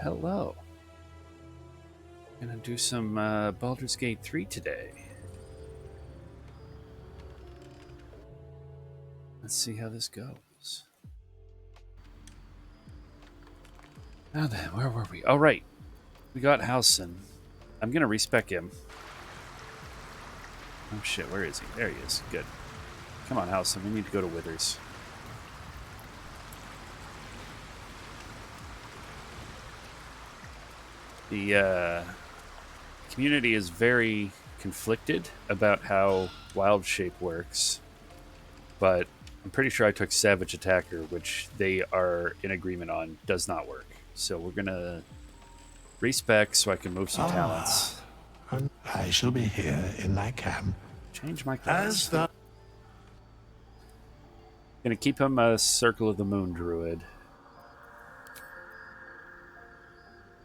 hello. Gonna do some Baldur's Gate 3 today. Let's see how this goes. Now then, where were we? Oh, right. We got Halson. I'm gonna respec him. Oh shit, where is he? There he is. Good. Come on, Halson. We need to go to Withers. The community is very conflicted about how Wild Shape works, but I'm pretty sure I took Savage Attacker, which they are in agreement on does not work. So we're gonna respec so I can move some talents. And I shall be here in my camp. Change my As class. the Gonna keep him a Circle of the Moon druid.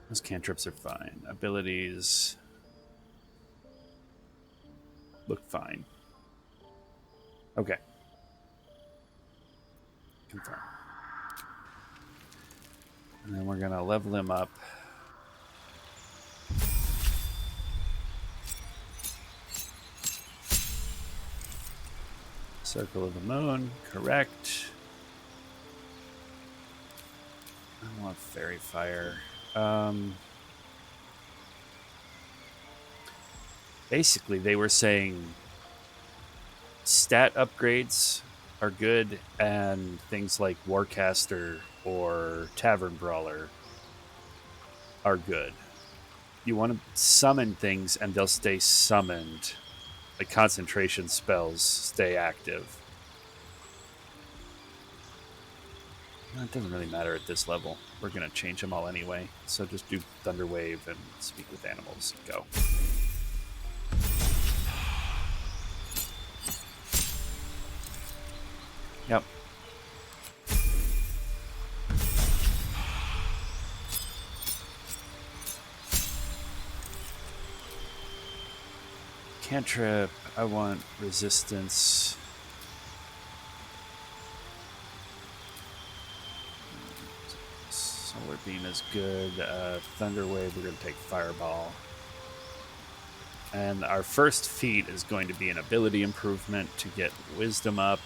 Those cantrips are fine. Abilities look fine. Okay. Confirm. And then we're gonna level him up. Circle of the Moon, correct. I want Fairy Fire. Basically, they were saying stat upgrades are good, and things like Warcaster or Tavern Brawler are good. You want to summon things, and they'll stay summoned. Like concentration spells stay active. It doesn't really matter at this level. We're going to change them all anyway. So just do Thunder Wave and Speak with Animals. Go. Yep. Cantrip. I want resistance. Solar Beam is good. Thunder Wave, we're going to take Fireball. And our first feat is going to be an ability improvement to get Wisdom up.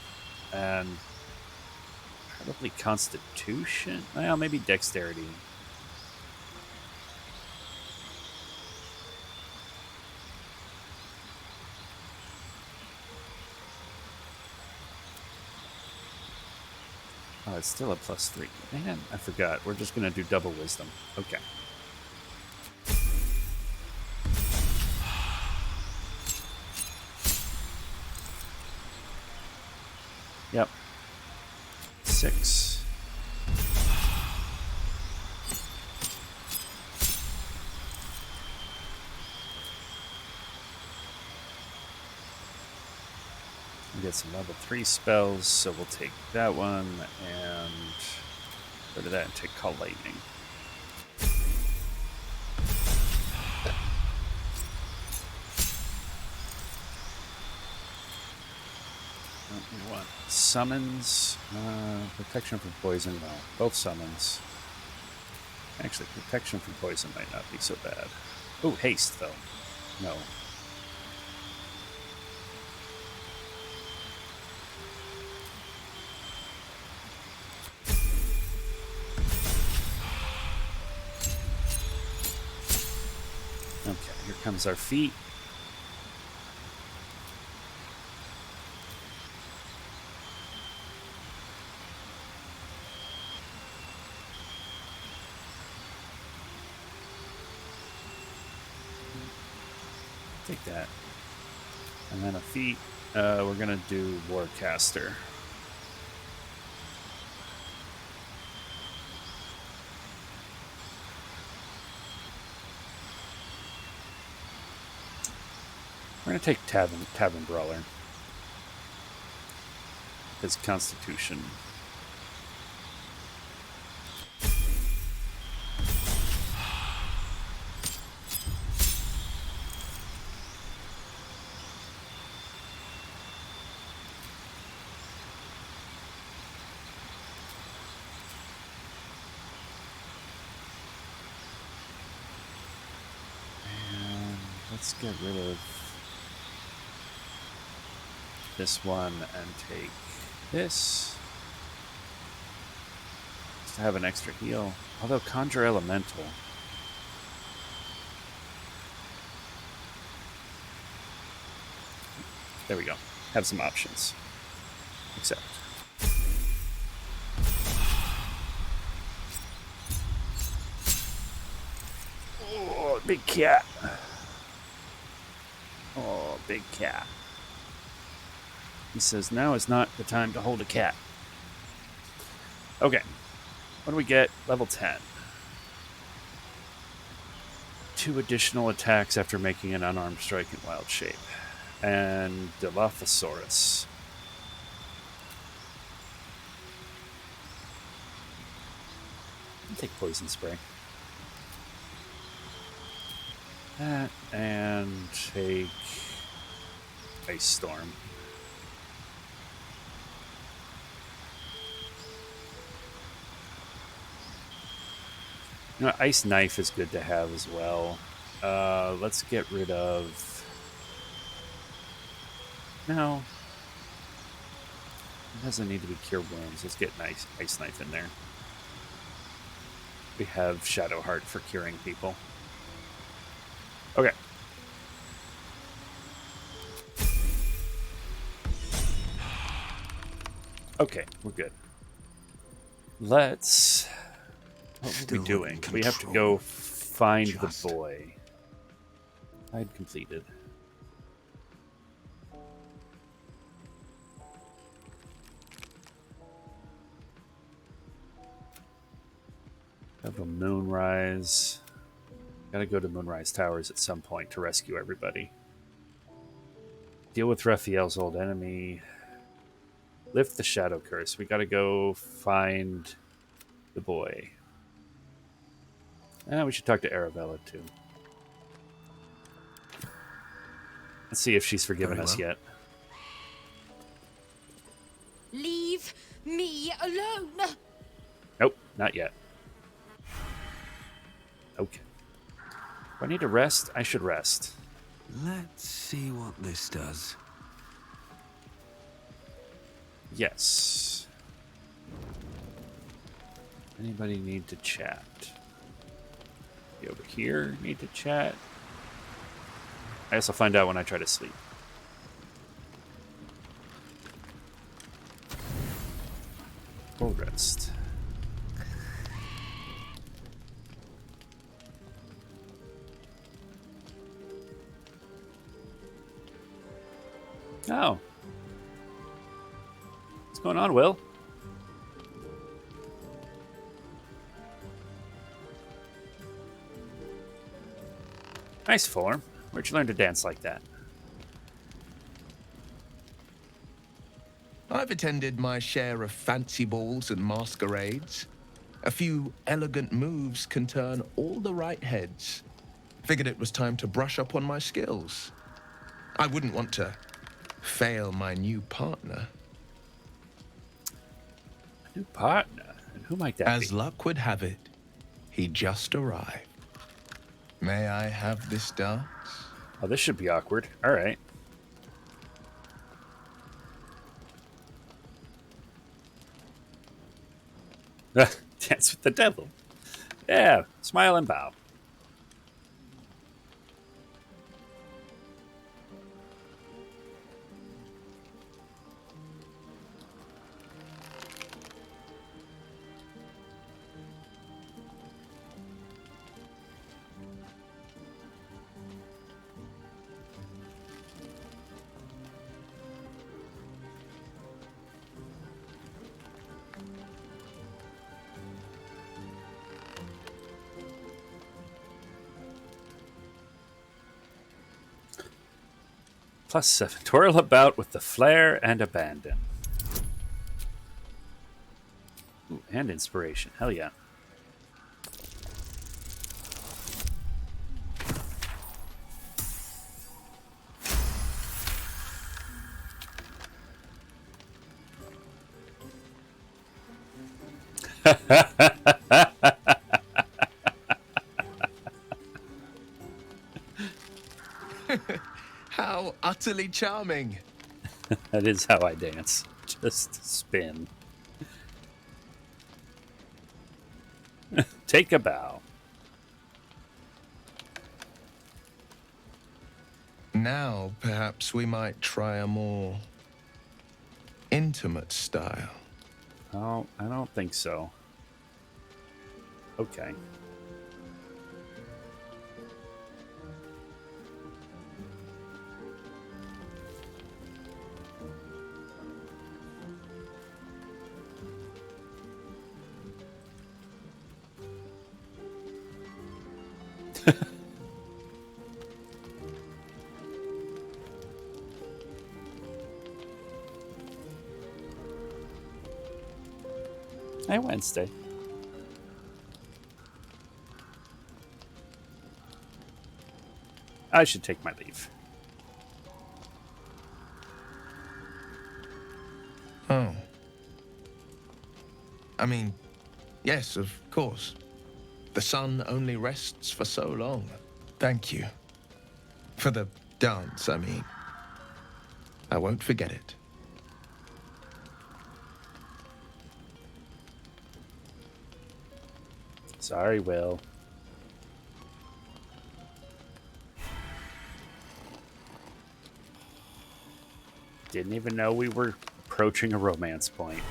And probably Constitution? Well, maybe Dexterity. Oh, it's still a +3. Man, I forgot. We're just going to do double Wisdom. Okay. Yep. 6. We get some level 3 spells, so we'll take that one and go to that and take Call Lightning. We want summons, protection from poison. No, both summons. Actually, protection from poison might not be so bad. Oh, haste though. No. Okay, here comes our feet. Take that. And then a feat. We're going to do Warcaster. We're going to take Tavern Brawler. His Constitution. Let's get rid of this one and take this. Just to have an extra heal. Although Conjure Elemental. There we go. Have some options. Accept. Oh, big cat. Oh, big cat. He says now is not the time to hold a cat. Okay. What do we get? Level 10. 2 additional attacks after making an unarmed strike in wild shape. And Dilophosaurus. I'll take Poison Spray. That and take Ice Storm. You know, Ice Knife is good to have as well. Let's get rid of... No. It doesn't need to be Cure Wounds. Let's get an Ice Knife in there. We have Shadow Heart for curing people. Okay. Okay, we're good. Let's... What are we doing? We have to go find the boy. I'd completed. Have a Moonrise. Gotta go to Moonrise Towers at some point to rescue everybody. Deal with Raphael's old enemy. Lift the Shadow Curse. We gotta go find the boy. We should talk to Arabella too. Let's see if she's forgiven us yet. Leave me alone. Nope, not yet. Okay. Do I need to rest? I should rest. Let's see what this does. Yes. Anybody need to chat? Be over here, need to chat. I guess I'll find out when I try to sleep. Full rest. Oh. What's going on, Will? Nice form. Where'd you learn to dance like that? I've attended my share of fancy balls and masquerades. A few elegant moves can turn all the right heads. Figured it was time to brush up on my skills. I wouldn't want to fail my new partner. A new partner? And who might that be? As luck would have it, he just arrived. May I have this dance? Oh, this should be awkward. All right. Dance with the devil. Yeah, smile and bow. +7. Twirl about with the flare and abandon. Ooh, and inspiration. Hell yeah. utterly charming. That is how I dance. Just spin. Take a bow. Now, perhaps we might try a more intimate style. Oh, I don't think so. Okay. Hey, Wednesday. I should take my leave. Oh. I mean, yes, of course. The sun only rests for so long. Thank you. For the dance, I mean. I won't forget it. Sorry, Will. Didn't even know we were approaching a romance point.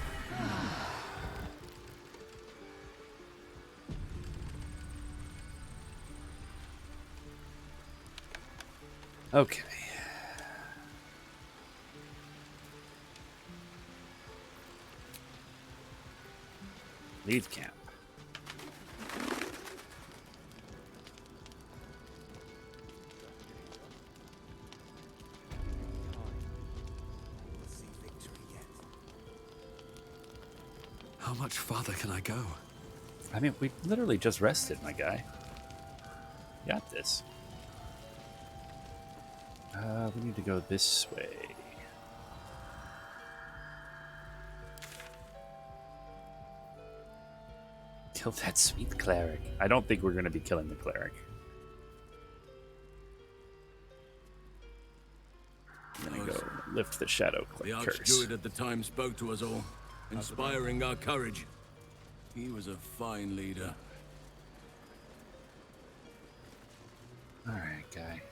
Okay. Leave camp. How much farther can I go? I mean, we literally just rested, my guy. Got this. We need to go this way. Kill that sweet cleric. I don't think we're going to be killing the cleric. I'm going to go lift the shadow The curse. Archdruid at the time spoke to us all, inspiring our courage. He was a fine leader. Alright, guy.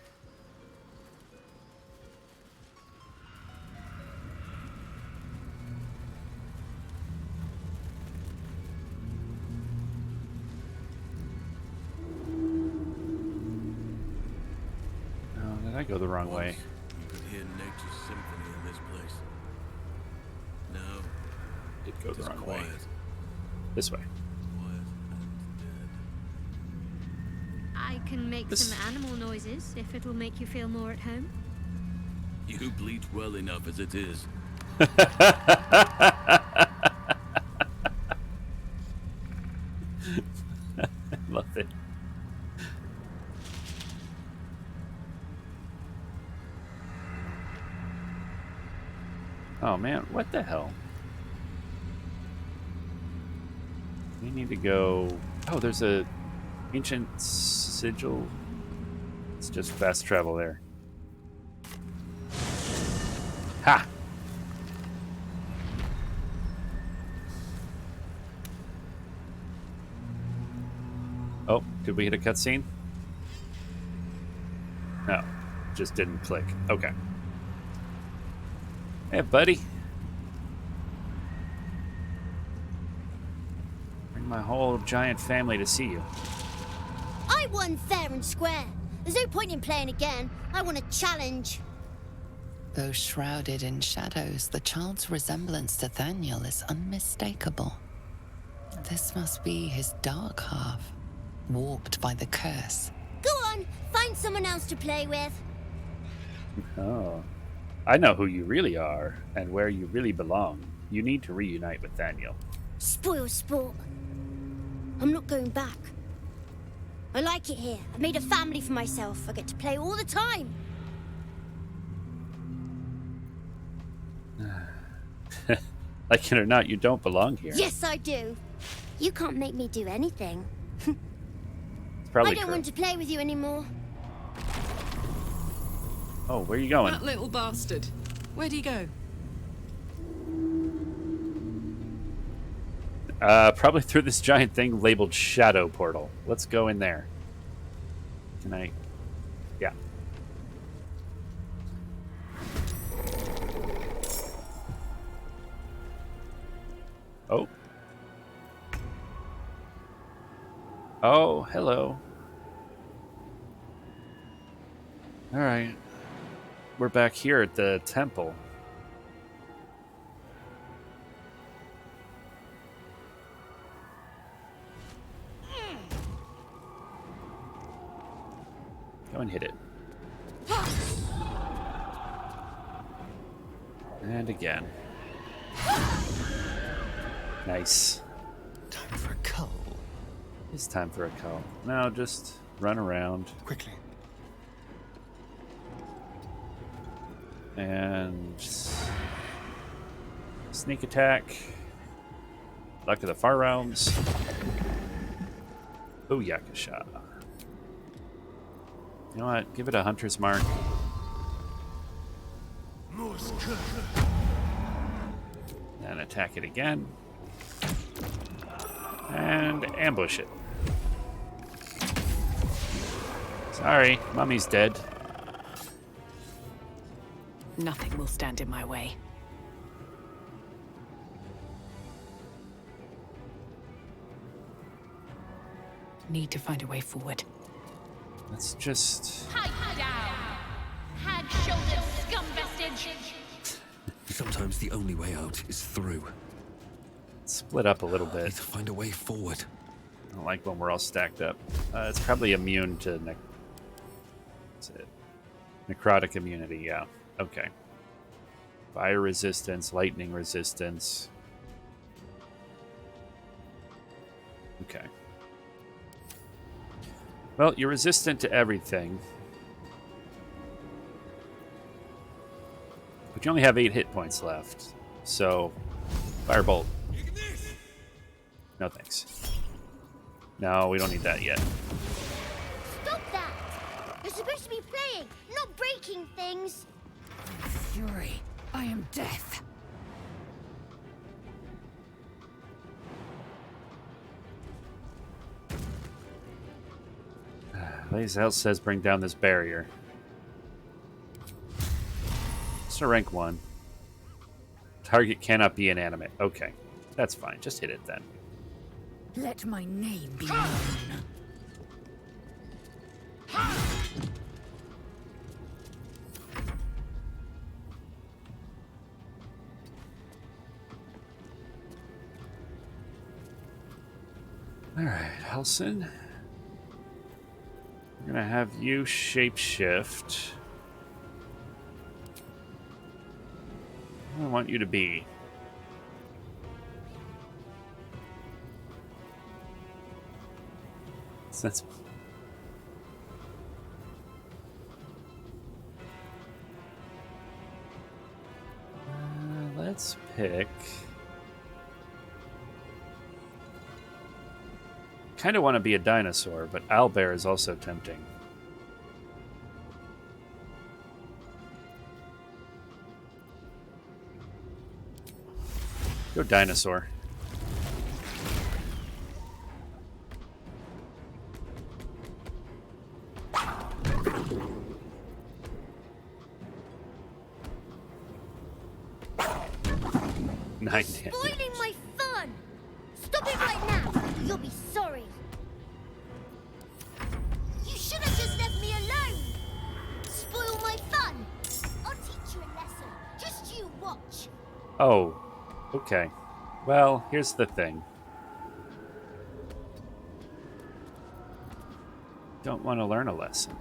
Oh, did I go the wrong way? You could hear nature's symphony in this place. Now, Did go the it's wrong quiet. way. This way. Quiet and I can make This- some animal noises if it will make you feel more at home. dead. You bleat well enough as it is. Love it. Oh man, what the hell? We need to go. Oh, there's a ancient sigil. It's just fast travel there. Ha! Oh, did we hit a cutscene? No, just didn't click. Okay. Hey, buddy. Bring my whole giant family to see you. I won fair and square. There's no point in playing again. I want a challenge. Though shrouded in shadows, the child's resemblance to Thaniel is unmistakable. This must be his dark half, warped by the curse. Go on, find someone else to play with. Oh. I know who you really are and where you really belong. You need to reunite with Daniel. Spoil sport. I'm not going back. I like it here. I've made a family for myself. I get to play all the time. Like it or not, you don't belong here. Yes, I do. You can't make me do anything. It's probably I don't true. want to play with you anymore. Oh, where are you going? That little bastard. Where'd he go? Probably through this giant thing labeled Shadow Portal. Let's go in there. Can I? Yeah. Oh. Oh, hello. All right. We're back here at the temple. Go and hit it. And again. Nice. Time for a cull. It's time for a call. Now just run around. Quickly. And sneak attack. Luck of the far realms. Booyaka shot. You know what? Give it a hunter's mark. And attack it again. And ambush it. Sorry, Mummy's dead. Nothing will stand in my way. Need to find a way forward. Let's just... Pipe down! Hag-shouldered scum vestige! Sometimes the only way out is through. split up a little I need bit. to find a way forward. I don't like when we're all stacked up. It's probably immune to what's it? Necrotic immunity, yeah. Okay. Fire resistance, lightning resistance. Okay. Well, you're resistant to everything. But you only have 8 hit points left. So, Firebolt. No thanks. No, we don't need that yet. Stop that! You're supposed to be playing, not breaking things. Fury, I am death. Lays House says bring down this barrier. It's a rank 1. Target cannot be inanimate. Okay, that's fine. Just hit it then. Let my name be known. Alright, Helson. We're gonna have you shapeshift. What do I want you to be? That's let's pick. Kind of want to be a dinosaur, but owlbear is also tempting. Go dinosaur. Nine damage. Spoiling my fun! Stop it right now! You'll be sorry. You should have just left me alone! Spoil my fun! I'll teach you a lesson. Just you watch. Oh, okay. Well, here's the thing. Don't want to learn a lesson.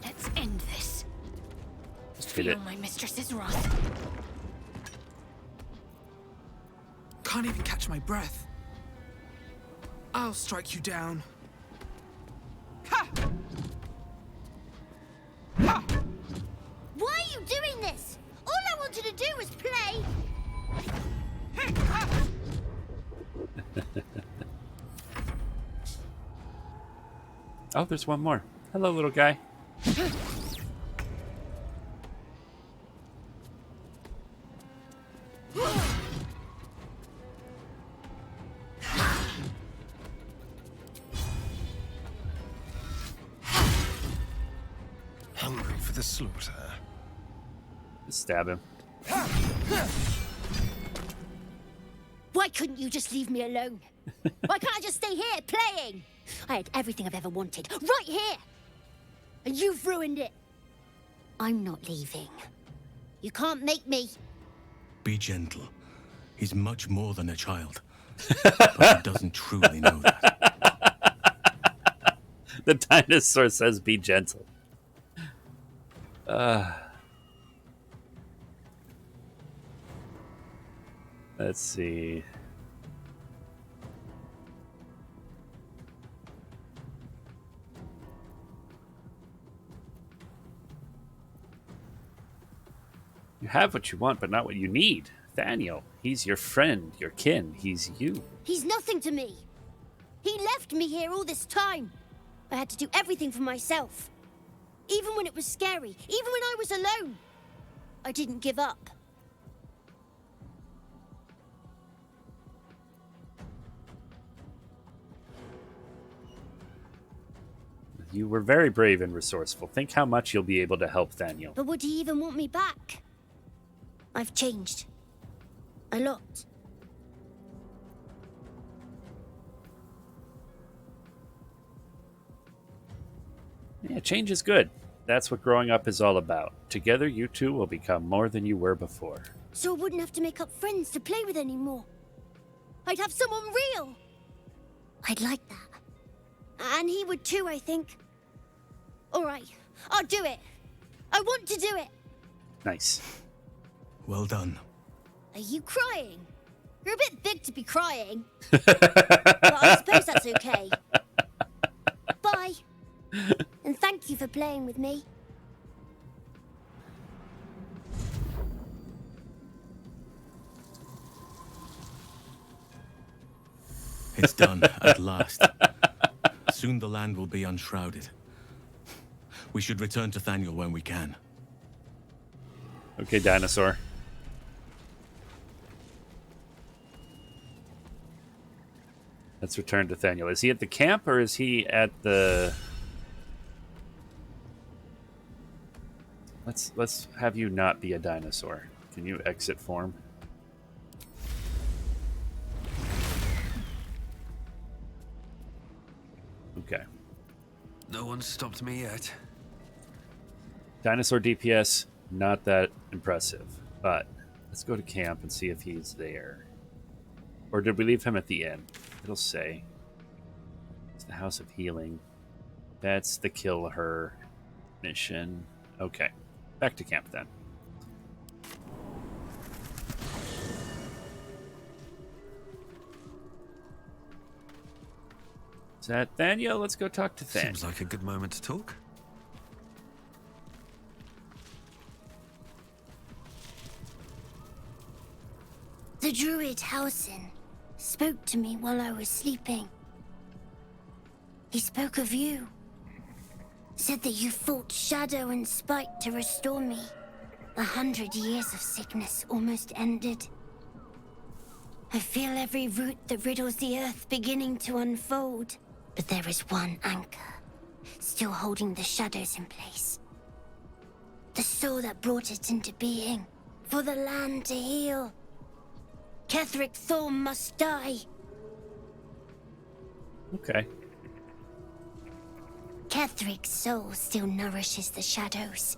Let's end this. Just hit Feel it. my mistress's wrath. Can't even catch my breath. I'll strike you down. Ha! Ha! Why are you doing this? All I wanted to do Oh, there's one more. Hello, little guy. Hungry for the slaughter. Just stab him. Why couldn't you just leave me alone? Why can't I just stay here playing? I had everything I've ever wanted, right here! And you've ruined it. I'm not leaving. You can't make me. Be gentle. He's much more than a child. But he doesn't truly know that. The dinosaur says be gentle. Let's see. You have what you want, but not what you need. Thaniel, he's your friend, your kin. He's you. He's nothing to me. He left me here all this time. I had to do everything for myself. Even when it was scary, even when I was alone. I didn't give up. You were very brave and resourceful. Think how much you'll be able to help Thaniel. But would he even want me back? I've changed. A lot. Yeah, change is good. That's what growing up is all about. Together, you two will become more than you were before. So I wouldn't have to make up friends to play with anymore. I'd have someone real. I'd like that. And he would too, I think. All right, I'll do it. I want to do it. Nice. Well done. Are you crying? You're a bit big to be crying. But I suppose that's okay. Bye. And thank you for playing with me. It's done, at last. Soon the land will be unshrouded. We should return to Thaniel when we can. Okay, dinosaur. Let's return to Thaniel. Is he at the camp or is he at the... Let's have you not be a dinosaur. Can you exit form? Okay. No one's stopped me yet. Dinosaur DPS, not that impressive. But let's go to camp and see if he's there. Or did we leave him at the inn? It'll say. It's the House of Healing. That's the kill her mission. Okay. Back to camp then. Is that Thaniel? Let's go talk to Thaniel. Seems like a good moment to talk. The druid Halsin spoke to me while I was sleeping. He spoke of you. Said that you fought shadow and spite to restore me. 100 years of sickness almost ended. I feel every root that riddles the earth beginning to unfold. But there is one anchor, still holding the shadows in place. The soul that brought it into being, for the land to heal. Ketheric Thorm must die. Okay. Ketheric's soul still nourishes the shadows.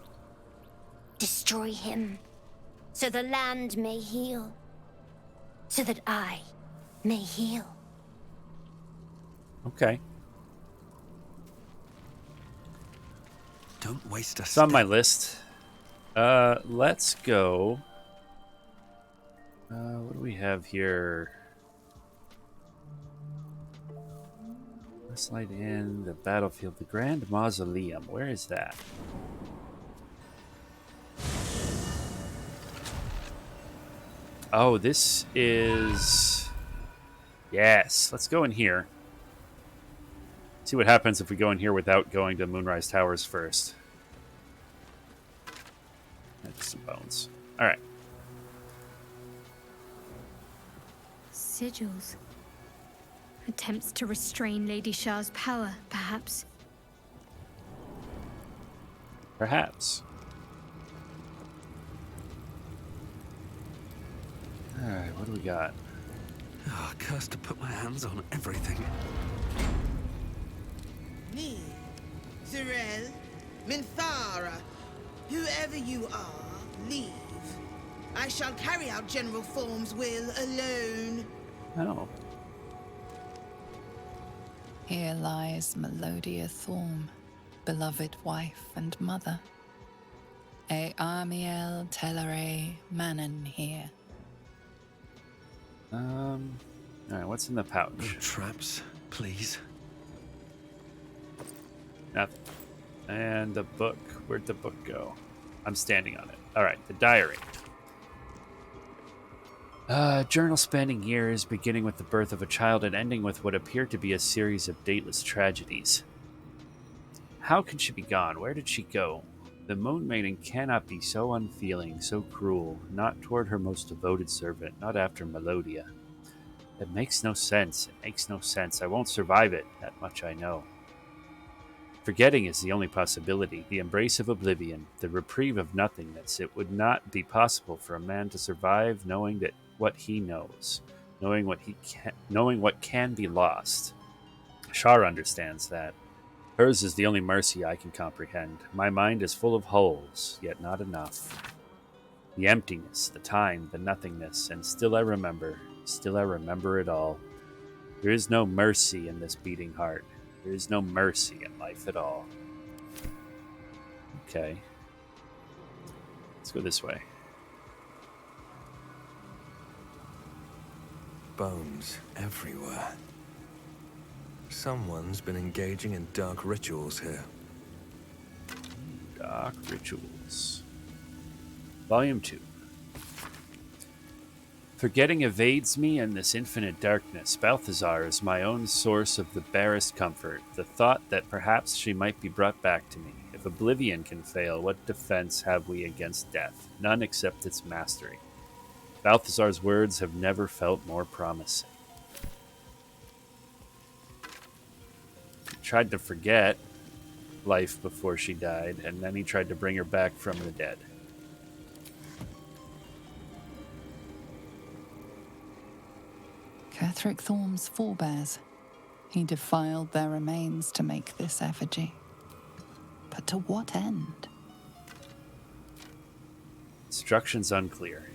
Destroy him, so the land may heal. So that I may heal. Okay. Don't waste a It's on my list. Let's go. What do we have here? Let's light in the battlefield. The Grand Mausoleum. Where is that? Oh, this is... Yes, let's go in here. See what happens if we go in here without going to Moonrise Towers first. That's some bones. All right. Sigils. Attempts to restrain Lady Shah's power, perhaps. Perhaps. All right, what do we got? Ah, cursed to put my hands on everything. Me, Zirel, Minthara, whoever you are, leave. I shall carry out General Form's will alone. Oh. Here lies Melodia Thorm, beloved wife and mother. E Amiel Telere Manon here. All right, what's in the pouch? No traps, please. Nothing. And the book. Where'd the book go? I'm standing on it. All right, the diary. Journal spanning years, beginning with the birth of a child and ending with what appeared to be a series of dateless tragedies. How can she be gone? Where did she go? The Moon Maiden cannot be so unfeeling, so cruel, not toward her most devoted servant, not after Melodia. It makes no sense. It makes no sense. I won't survive it. That much I know. Forgetting is the only possibility, the embrace of oblivion, the reprieve of nothingness. It would not be possible for a man to survive knowing that what he knows, knowing what can be lost. Shar understands that. Hers is the only mercy I can comprehend. My mind is full of holes, yet not enough. The emptiness, the time, the nothingness, and still I remember it all. There is no mercy in this beating heart. There is no mercy in life at all. Okay. Let's go this way. Bones everywhere. Someone's been engaging in dark rituals here. Dark Rituals. Volume 2. Forgetting evades me in this infinite darkness. Balthazar is my own source of the barest comfort, the thought that perhaps she might be brought back to me. If oblivion can fail, what defense have we against death? None except its mastery. Balthazar's words have never felt more promising. He tried to forget life before she died, and then he tried to bring her back from the dead. Catherick Thorm's forebears. He defiled their remains to make this effigy. But to what end? Instructions unclear.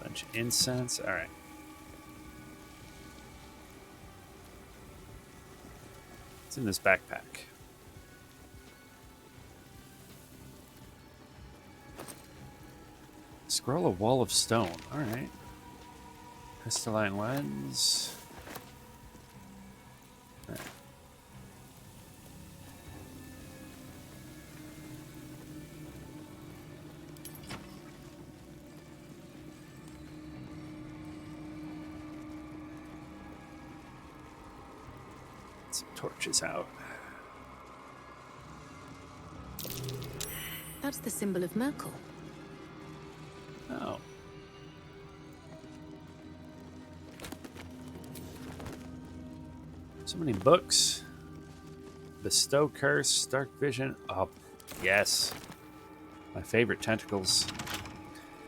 Bunch of incense. All right. What's in this backpack? Scroll a wall of stone. All right. Crystalline lens. All right. Some torches out. That's the symbol of Merkel. Oh. So many books. Bestow Curse, Dark Vision. Oh, yes. My favorite tentacles.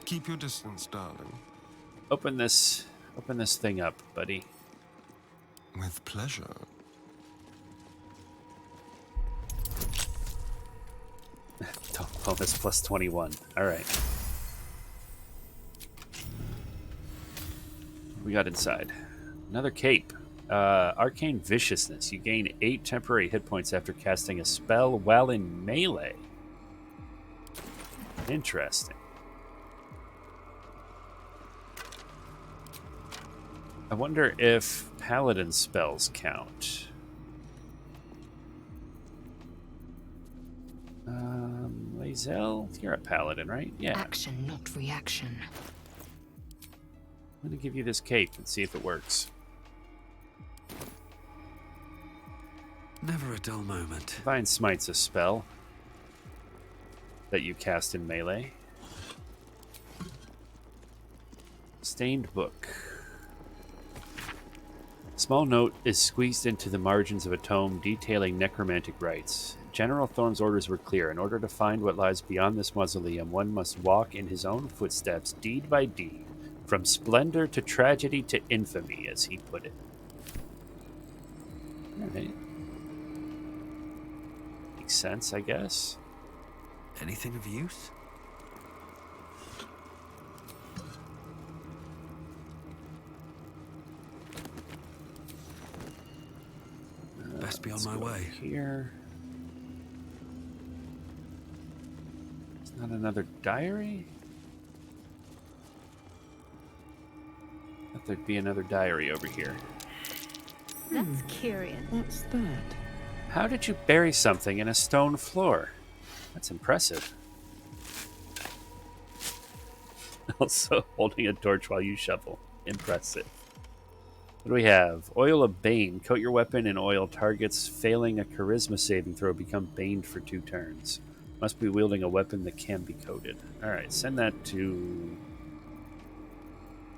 Keep your distance, darling. Open this thing up, buddy. With pleasure. Bonus plus 21. All right. We got inside. Another cape. Arcane Viciousness. You gain 8 temporary hit points after casting a spell while in melee. Interesting. I wonder if paladin spells count. Lae'zel, you're a paladin, right? Yeah. Action, not reaction. I'm gonna give you this cape and see if it works. Never a dull moment. Divine Smite's a spell that you cast in melee. Stained Book. Small note is squeezed into the margins of a tome detailing necromantic rites. General Thorm's orders were clear. In order to find what lies beyond this mausoleum, one must walk in his own footsteps, deed by deed, from splendor to tragedy to infamy, as he put it. All right. Makes sense, I guess. Anything of use? Best be on my way. Here. It's not another diary? Thought there'd be another diary over here. That's curious. What's that? How did you bury something in a stone floor? That's impressive. Also, holding a torch while you shovel. Impressive. What do we have? Oil of Bane. Coat your weapon in oil. Targets failing a charisma saving throw become baned for 2 turns. Must be wielding a weapon that can be coated. Alright, send that to...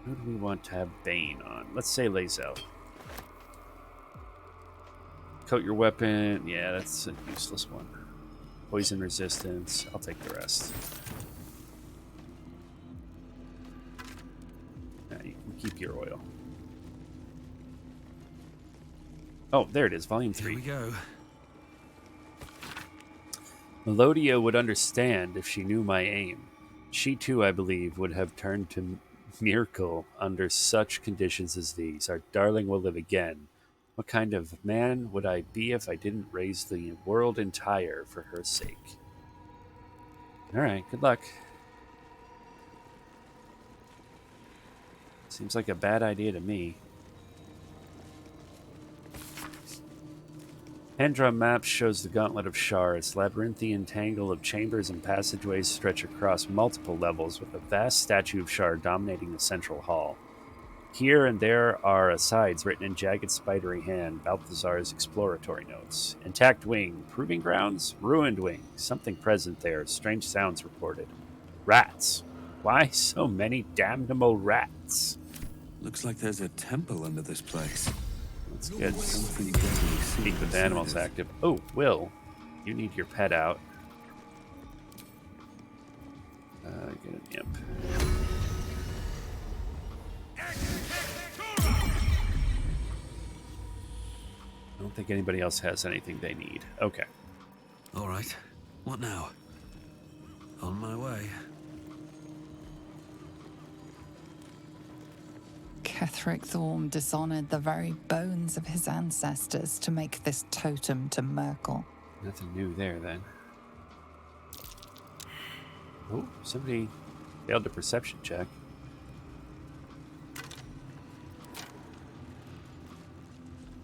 Who do we want to have Bane on? Let's say Lae'zel. Coat your weapon. Yeah, that's a useless one. Poison resistance. I'll take the rest. Yeah, you can keep your oil. Oh, there it is. Volume 3. Here we go. Melodia would understand if she knew my aim. She too, I believe, would have turned to Miracle under such conditions as these. Our darling will live again. What kind of man would I be if I didn't raise the world entire for her sake? Alright, good luck. Seems like a bad idea to me. Hendra map shows the Gauntlet of Shar. Its labyrinthian tangle of chambers and passageways stretch across multiple levels, with a vast statue of Shar dominating the central hall. Here and there are asides written in jagged, spidery hand, Balthazar's exploratory notes. Intact wing, proving grounds, ruined wing, something present there, strange sounds reported. Rats. Why so many damnable rats? Looks like there's a temple under this place. Let's get something speak with animals active. Oh, Will, you need your pet out. Get an imp. I don't think anybody else has anything they need. Okay. All right. What now? On my way. Ketheric Thorm dishonored the very bones of his ancestors to make this totem to Merkel. Nothing new there, then. Oh, somebody failed a perception check.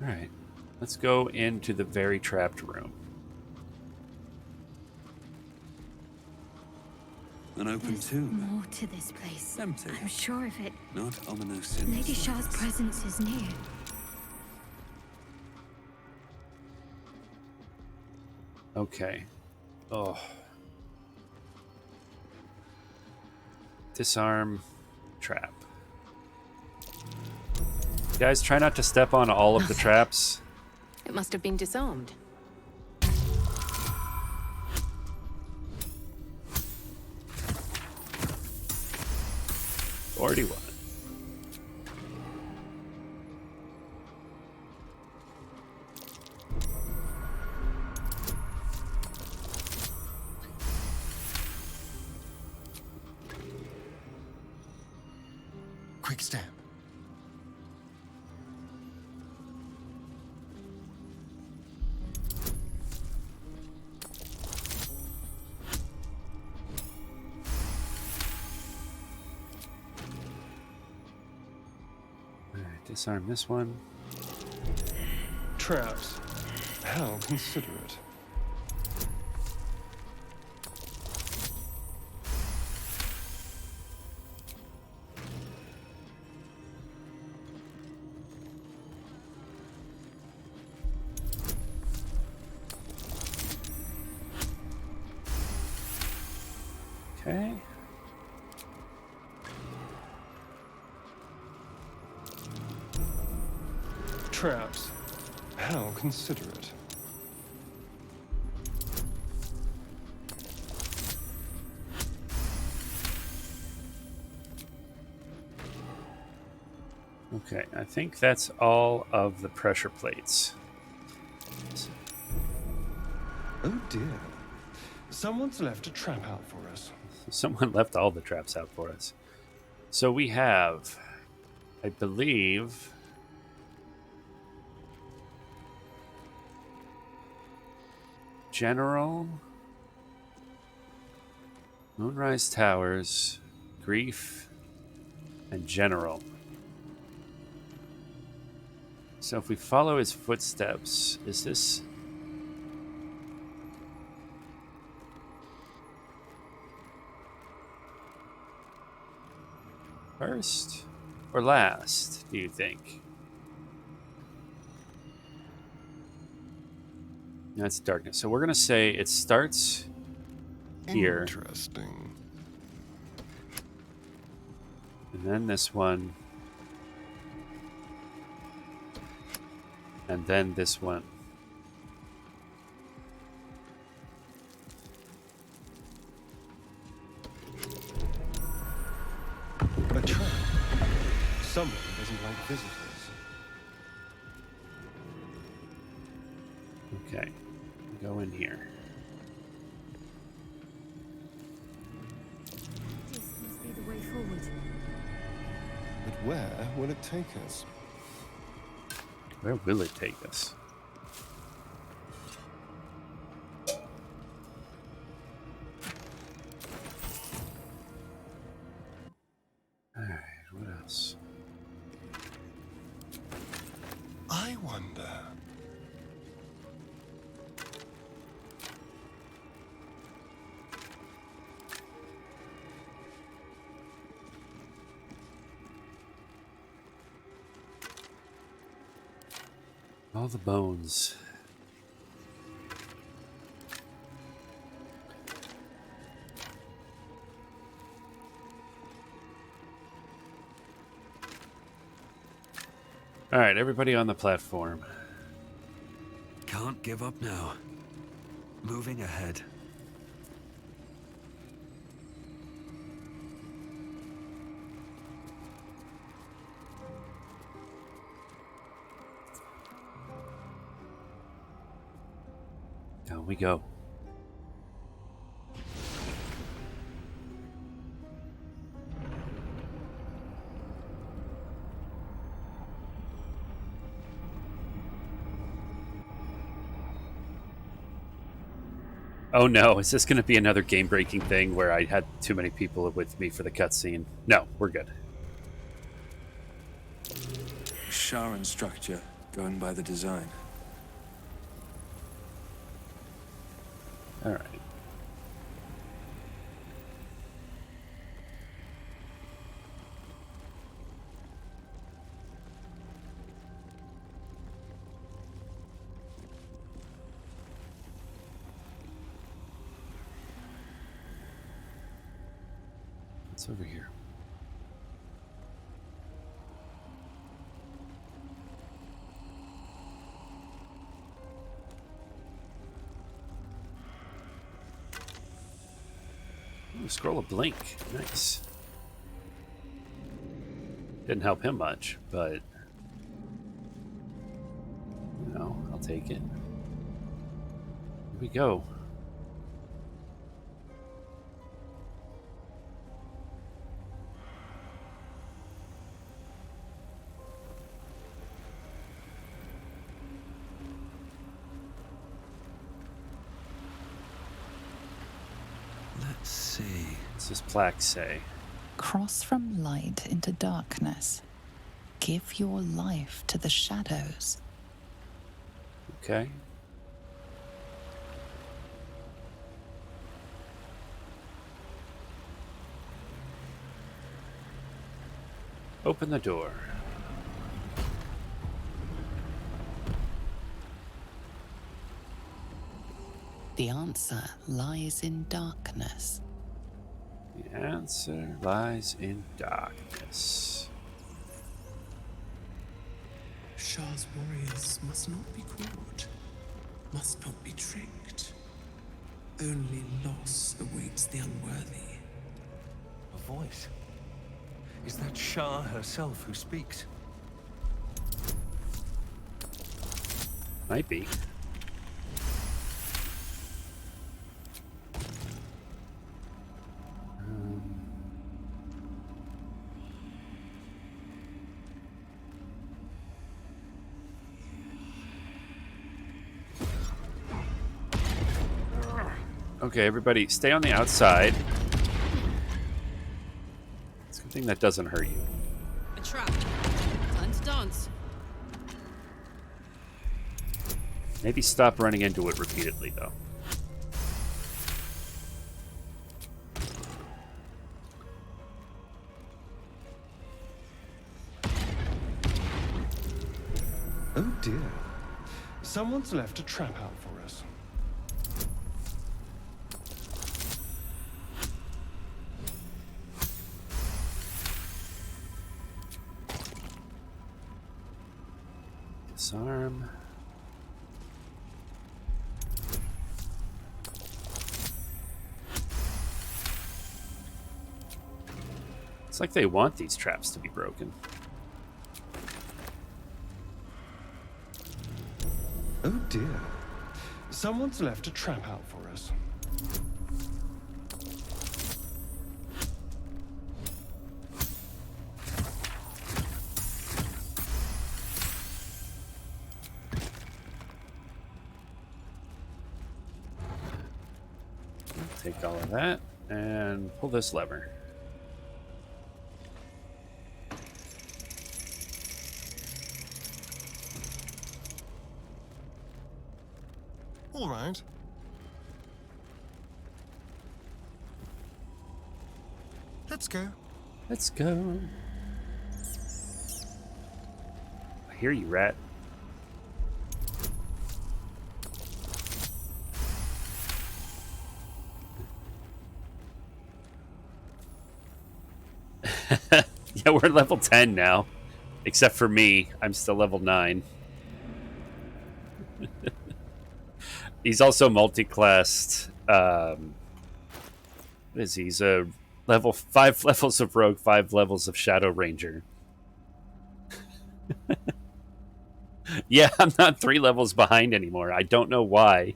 All right. Let's go into the very trapped room. An open There's tomb. more to this place. Empty. I'm sure of it. Not ominous in Lady Shar's sight. presence is near. Okay. Oh. Disarm. Trap. Guys, try not to step on all of the traps. It must have been disarmed. 41. Quick step. Disarm this one. Traps. How considerate. Okay. Traps. How considerate. Okay, I think that's all of the pressure plates. Oh dear. Someone's left a trap out for us. Someone left all the traps out for us. So we have, I believe, General, Moonrise Towers, Grief, and General. So if we follow his footsteps, is this... first or last, do you think? That's darkness. So we're going to say it starts here. Interesting. And then this one. And then this one. A trap. Someone doesn't like visitors. Okay. Go in here. This must be the way forward. But where will it take us? Where will it take us? Alright, what else? I wonder. All the bones. All right, everybody on the platform. Can't give up now. Moving ahead. Down we go. Oh no, is this going to be another game-breaking thing where I had too many people with me for the cutscene? No, we're good. Sharon structure, going by the design. All right. What's over here? Ooh, scroll of blink. Nice. Didn't help him much, but you know, I'll take it. Here we go. Let's see. What's this plaque say? Cross from light into darkness. Give your life to the shadows. Okay. Open the door. The answer lies in darkness. The answer lies in darkness. Shah's warriors must not be caught, must not be tricked. Only loss awaits the unworthy. A voice? Is that Shah herself who speaks? Might be. Okay, everybody, stay on the outside. It's a good thing that doesn't hurt you. A trap. Time to dance. Maybe stop running into it repeatedly, though. Oh dear. Someone's left a trap out for us. Disarm. It's like they want these traps to be broken. Oh dear. Someone's left a trap out for us. Take all of that and pull this lever. All right. Let's go. Let's go. I hear you, rat. Yeah, we're level 10 now. Except for me. I'm still level 9. He's also multi-classed. What is he? He's a level 5 levels of Rogue, 5 levels of Shadow Ranger. Yeah, I'm not 3 levels behind anymore. I don't know why.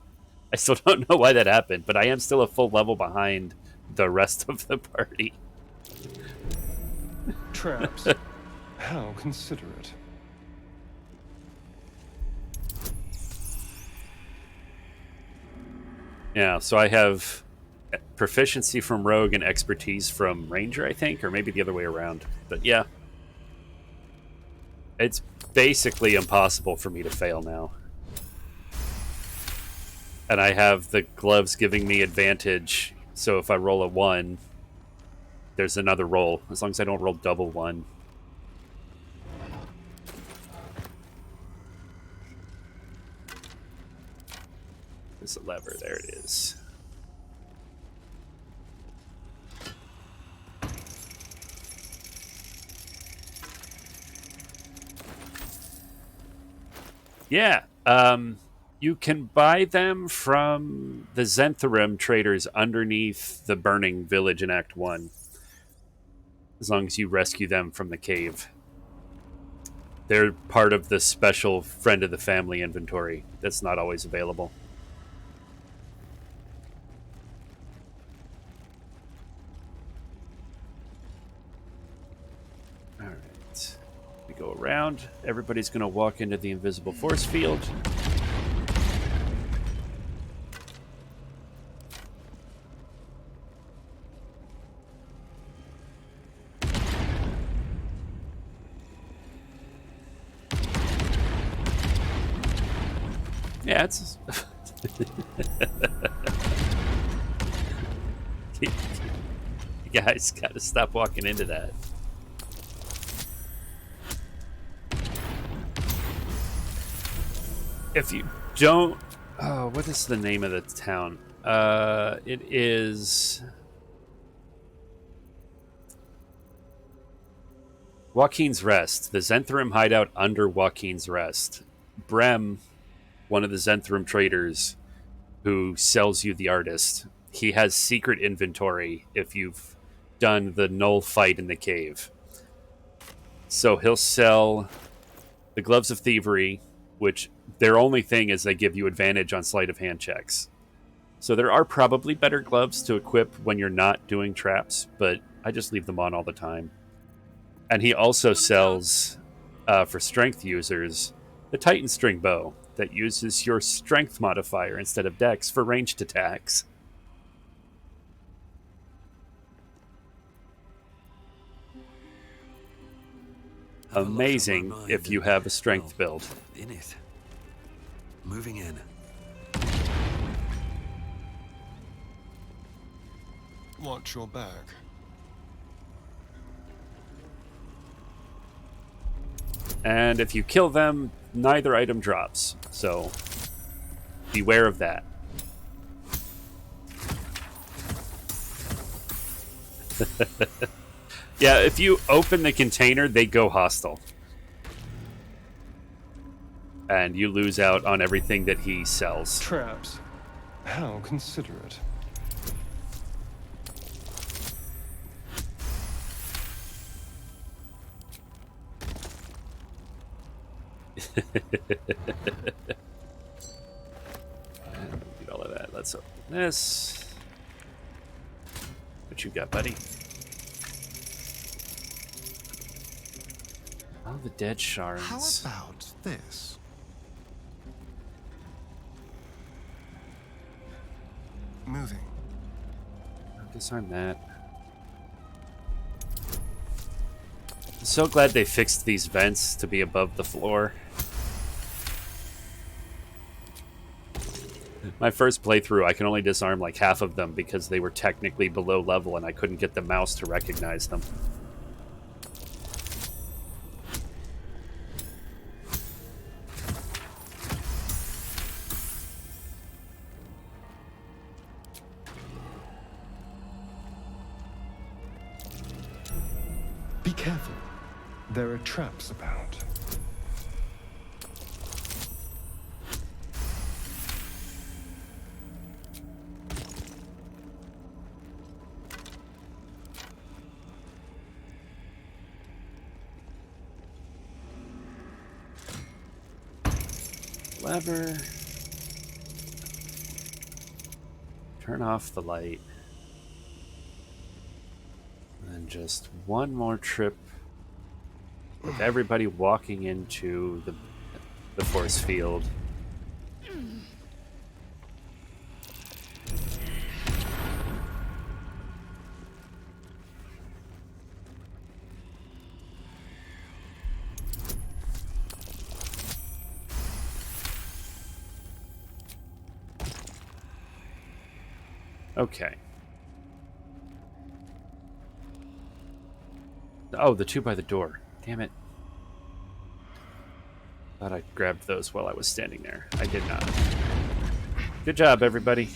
I still don't know why that happened, but I am still a full level behind the rest of the party. Traps. How considerate. Yeah, so I have proficiency from Rogue and expertise from Ranger, I think, or maybe the other way around. But yeah. It's basically impossible for me to fail now. And I have the gloves giving me advantage, so if I roll a 1, there's another roll, as long as I don't roll double 1. There's a lever, there it is. Yeah, you can buy them from the Zentharim traders underneath the burning village in Act 1. As long as you rescue them from the cave. They're part of the special friend of the family inventory that's not always available. Alright. We go around. Everybody's going to walk into the invisible force field. Yeah, it's... You guys gotta stop walking into that. If you don't... Oh, what is the name of the town? It is... Joaquin's Rest, the Zentrum hideout under Joaquin's Rest. Brem, one of the Zentrum traders who sells you the artist, he has secret inventory if you've done the null fight in the cave. So he'll sell the Gloves of Thievery, which their only thing is they give you advantage on sleight of hand checks. So there are probably better gloves to equip when you're not doing traps, but I just leave them on all the time. And he also sells, for strength users, the Titan String Bow that uses your strength modifier instead of dex for ranged attacks. Amazing if you have a strength build. In it. Moving in. Watch your back. And if you kill them, neither item drops. So beware of that. Yeah, if you open the container, they go hostile. And you lose out on everything that he sells. Traps. How considerate. Get all of that. Let's open this. What you got, buddy? Oh, the dead shards. How about this? Moving. I'll disarm that. I'm so glad they fixed these vents to be above the floor. My first playthrough, I can only disarm like half of them because they were technically below level and I couldn't get the mouse to recognize them. Be careful. There are traps about. Lever. Turn off the light. And just one more trip with everybody walking into the force field. Okay. Oh, the two by the door. Damn it. Thought I grabbed those while I was standing there. I did not. Good job, everybody.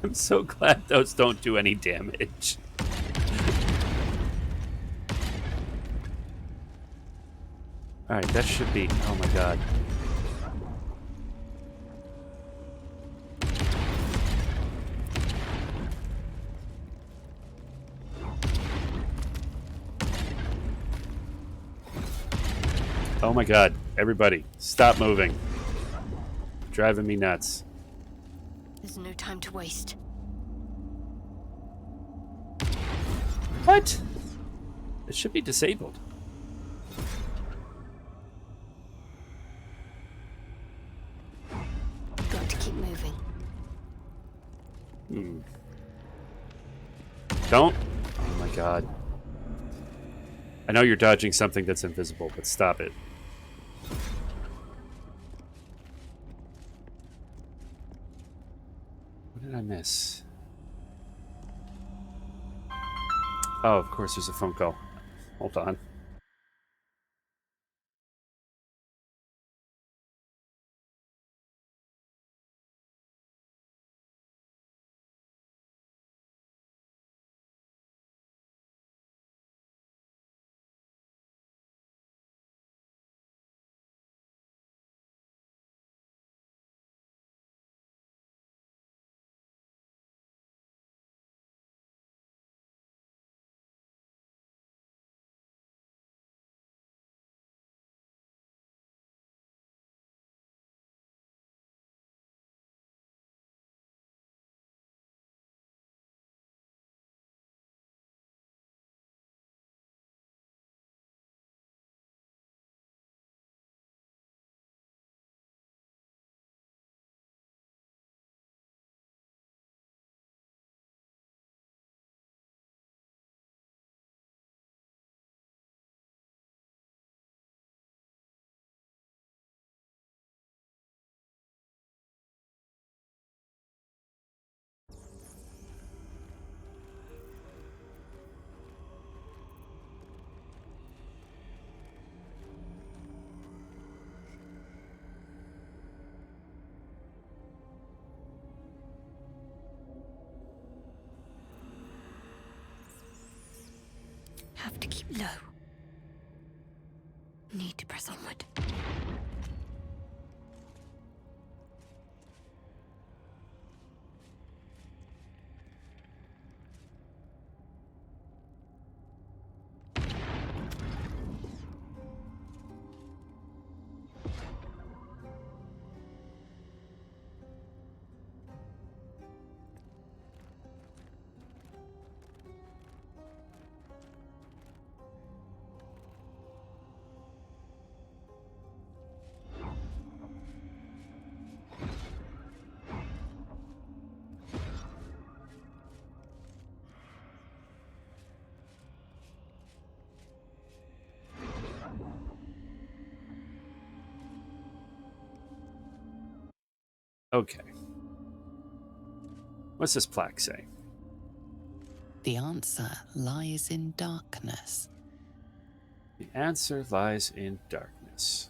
I'm so glad those don't do any damage. Alright, that should be... Oh my god. Oh my god. Everybody, stop moving. Driving me nuts. There's no time to waste. What? It should be disabled. Got to keep moving. Don't. Oh my god. I know you're dodging something that's invisible, but stop it. What did I miss? Oh, of course there's a phone call. Hold on. have to keep low. Need to press onward. Okay. What's this plaque say? The answer lies in darkness. The answer lies in darkness.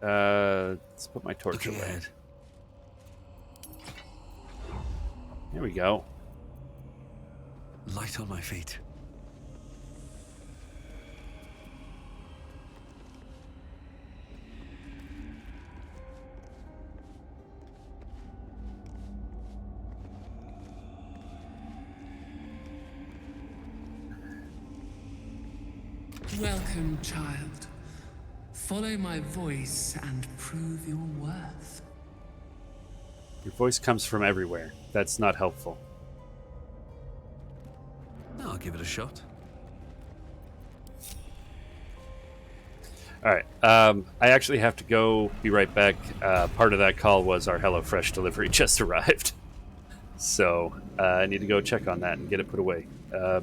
Let's put my torch Looking away. ahead. Here we go. Light on my feet. Welcome, child. Follow my voice and prove your worth. Your voice comes from everywhere. That's not helpful. I'll give it a shot. All right. I actually have to go. Be right back. Part of that call was our HelloFresh delivery just arrived. So I need to go check on that and get it put away.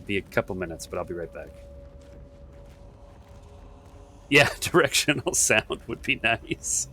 Be a couple minutes, but I'll be right back. Yeah, directional sound would be nice.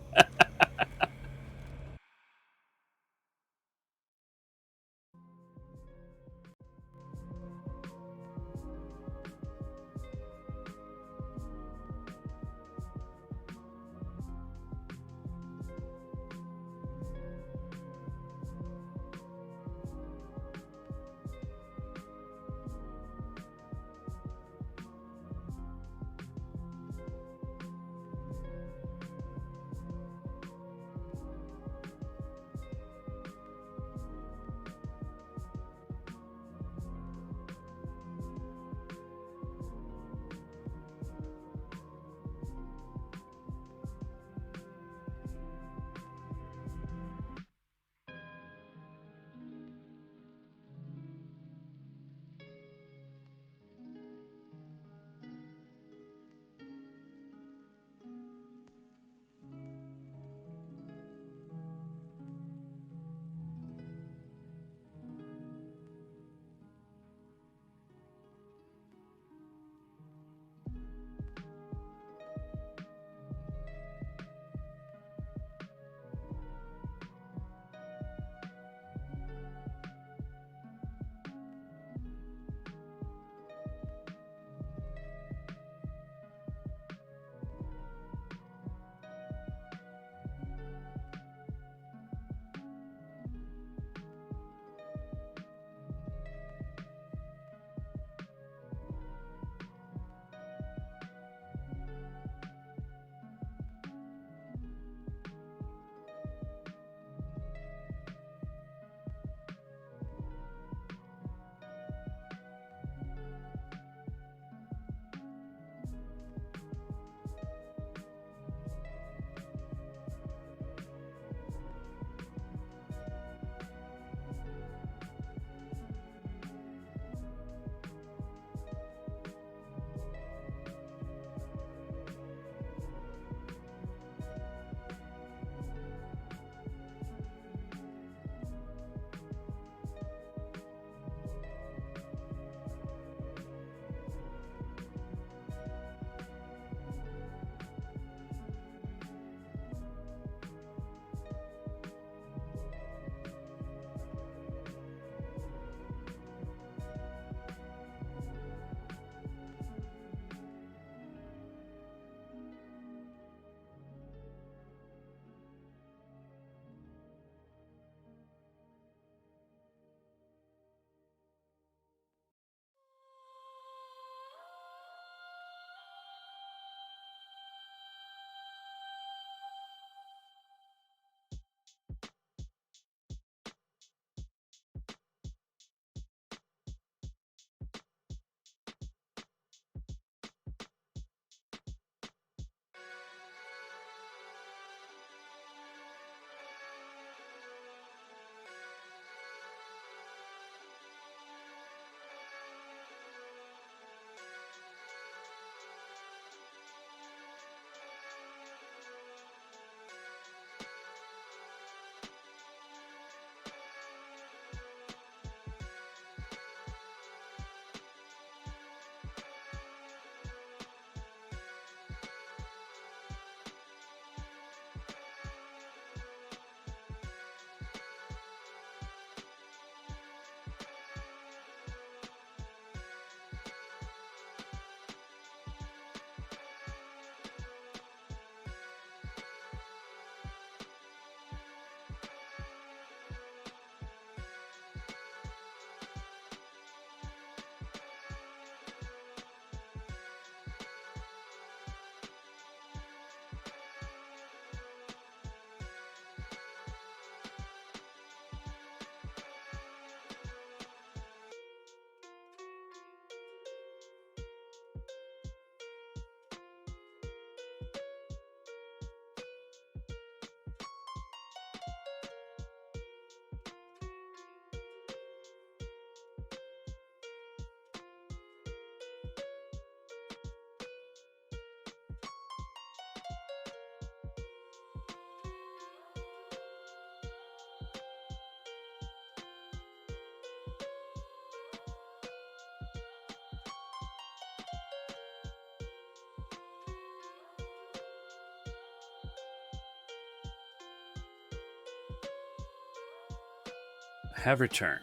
have returned.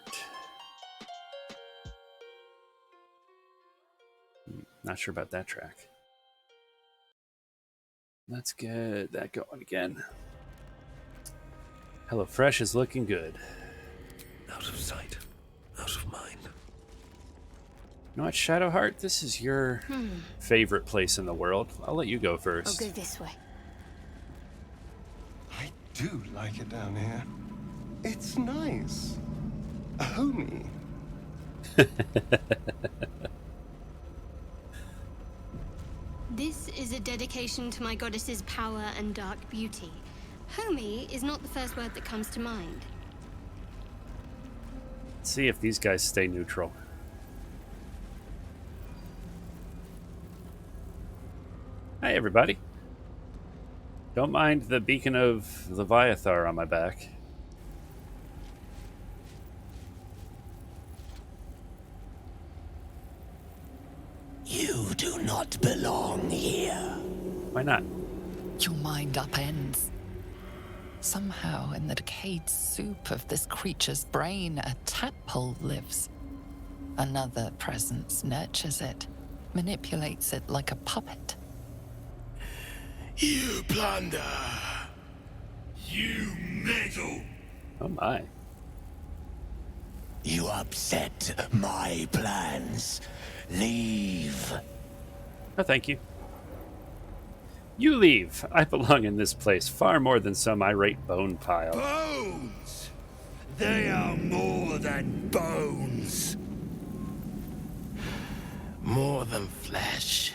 Not sure about that track. Let's get that going again. HelloFresh is looking good. Out of sight, out of mind. You know what, Shadowheart? This is your favorite place in the world. I'll let you go first. I'll go this way. I do like it down here. It's nice. Homey. This is a dedication to my goddess's power and dark beauty. Homey is not the first word that comes to mind. Let's see if these guys stay neutral. Hi, everybody. Don't mind the beacon of Leviathar on my back. You do not belong here. Why not? Your mind upends. Somehow, in the decayed soup of this creature's brain, a tadpole lives. Another presence nurtures it, manipulates it like a puppet. You plunder. You meddle. Oh my. You upset my plans. Leave. Oh, thank you. You leave. I belong in this place far more than some irate bone pile. Bones! They are more than bones. More than flesh.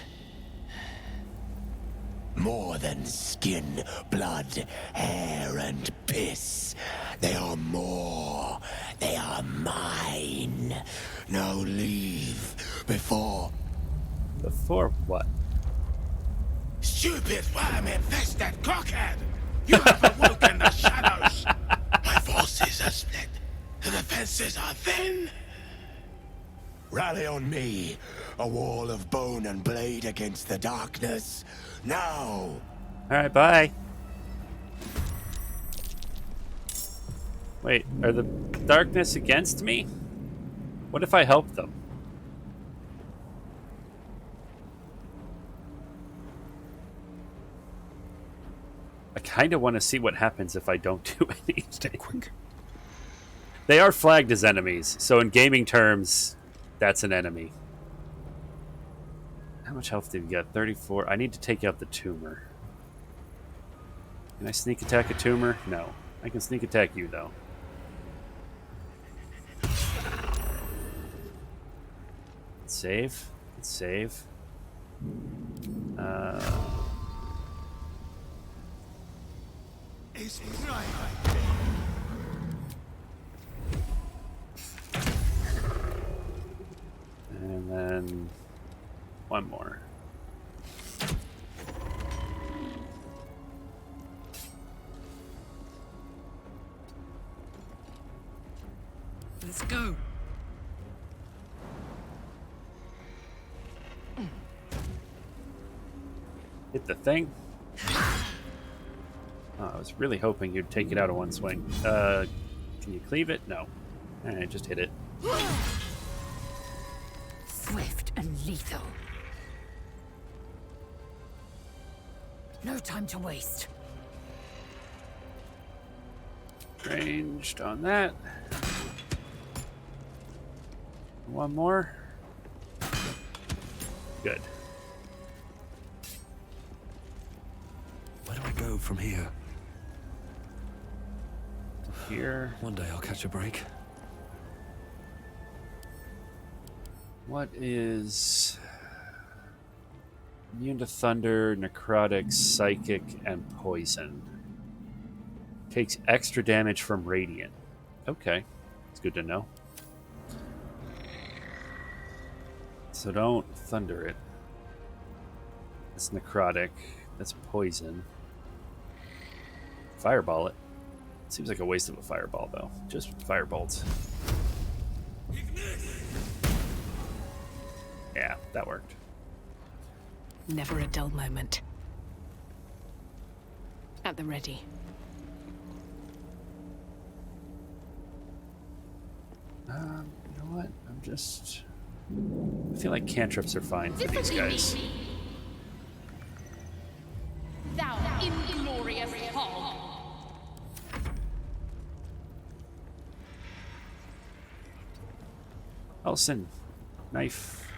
More than skin, blood, hair, and piss. They are more. They are mine. Now leave before... Before what? Stupid worm-infested cockhead! You have awoken the shadows! My forces are split. The defenses are thin. Rally on me. A wall of bone and blade against the darkness. Now! Alright, bye. Wait, are the darkness against me? What if I help them? I kind of want to see what happens if I don't do anything. They are flagged as enemies, so in gaming terms, that's an enemy. How much health did we get? 34. I need to take out the tumor. Can I sneak attack a tumor? No. I can sneak attack you, though. Let's save. Let's save. It's right. And then one more. Let's go. Hit the thing. Oh, I was really hoping you'd take it out in one swing. Can you cleave it? No. Alright, just hit it. Swift and lethal. No time to waste. Ranged on that. One more. Good. Where do I go from here? Here. One day I'll catch a break. What is immune to thunder, necrotic, psychic, and poison? Takes extra damage from radiant. Okay, it's good to know. So don't thunder it. That's necrotic. That's poison. Fireball it. Seems like a waste of a fireball, though. Just firebolts. Yeah, that worked. Never a dull moment. At the ready. You know what? I feel like cantrips are fine for these guys. Thou inglorious hog! Elson, knife.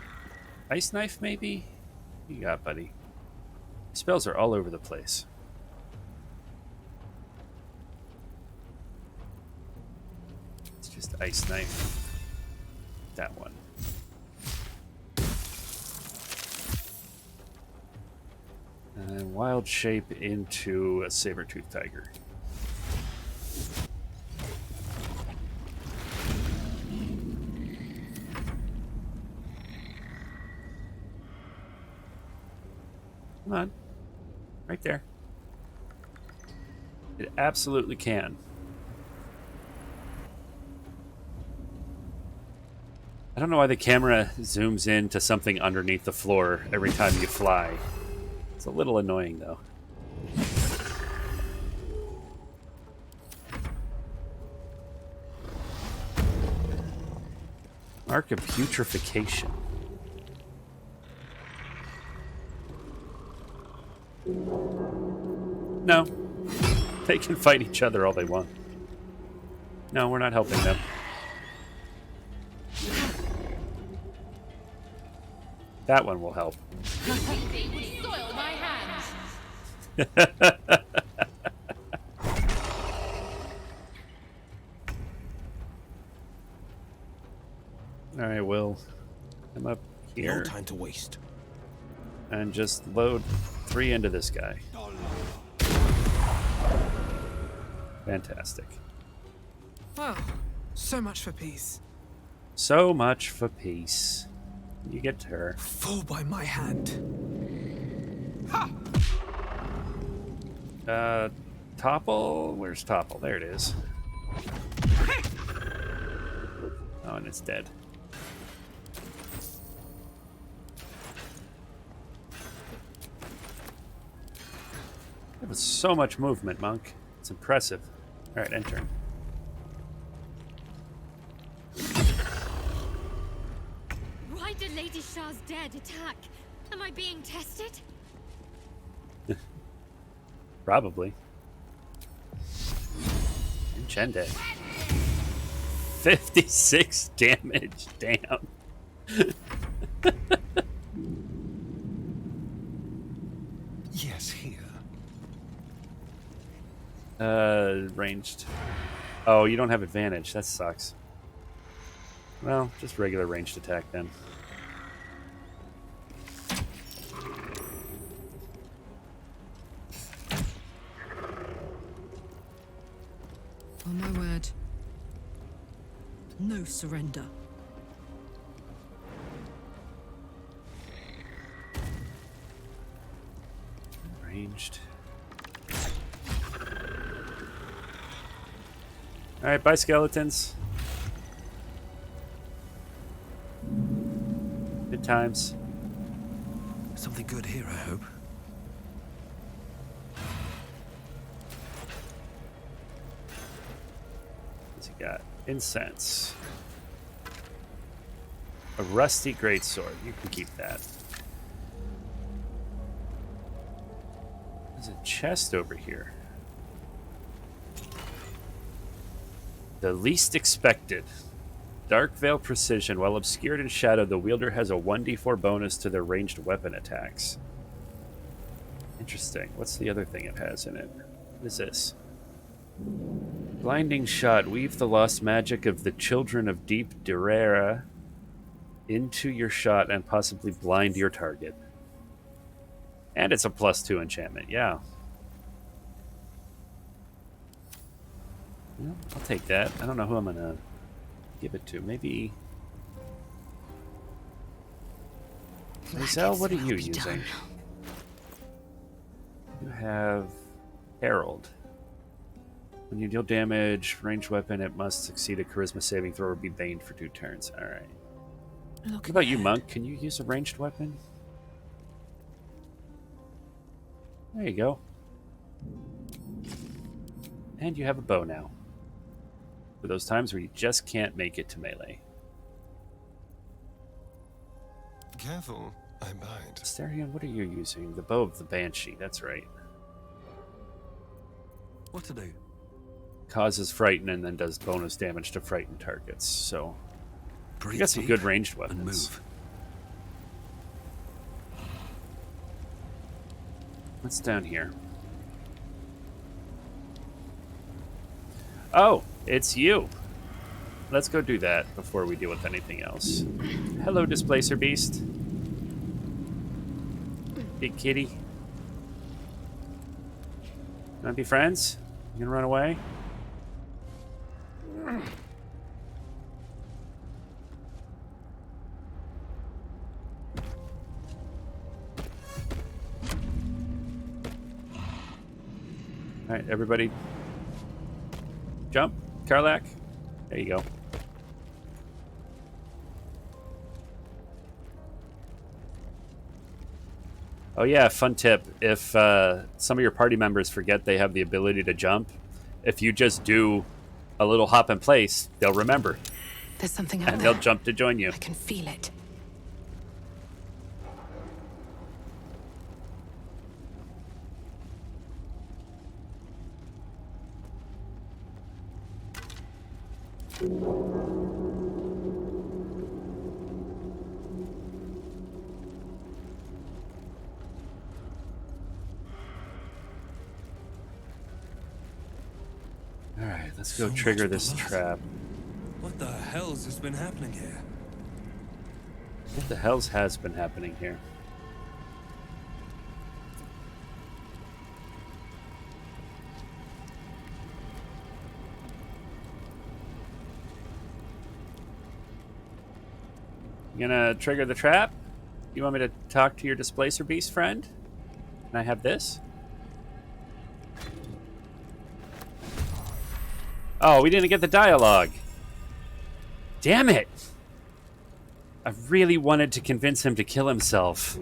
Ice knife, maybe? You got, buddy. Spells are all over the place. It's just ice knife. That one. And wild shape into a saber-toothed tiger. Come on. Right there. It absolutely can. I don't know why the camera zooms in to something underneath the floor every time you fly. It's a little annoying, though. Mark of putrefaction. No. They can fight each other all they want. No, we're not helping them. That one will help. They would soil my hands. Alright, Will. Come up here. No time to waste. And just load 3 into this guy. Fantastic. Well, so much for peace. So much for peace. You get her. Fall by my hand. Ha! Topple? Where's Topple? There it is. Oh, and it's dead. There was so much movement, Monk. It's impressive. Alright, enter. Why did Lady Shah's dead attack? Am I being tested? Probably. Enchende. 56 damage. Damn. Yes, here. Ranged. Oh, you don't have advantage. That sucks. Well, just regular ranged attack then. On my word. No surrender. Ranged. Alright, bye, skeletons. Good times. Something good here, I hope. What's he got? Incense. A rusty greatsword. You can keep that. There's a chest over here. The least expected. Dark Veil Precision. While obscured in shadow, the wielder has a 1d4 bonus to their ranged weapon attacks. Interesting. What's the other thing it has in it? What is this? Blinding Shot. Weave the lost magic of the Children of Deep Durera into your shot and possibly blind your target. And it's a +2 enchantment. Yeah. Well, I'll take that. I don't know who I'm going to give it to. Maybe... Giselle, what are you using? You have Herald. When you deal damage, ranged weapon, it must succeed a charisma saving throw or be baned for 2 turns. Alright. What about you, Monk? Can you use a ranged weapon? There you go. And you have a bow now. For those times where you just can't make it to melee. Careful, I bite. Asterion, what are you using? The bow of the Banshee, that's right. What to do? Causes frighten and then does bonus damage to frightened targets, so... You got some good ranged weapons. And move. What's down here? Oh, it's you. Let's go do that before we deal with anything else. Hello, Displacer Beast. Big kitty. Wanna be friends? You gonna run away? Alright, everybody. Jump. Karlak. There you go. Oh yeah, fun tip. If some of your party members forget they have the ability to jump, if you just do a little hop in place, they'll remember. There's something out and there. they'll jump to join you. I can feel it. Alright, let's go So trigger much this blood. trap. What the hell's just been happening here? What the hell's has been happening here? You gonna trigger the trap? You want me to talk to your Displacer Beast friend? Can I have this? Oh, we didn't get the dialogue. Damn it! I really wanted to convince him to kill himself.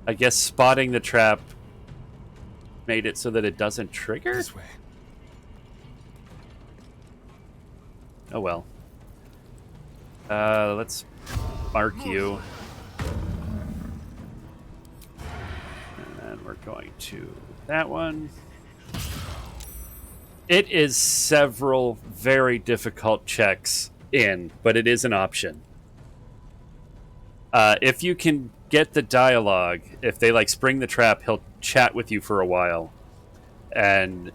I guess spotting the trap made it so that it doesn't trigger? This way. Oh well. Let's mark you. And we're going to that one. It is several very difficult checks in, but it is an option. If you can get the dialogue, if they like spring the trap, he'll chat with you for a while. And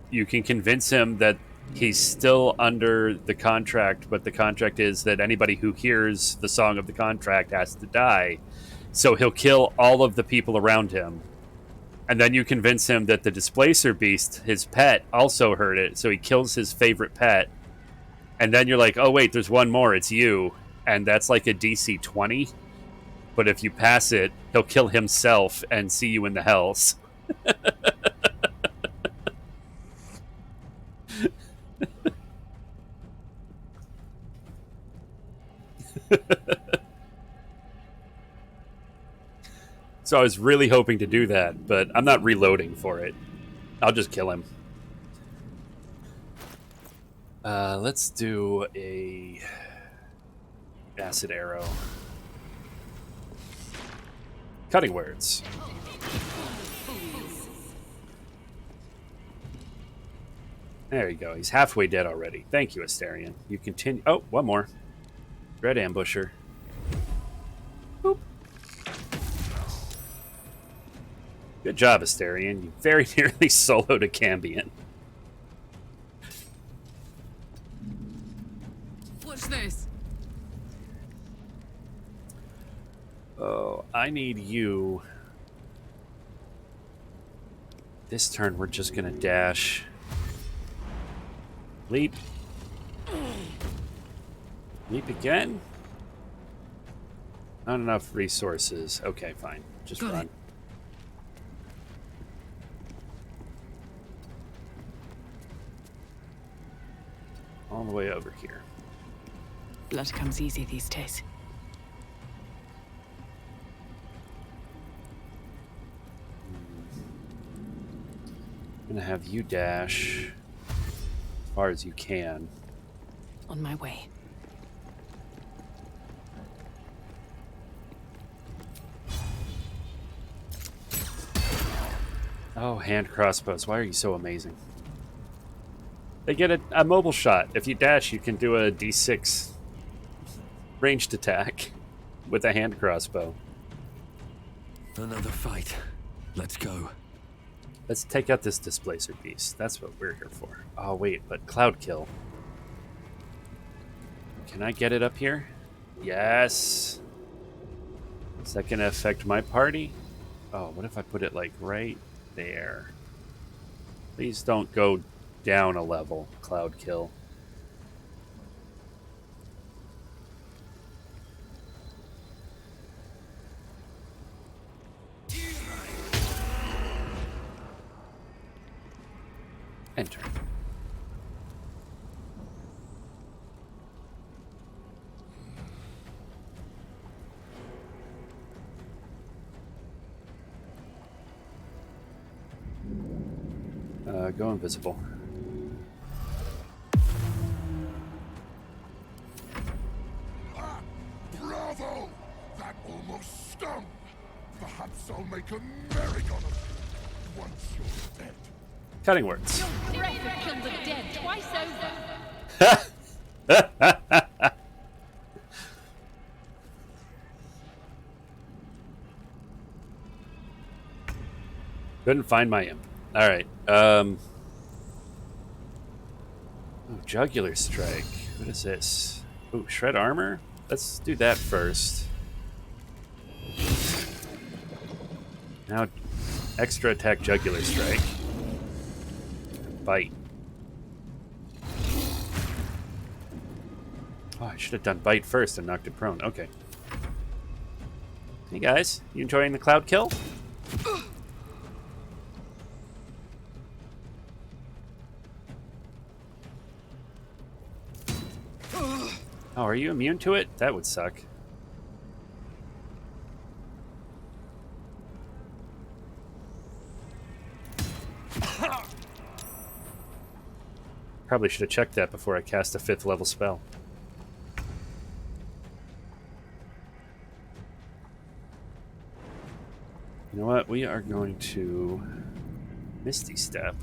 you can convince him that he's still under the contract, but the contract is that anybody who hears the song of the contract has to die. So he'll kill all of the people around him. And then you convince him that the Displacer Beast, his pet, also heard it, so he kills his favorite pet. And then you're like, oh wait, there's one more, it's you. And that's like a DC 20. But if you pass it, he'll kill himself and see you in the hells. So I was really hoping to do that, but I'm not reloading for it. I'll just kill him. Let's do a acid arrow. Cutting words. There you go. He's halfway dead already. Thank you, Asterion. You continue. Oh, one more. Red ambusher. Boop. Good job, Asterion. You very nearly soloed a Cambion. Watch this. Oh, I need you. This turn, we're just gonna dash. Leap. Leap again? Not enough resources. Okay, fine. Just Got run. it. All the way over here. Blood comes easy these days. I'm gonna have you dash as far as you can. On my way. Oh, hand crossbows. Why are you so amazing? They get a mobile shot. If you dash, you can do a d6 ranged attack with a hand crossbow. Another fight. Let's go. Let's take out this displacer beast. That's what we're here for. Oh, wait, but cloud kill. Can I get it up here? Yes. Is that going to affect my party? Oh, what if I put it, like, right there? Please don't go down a level, cloud kill. Enter. Go invisible. Bravo! That almost stung! Perhaps I'll make a merry-go-round of you once you're dead. Cutting words. Your breath have killed the dead twice over. Couldn't find my imp. Alright. Oh, jugular strike. What is this? Oh, shred armor? Let's do that first. Now, extra attack jugular strike. Bite. Oh, I should have done bite first and knocked it prone. Okay. Hey guys, you enjoying the cloud kill? Oh, are you immune to it? That would suck. Probably should have checked that before I cast a 5th level spell. You know what? We are going to Misty Step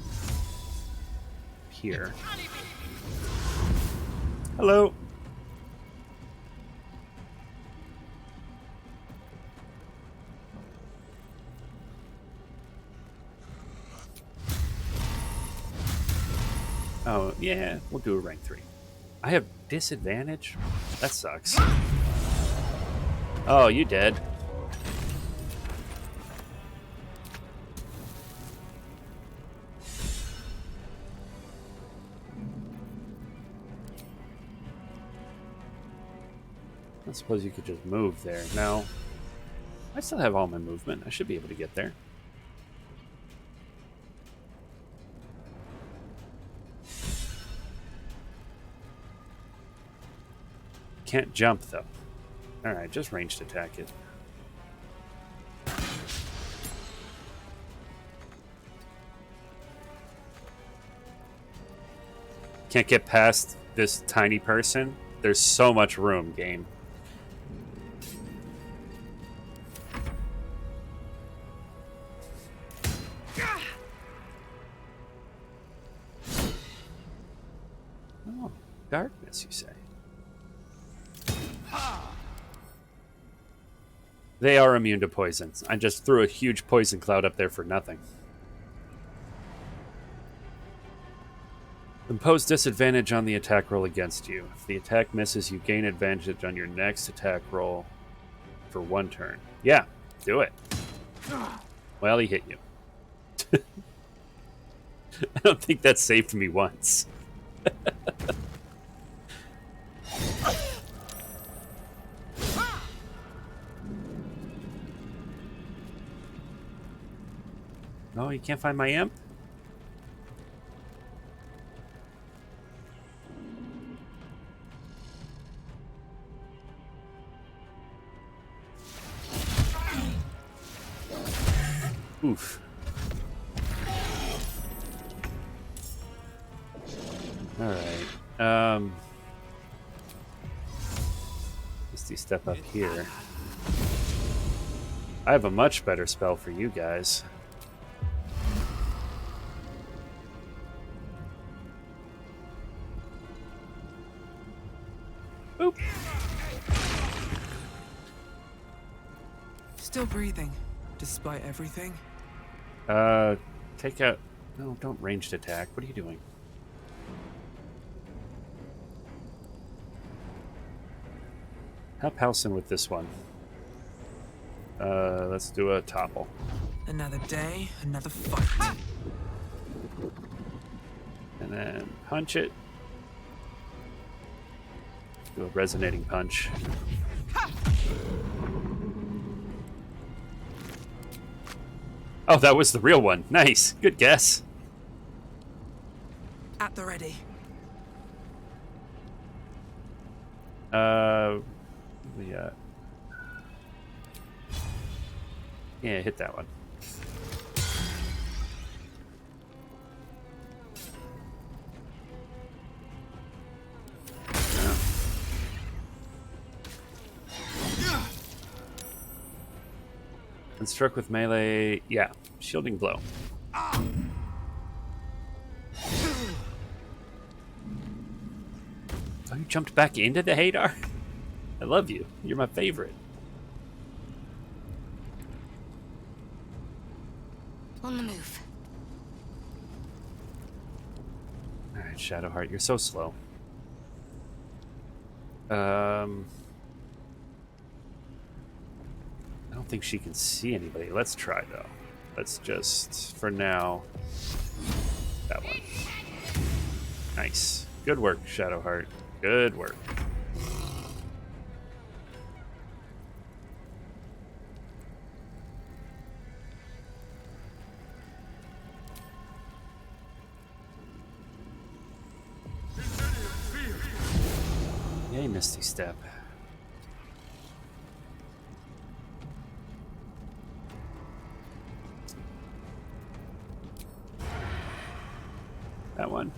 here. Hello. Oh, yeah, we'll do a rank 3. I have disadvantage? That sucks. Oh, you dead. I suppose you could just move there. No. I still have all my movement. I should be able to get there. Can't jump, though. Alright, just ranged attack it. Can't get past this tiny person. There's so much room, game. Oh, darkness, you say? They are immune to poisons. I just threw a huge poison cloud up there for nothing. Impose disadvantage on the attack roll against you. If the attack misses, you gain advantage on your next attack roll for 1 turn. Yeah, do it. Well, he hit you. I don't think that saved me once. Oh, you can't find my imp? Oof. All right. Misty step up here. I have a much better spell for you guys. Boop. Still breathing, despite everything. Take out... No, don't ranged attack. What are you doing? Help Halson with this one. Let's do a topple. Another day, another fight. And then punch it. Do a resonating punch. Oh, that was the real one. Nice. Good guess. At the ready. Yeah, hit that one. And struck with melee, yeah, shielding blow. Oh, you jumped back into the Hadar? I love you. You're my favorite. On the move. Alright, Shadowheart, you're so slow. I don't think she can see anybody. Let's try, though. Let's just, for now, that one. Nice. Good work, Shadowheart. Good work. Yay, Misty Step. That one.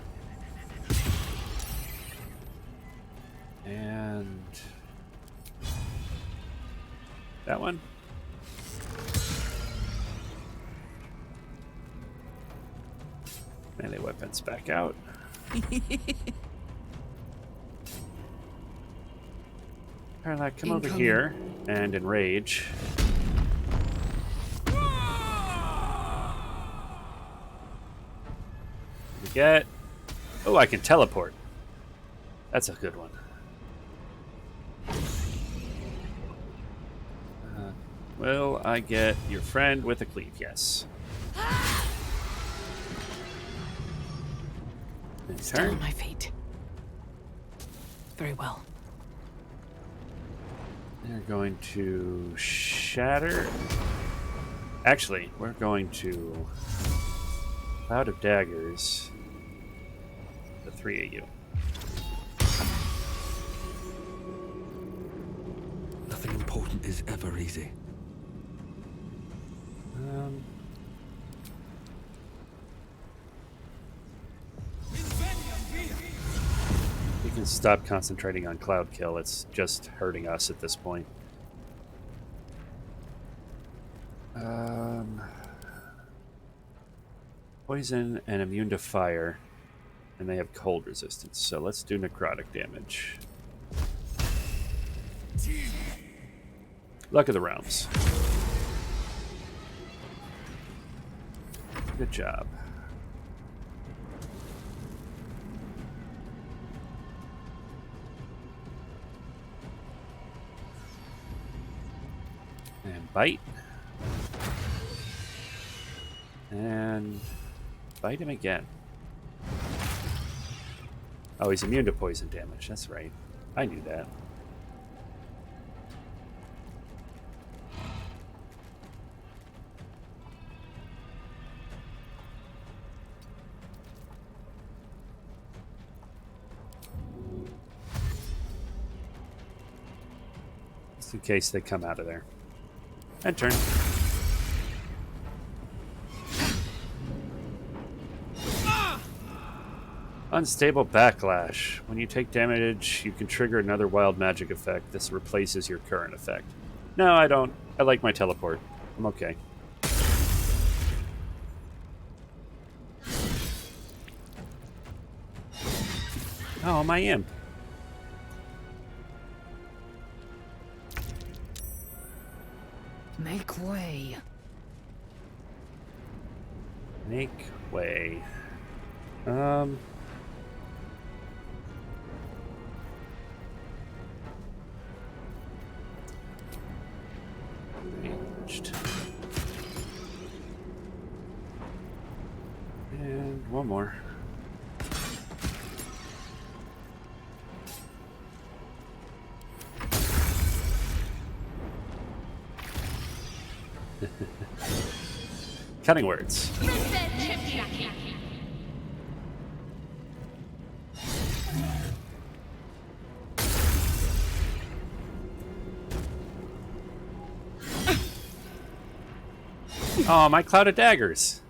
And that one. Melee weapons back out. Alright, come over here and enrage. We get... Oh, I can teleport. That's a good one. Will I get your friend with a cleave? Yes. And Still turn. on my feet. Very well. They're going to shatter. Actually, we're going to Cloud of Daggers. The three of you. Nothing important is ever easy. You can stop concentrating on Cloud Kill. It's just hurting us at this point. Poison and immune to fire. And they have cold resistance. So let's do necrotic damage. Luck of the Realms. Good job. And bite. And bite him again. Oh, he's immune to poison damage. That's right. I knew that. Just in case they come out of there. And turn. Unstable backlash. When you take damage, you can trigger another wild magic effect. This replaces your current effect. No, I don't. I like my teleport. I'm okay. Oh, my imp. Make way. Make way. Ranged. And one more. Cutting words. Oh, my cloud of daggers.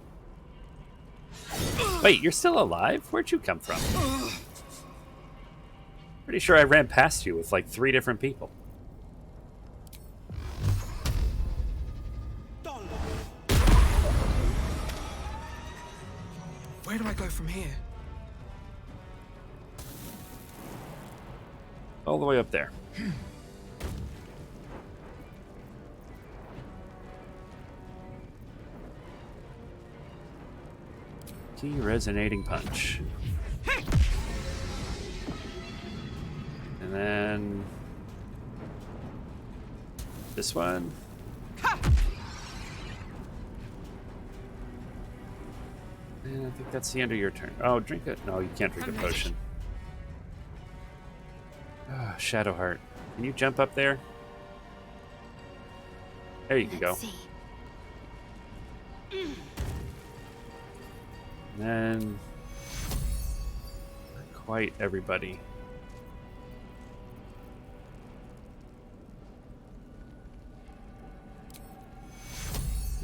Wait, you're still alive? Where'd you come from? Pretty sure I ran past you with like 3 different people. Where do I go from here? All the way up there. Key resonating punch. And then this one. And I think that's the end of your turn. Oh, drink it. No, you can't drink a potion. Ah, Shadowheart. Can you jump up there? There you can go. And then not quite everybody.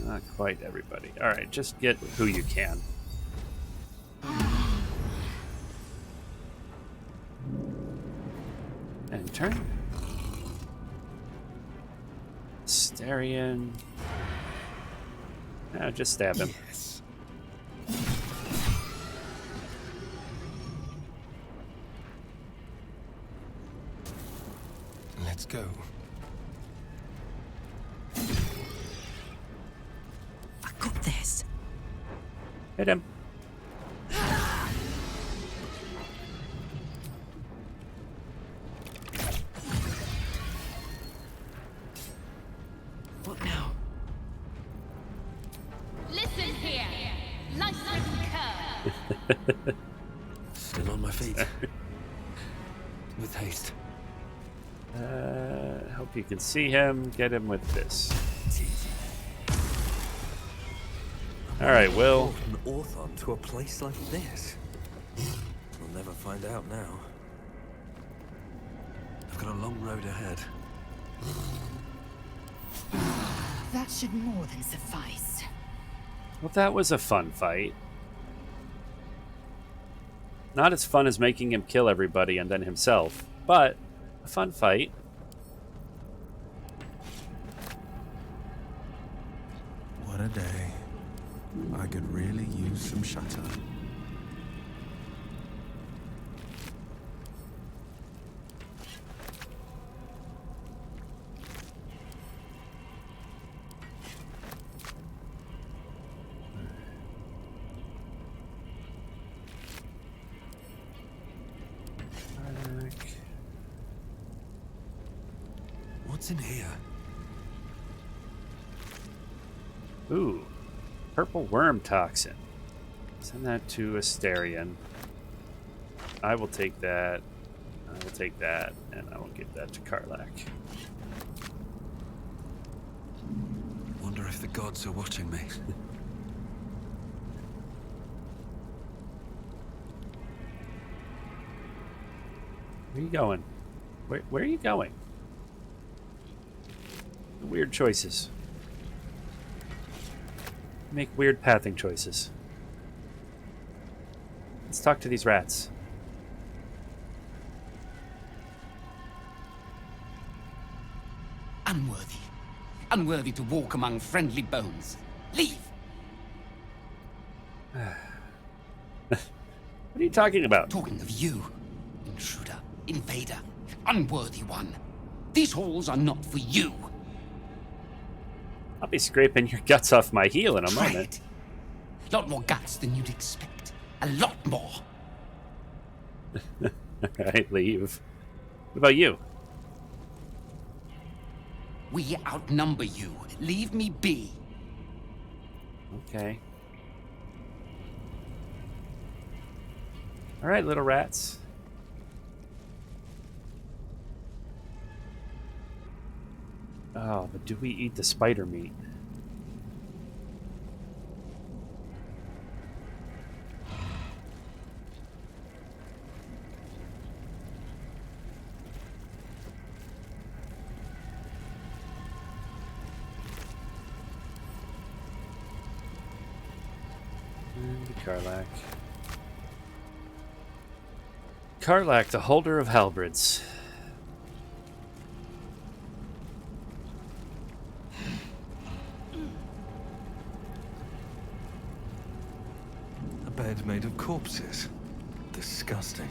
Not quite everybody. All right, just get who you can. And turn. Starion. No, just stab him. Yes. Let's go. I got this. Hit him. What now? Listen here, life-stricken cur. Still on my feet. With haste. Hope you can see him. Get him with this. All right, Will. An Orthon to a place like this. We'll never find out now. I've got a long road ahead. That should more than suffice. Well, that was a fun fight. Not as fun as making him kill everybody and then himself, but a fun fight. What a day. I could really use some shutter. What's in here? Ooh, purple worm toxin. Send that to Astarion. I will take that. I will take that, and I will give that to Karlach. Wonder if the gods are watching me. Where are you going? Where are you going? Weird choices. Make weird pathing choices. Let's talk to these rats. unworthy to walk among friendly bones. Leave! What are you talking about? Talking of you, intruder, invader, unworthy one. These halls are not for you. I'll be scraping your guts off my heel in a Try moment. it. Lot more guts than you'd expect. A lot more. Alright, leave. What about you? We outnumber you. Leave me be. Okay. Alright, little rats. Oh, but do we eat the spider meat? And Karlach. Karlach, the holder of halberds. A bed made of corpses. Disgusting.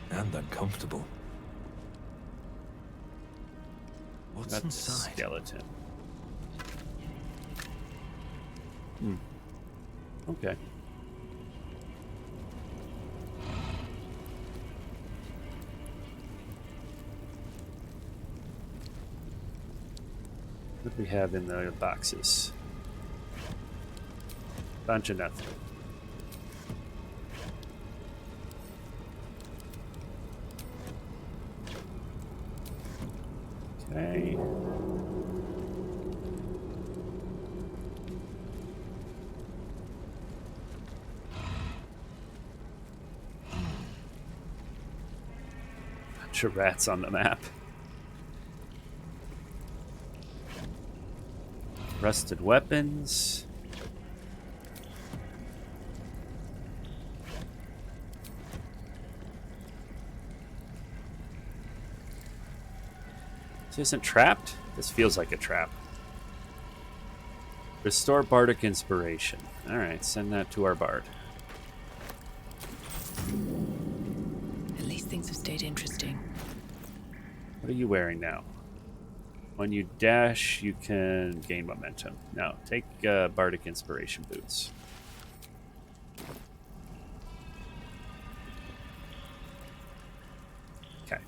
And uncomfortable. What's That's a inside? skeleton. Hmm. Okay. What do we have in the boxes? Bunch of nothing. Okay. Bunch of rats on the map. Rusted weapons. This isn't trapped? This feels like a trap. Restore bardic inspiration. Alright, send that to our bard. At least things have stayed interesting. What are you wearing now? When you dash, you can gain momentum. No, take bardic inspiration boots. Okay.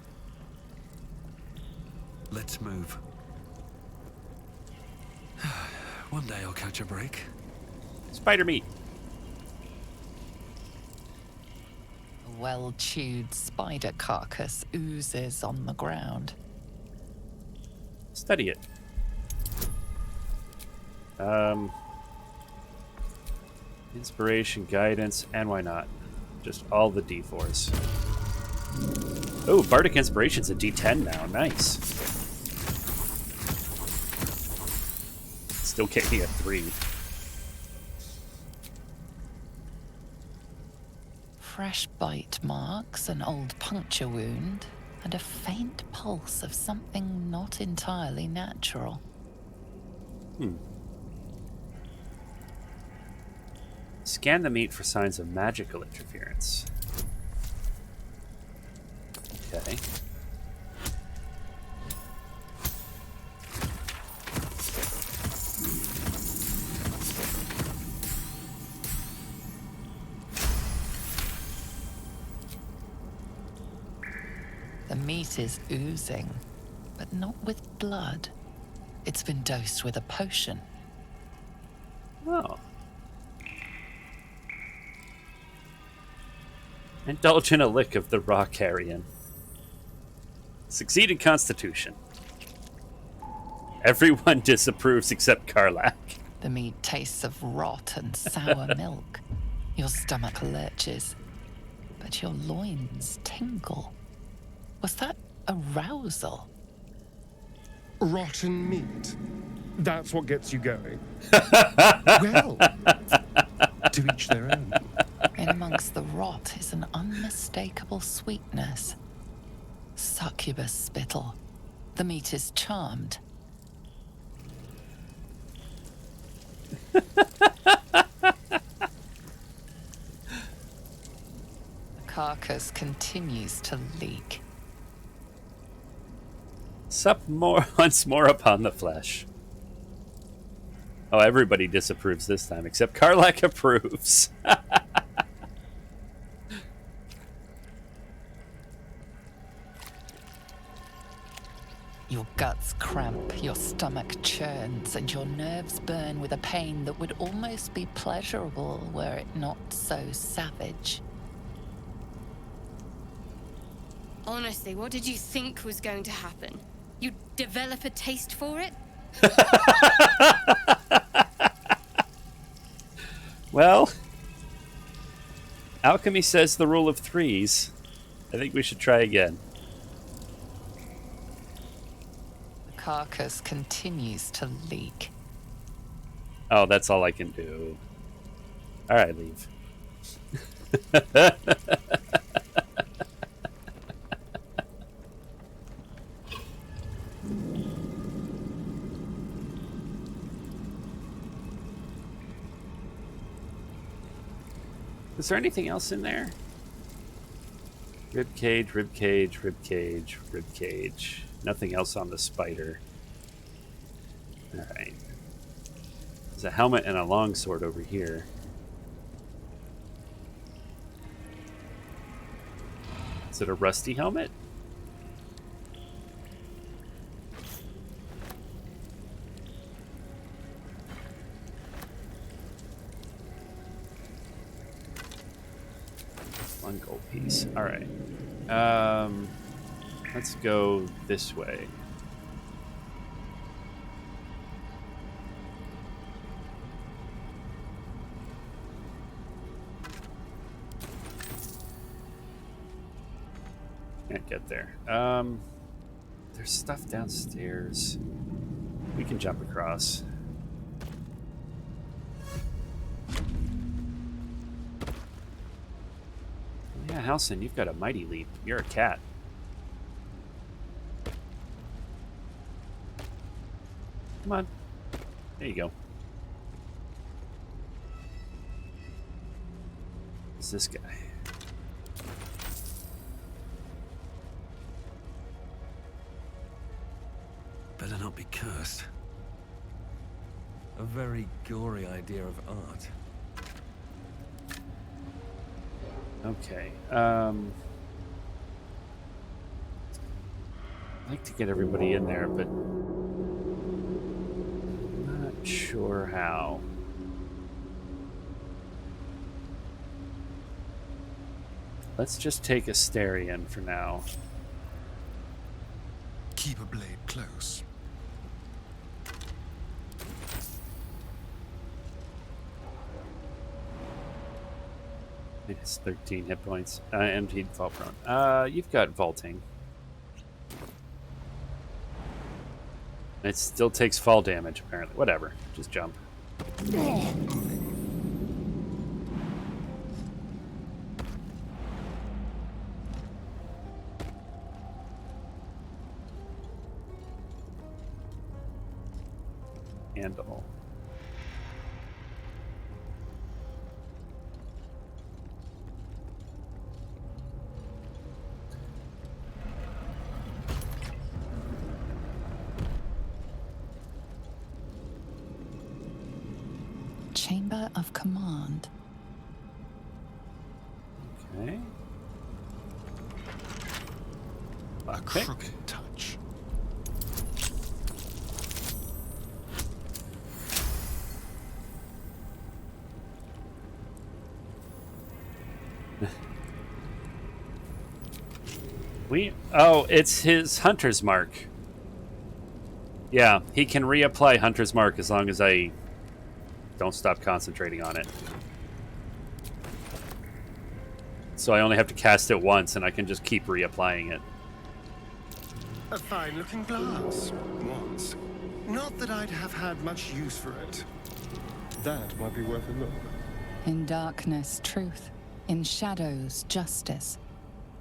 Let's move. One day I'll catch a break. Spider meat. A well-chewed spider carcass oozes on the ground. Study it. Inspiration, guidance, and why not? Just all the D4s. Oh, bardic inspiration's a D10 now. Nice. Still gave me a 3. Fresh bite marks, an old puncture wound, and a faint pulse of something not entirely natural. Scan the meat for signs of magical interference. Okay. The meat is oozing, but not with blood. It's been dosed with a potion. Oh. Indulge in a lick of the raw carrion. Succeed in Constitution. Everyone disapproves except Karlach. The meat tastes of rot and sour milk. Your stomach lurches, but your loins tingle. Was that arousal? Rotten meat. That's what gets you going. Well, to each their own. In amongst the rot is an unmistakable sweetness. Succubus spittle. The meat is charmed. carcass continues to leak. Sup more once more upon the flesh. Oh, everybody disapproves this time, except Karlak approves. Your guts cramp, your stomach churns, and your nerves burn with a pain that would almost be pleasurable were it not so savage. Honestly, what did you think was going to happen? You'd develop a taste for it? Well, alchemy says the rule of threes. I think we should try again. The carcass continues to leak. Oh, that's all I can do. All right, leave. Is there anything else in there? Rib cage, rib cage, rib cage, rib cage. Nothing else on the spider. All right. There's a helmet and a longsword over here. Is it a rusty helmet? One gold piece. All right. Let's go this way. Can't get there. There's stuff downstairs. We can jump across. Yeah, Halcyon, you've got a mighty leap. You're a cat. Come on. There you go. Who's this guy? Better not be cursed. A very gory idea of art. Okay. I'd like to get everybody in there, but not sure how. Let's just take Asterion for now. Keep a blade close. It's 13 hit points. Emptied, fall prone. You've got vaulting. It still takes fall damage, apparently. Whatever. Just jump. Handle. Chamber of Command. Okay. A crooked touch. Oh, it's his hunter's mark. Yeah, he can reapply hunter's mark as long as I don't stop concentrating on it. So I only have to cast it once and I can just keep reapplying it. A fine-looking glass. Once. Not that I'd have had much use for it. That might be worth a look. In darkness, truth. In shadows, justice.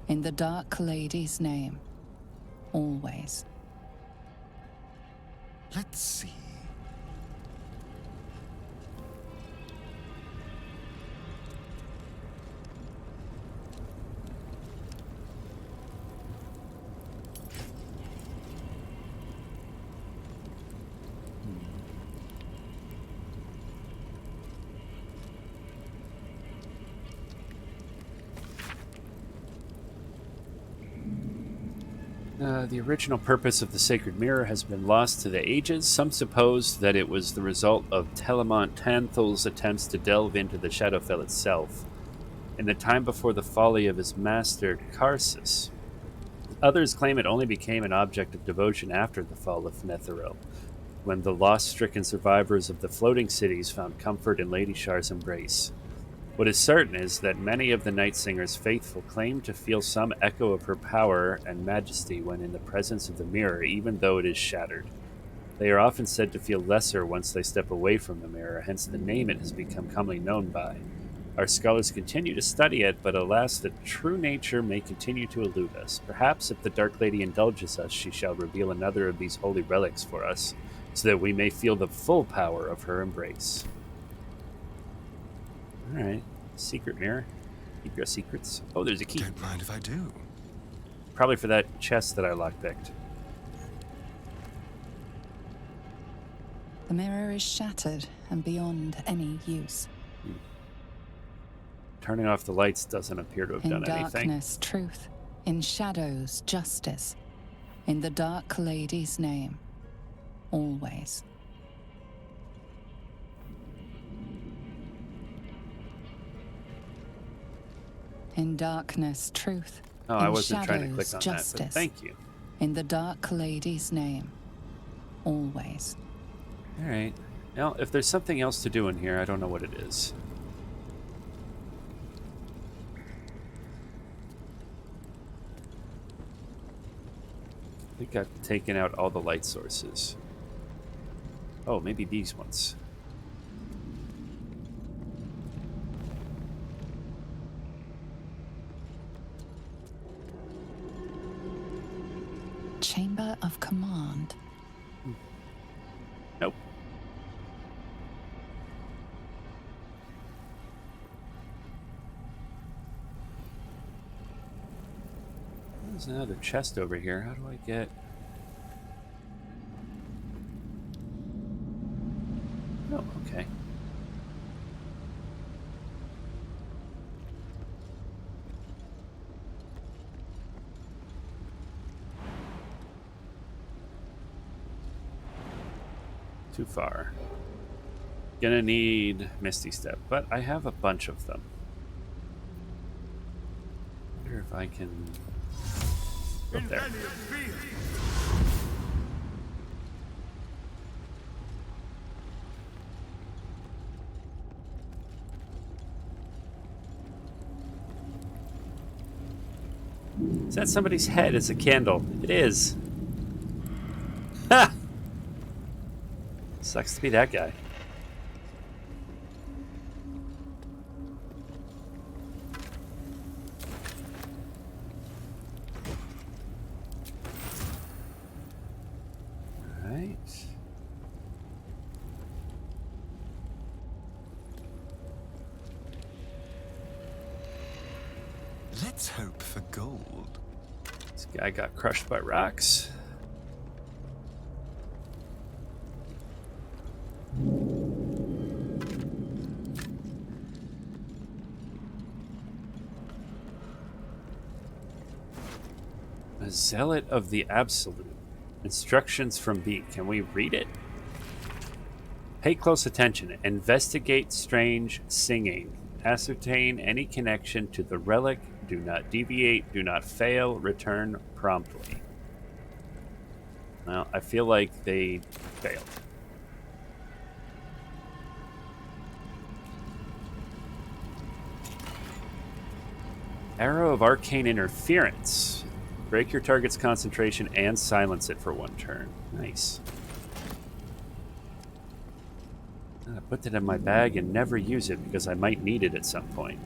In the Dark Lady's name. Always. Let's see. The original purpose of the sacred mirror has been lost to the ages. Some suppose that it was the result of Telamont Tanthal's attempts to delve into the Shadowfell itself, in the time before the folly of his master, Karsus. Others claim it only became an object of devotion after the fall of Netheril, when the loss-stricken survivors of the floating cities found comfort in Lady Shar's embrace. What is certain is that many of the Night Singer's faithful claim to feel some echo of her power and majesty when in the presence of the mirror, even though it is shattered. They are often said to feel lesser once they step away from the mirror, hence the name it has become commonly known by. Our scholars continue to study it, but alas, the true nature may continue to elude us. Perhaps if the Dark Lady indulges us, she shall reveal another of these holy relics for us, so that we may feel the full power of her embrace. Alright. Secret mirror. Keep your secrets. Oh, there's a key. Don't mind if I do. Probably for that chest that I lockpicked. The mirror is shattered and beyond any use. Turning off the lights doesn't appear to have done anything. In darkness, truth. In shadows, justice. In the Dark Lady's name. Always. In darkness, truth. Oh, in I wasn't shadows, trying to click on justice. that, but thank you. In the Dark Lady's name. Always. Alright. Now, if there's something else to do in here, I don't know what it is. I think I've taken out all the light sources. Oh, maybe these ones. Chamber of Command. Nope. There's another chest over here. How do I get... Oh, okay. Too far. Gonna need Misty Step, but I have a bunch of them. Wonder if I can go there. Is that somebody's head? It's a candle. It is. Ha! Sucks to be that guy. Alright. Let's hope for gold. This guy got crushed by rocks. A Zealot of the Absolute. Instructions from B. Can we read it? Pay close attention. Investigate strange singing. Ascertain any connection to the relic. Do not deviate. Do not fail. Return promptly. Well, I feel like they failed. Arrow of Arcane Interference. Break your target's concentration and silence it for one turn. Nice. I put it in my bag and never use it because I might need it at some point.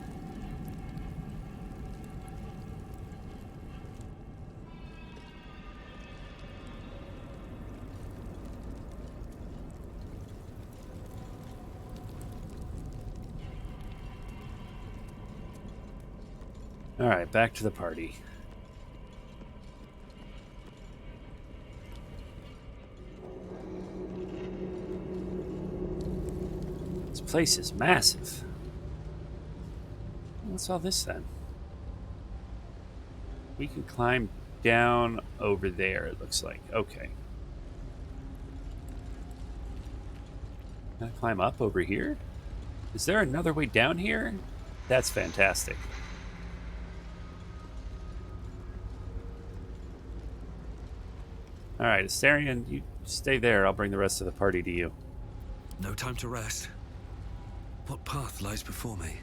Alright, back to the party. This place is massive. What's all this then? We can climb down over there, it looks like. Okay. Can I climb up over here? Is there another way down here? That's fantastic. All right, Astarion, you stay there. I'll bring the rest of the party to you. No time to rest. What path lies before me?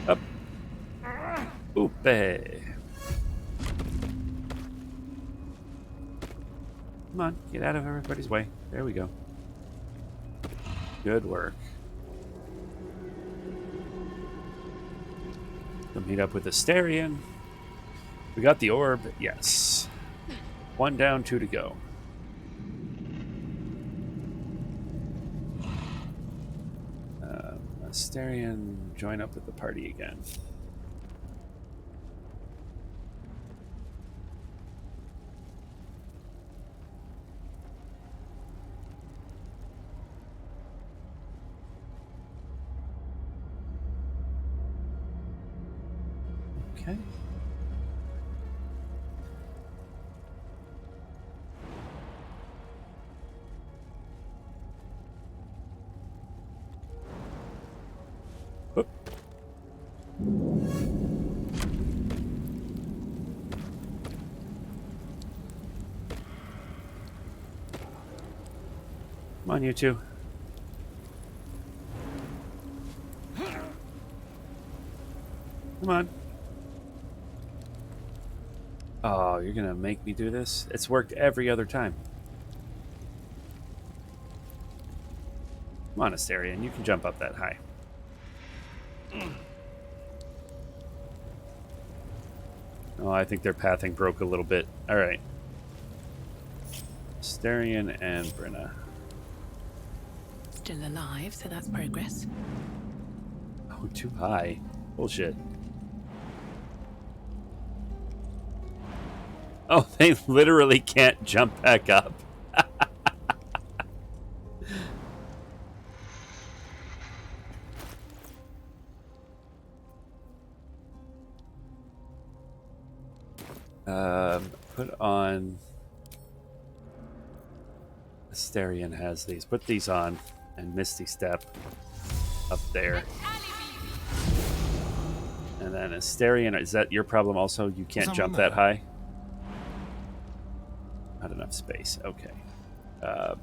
Up. Oopé. Come on, get out of everybody's way. There we go. Good work. Go meet up with Astarion. We got the orb. Yes. 1 down, 2 to go. Astarion, join up with the party again. Okay. Whoop. Come on, you two. Come on. Oh, you're gonna make me do this? It's worked every other time. Come on, Astarion, you can jump up that high. Oh, I think their pathing broke a little bit. All right. Astarion and Brenna. Still alive, so that's progress. Oh, too high. Bullshit. Oh, they literally can't jump back up. Put on... Astarion has these. Put these on. And Misty Step up there. And then Astarion, is that your problem also? You can't jump that high? Not enough space. Okay.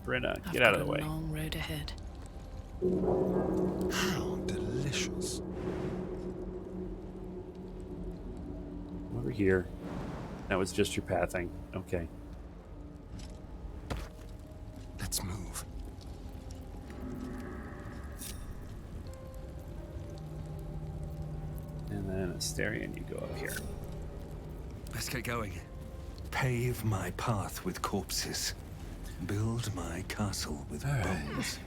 Brenna, get out of the way. I've got a long road ahead. How delicious. Over here. That was just your pathing. Okay. Let's move. And then Astarion, you go up here. Let's get going. Pave my path with corpses. Build my castle with bones.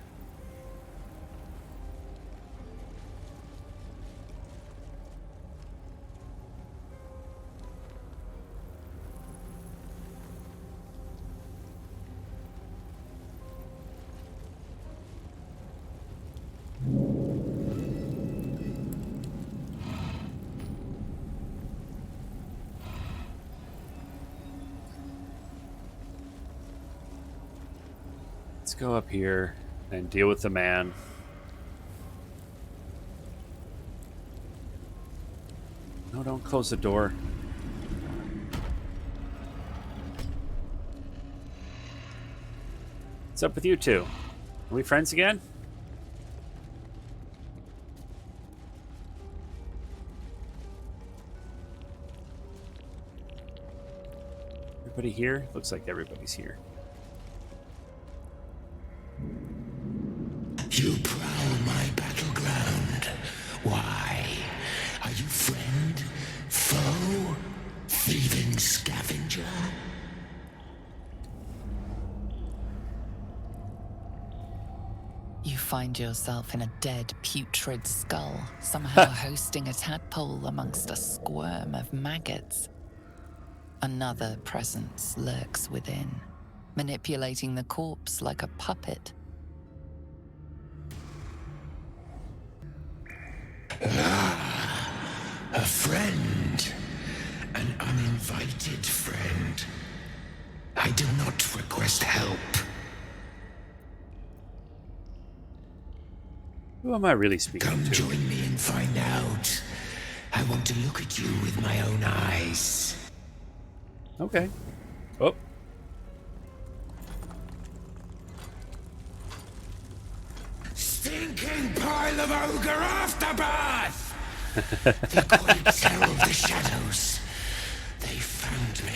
Let's go up here and deal with the man. No, don't close the door. What's up with you two? Are we friends again? Everybody here? Looks like everybody's here. You prowl my battleground. Why? Are you friend? Foe? Thieving scavenger? You find yourself in a dead, putrid skull, somehow hosting a tadpole amongst a squirm of maggots. Another presence lurks within, manipulating the corpse like a puppet. A friend. An uninvited friend. I did not request help. Who am I really speaking Come to? join me and find out. I want to look at you with my own eyes. Okay. Oh. Stinking pile of ogre afterbath! The great terror of the shadows. They found me.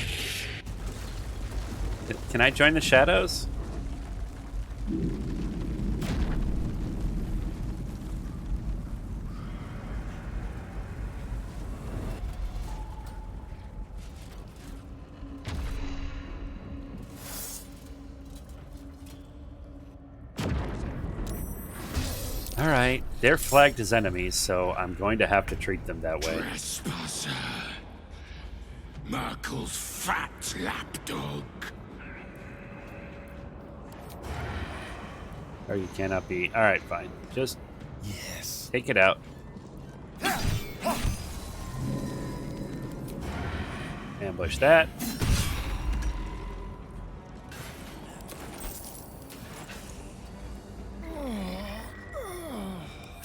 Can I join the shadows? Alright, they're flagged as enemies, so I'm going to have to treat them that way. Trespasser. Merkel's fat lapdog. Or you cannot be. Alright, fine. Just take it out. Ambush that.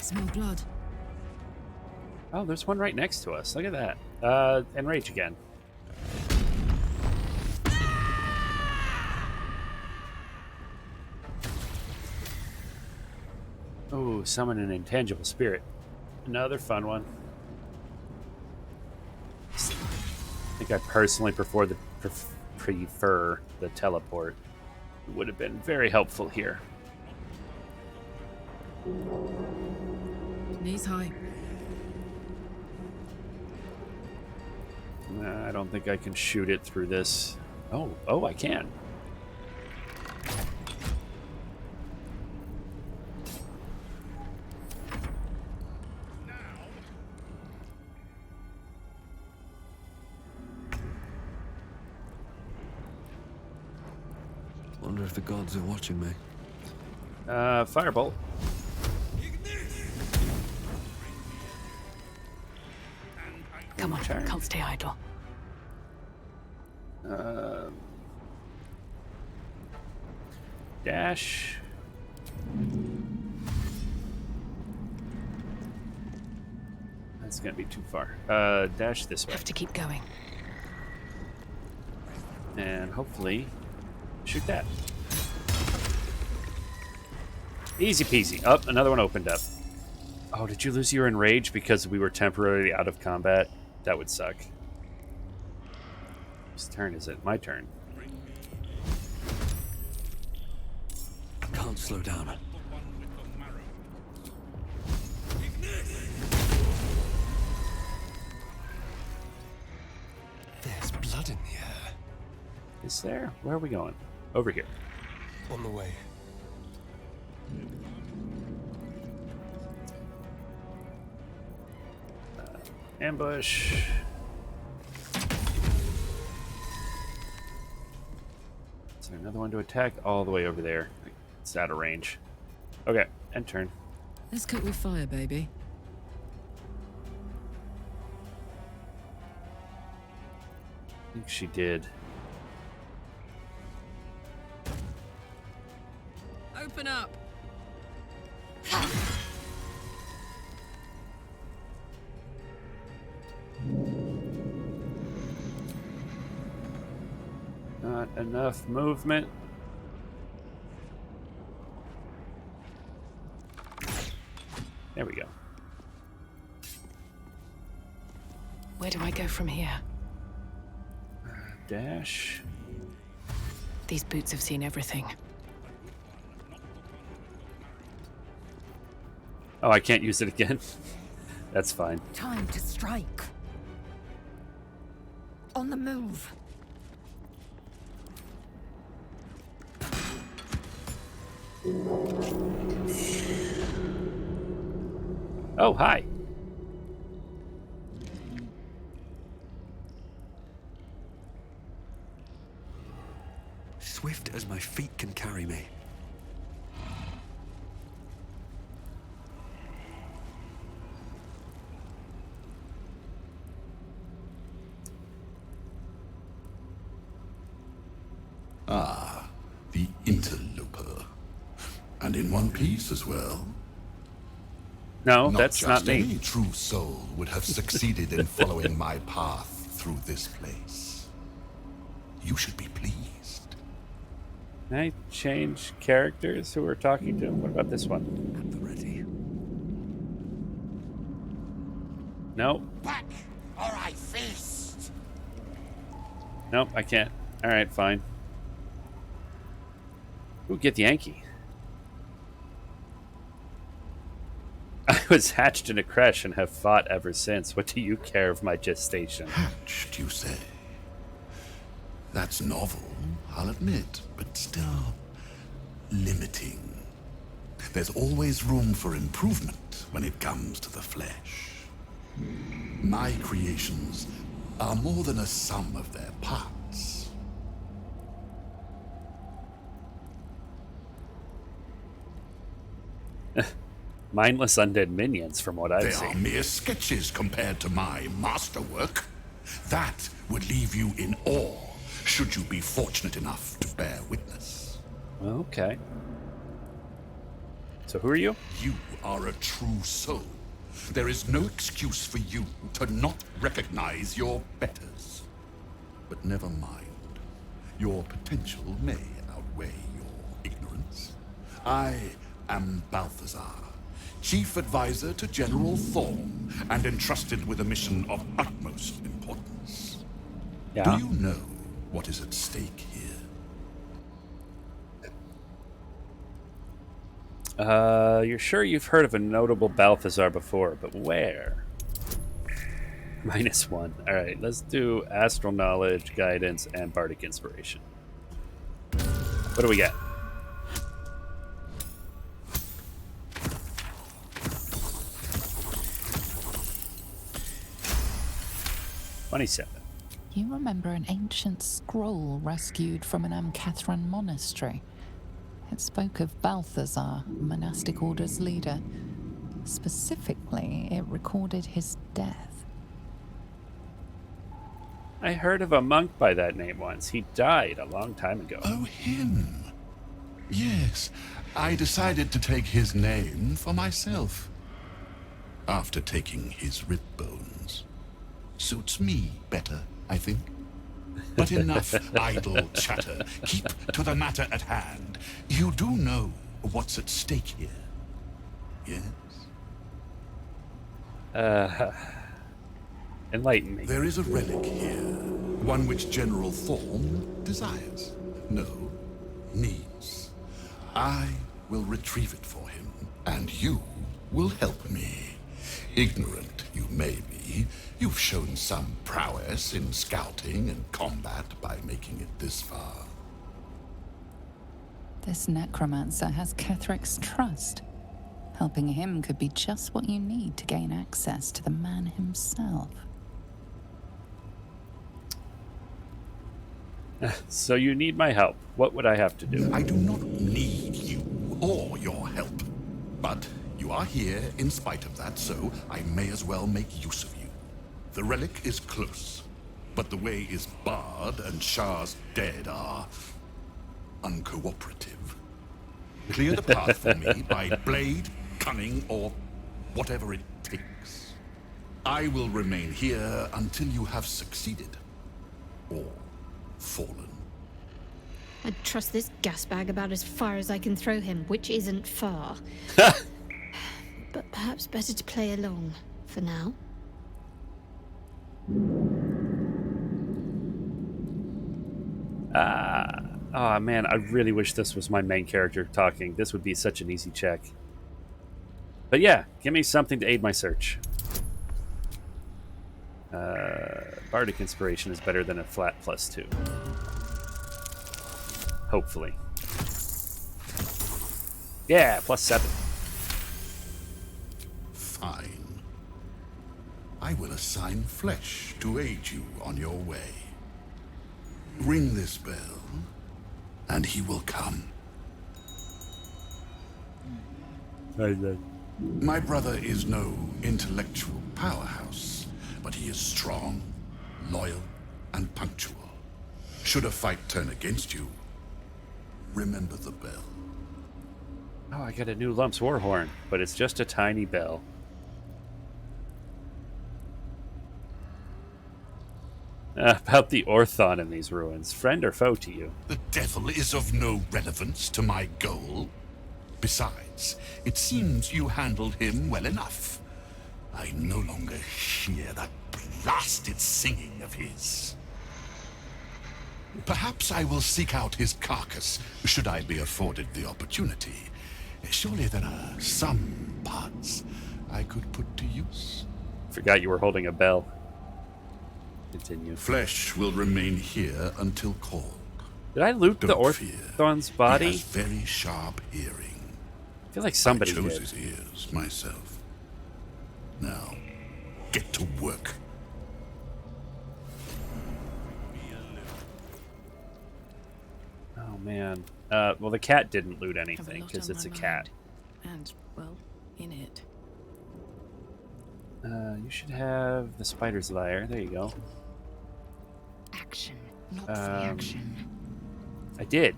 Smell blood. Oh, there's one right next to us. Look at that. Enrage again. Oh, summon an intangible spirit. Another fun one. I think I personally prefer the teleport. It would have been very helpful here. Knees high. I don't think I can shoot it through this. Oh, I can. Wonder if the gods are watching me. Firebolt. Come on, can't stay idle. Dash. That's gonna be too far. Dash this way. Have to keep going. And hopefully shoot that. Easy peasy. Oh, another one opened up. Oh, did you lose your enrage because we were temporarily out of combat? That would suck. Whose turn is it? My turn. Can't slow down. There's blood in the air. Is there? Where are we going? Over here. On the way. Ambush. Is there another one to attack? All the way over there. It's out of range. Okay, end turn. Let's cook with fire, baby. I think she did. Open up. Not enough movement. There we go. Where do I go from here? Dash. These boots have seen everything. Oh, I can't use it again. That's fine. Time to strike. On the move. Oh, hi. Swift as my feet can carry me. Ah, the interloper. And in one piece as well. No, that's not just me. Any true soul would have succeeded in following my path through this place. You should be pleased. Can I change characters who we're talking to? What about this one? At the ready. Nope. Back, or I feast. Nope, I can't. All right, fine. Ooh, get the Yankee. I was hatched in a creche and have fought ever since. What do you care of my gestation? Hatched, you say? That's novel, I'll admit, but still limiting. There's always room for improvement when it comes to the flesh. My creations are more than a sum of their parts. Mindless undead minions, from what I've They seen. are mere sketches compared to my masterwork. That would leave you in awe, should you be fortunate enough to bear witness. Okay. So who are you? You are a true soul. There is no excuse for you to not recognize your betters. But never mind. Your potential may outweigh your ignorance. I am Balthazar, Chief Advisor to General Thorm, and entrusted with a mission of utmost importance. Yeah. Do you know what is at stake here? You're sure you've heard of a notable Balthazar before, but where? -1. All right, let's do Astral Knowledge, Guidance, and Bardic Inspiration. What do we got? $27. You remember an ancient scroll rescued from an Amcathran monastery. It spoke of Balthazar, monastic order's leader. Specifically, it recorded his death. I heard of a monk by that name once. He died a long time ago. Oh, him. Yes, I decided to take his name for myself. After taking his rib bones. Suits me better, I think. But enough idle chatter. Keep to the matter at hand. You do know what's at stake here, yes? Enlighten me. There is a relic here, one which General Thorm desires. No, needs. I will retrieve it for him, and you will help me. Ignorant you may be, you've shown some prowess in scouting and combat by making it this far. This necromancer has Kethric's trust. Helping him could be just what you need to gain access to the man himself. So you need my help. What would I have to do? I do not need you or your help. But you are here in spite of that, so I may as well make use of you. The relic is close, but the way is barred and Shah's dead are uncooperative. Clear the path for me by blade, cunning, or whatever it takes. I will remain here until you have succeeded. Or fallen. I'd trust this gas bag about as far as I can throw him, which isn't far. But perhaps better to play along for now. Oh man, I really wish this was my main character talking. This would be such an easy check. But yeah, give me something to aid my search. Bardic Inspiration is better than a flat +2. Hopefully. Yeah, +7. Fine. I will assign flesh to aid you on your way. Ring this bell, and he will come. My brother is no intellectual powerhouse, but he is strong, loyal, and punctual. Should a fight turn against you, remember the bell. Oh, I got a new Lumps Warhorn, but it's just a tiny bell. About the Orthon in these ruins. Friend or foe to you? The devil is of no relevance to my goal. Besides, it seems you handled him well enough. I no longer hear that blasted singing of his. Perhaps I will seek out his carcass, should I be afforded the opportunity. Surely there are some parts I could put to use. Forgot you were holding a bell. Continue. Flesh will remain here until called. Did I loot the Don't fear. Orthon's body? He has very sharp hearing. I feel like somebody I chose did. his ears myself. Now, get to work. Oh man. Well, the cat didn't loot Have a anything lot because on it's a my cat. mind. And, well, in it. You should have the spider's lair. There you go. Action, not reaction. I did.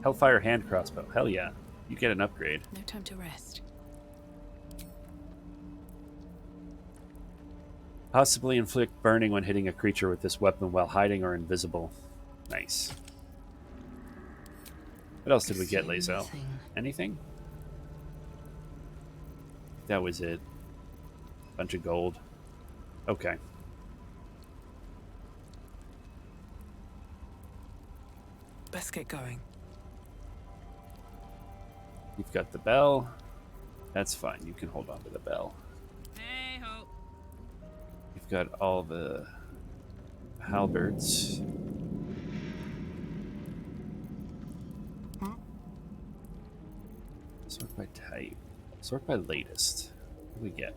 Hellfire hand crossbow. Hell yeah. You get an upgrade. No time to rest. Possibly inflict burning when hitting a creature with this weapon while hiding or invisible. Nice. What else did we get, Lazo? Anything? That was it. Bunch of gold. Okay. Let's get going. You've got the bell. That's fine. You can hold on to the bell. Hey ho. You've got all the halberds. Sort by type. Sort by latest. What do we get?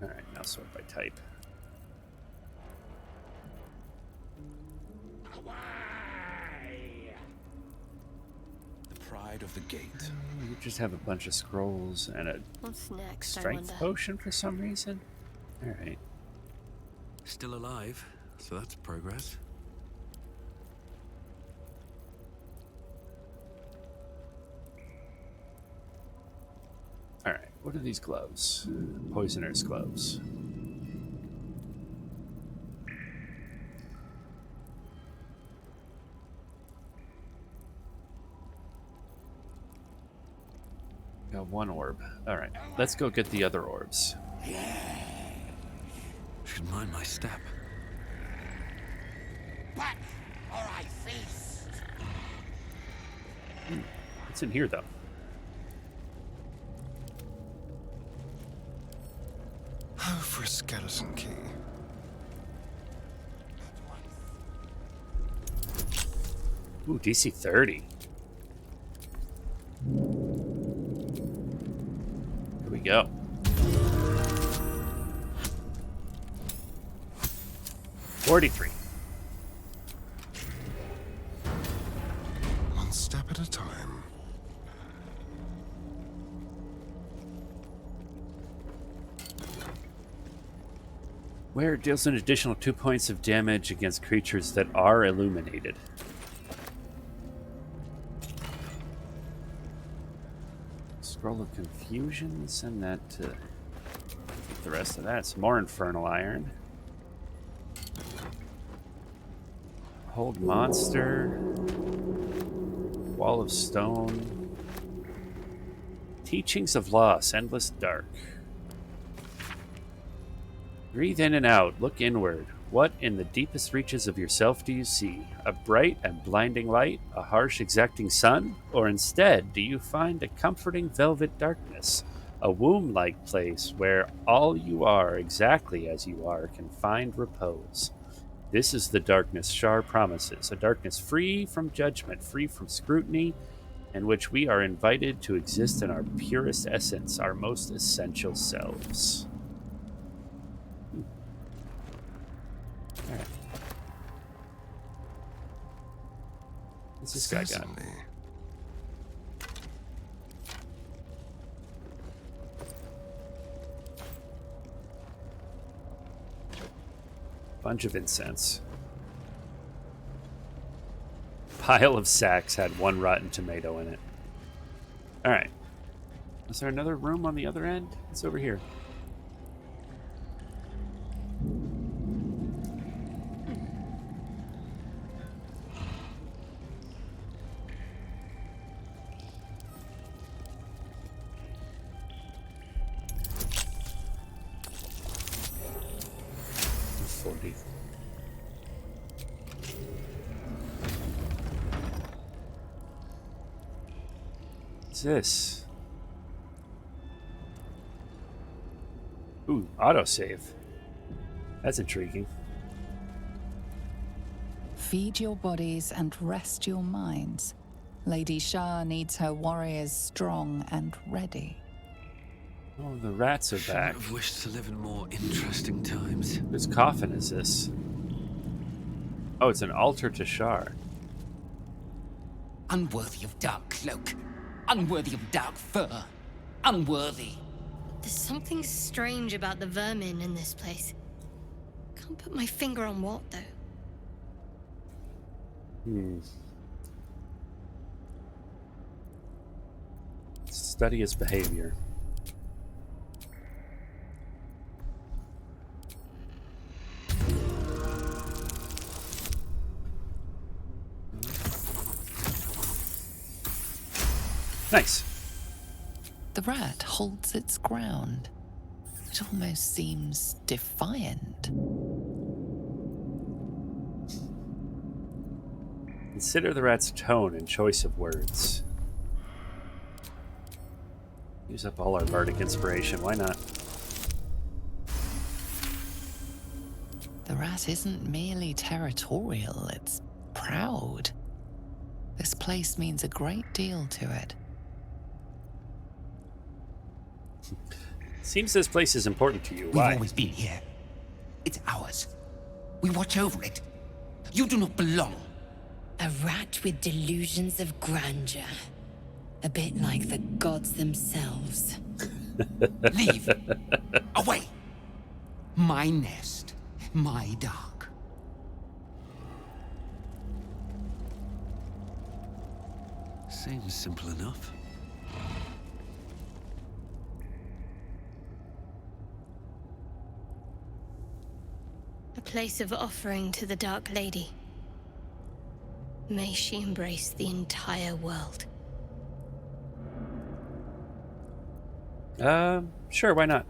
Alright, now sort by type. The pride of the gate. You just have a bunch of scrolls and a What's next, I strength wonder? potion for some reason. Alright. Still alive, so that's progress. Alright, what are these gloves? Poisoner's gloves. Got one orb. Alright, let's go get the other orbs. Should mind my step. Back, or I feast. What's in here, though? Oh, for a skeleton key. Ooh, DC 30. Here we go. $43. One step at a time. Where it deals an additional 2 points of damage against creatures that are illuminated. Scroll of Confusion, send that to the rest of that. Some more Infernal Iron. Hold Monster. Wall of Stone. Teachings of Loss, Endless Dark. Breathe in and out, look inward. What in the deepest reaches of yourself do you see? A bright and blinding light? A harsh, exacting sun? Or instead, do you find a comforting velvet darkness? A womb-like place where all you are, exactly as you are, can find repose. This is the darkness Shar promises, a darkness free from judgment, free from scrutiny, in which we are invited to exist in our purest essence, our most essential selves. All right. What's this guy got? Certainly. Bunch of incense. Pile of sacks had one rotten tomato in it. Alright. Is there another room on the other end? It's over here. What's this? Ooh, autosave. That's intriguing. Feed your bodies and rest your minds. Lady Shah needs her warriors strong and ready. Oh, the rats are back. I've wished to live in more interesting times. Whose coffin is this? Oh, it's an altar to Shar. Unworthy of dark cloak. Unworthy of dark fur. Unworthy. There's something strange about the vermin in this place. Can't put my finger on what, though. Study his behavior. Nice. The rat holds its ground. It almost seems defiant. Consider the rat's tone and choice of words. Use up all our bardic inspiration. Why not? The rat isn't merely territorial, it's proud. This place means a great deal to it. Seems this place is important to you. We've Why? always been here. It's ours. We watch over it. You do not belong. A rat with delusions of grandeur. A bit like the gods themselves. Leave. Away. My nest. My dark. Seems simple enough. A place of offering to the Dark Lady. May she embrace the entire world. Sure, why not?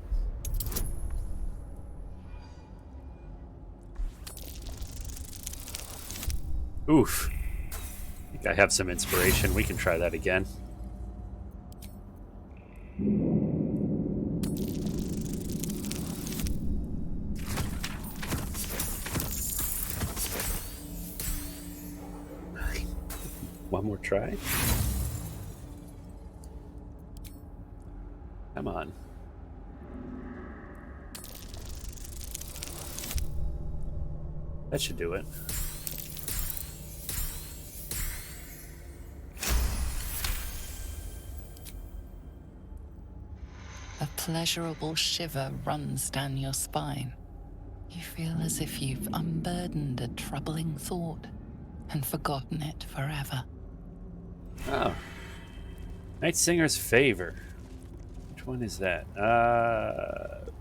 Oof. I think I have some inspiration. We can try that again. One more try. Come on. That should do it. A pleasurable shiver runs down your spine. You feel as if you've unburdened a troubling thought and forgotten it forever. Oh. Night Singer's Favor. Which one is that?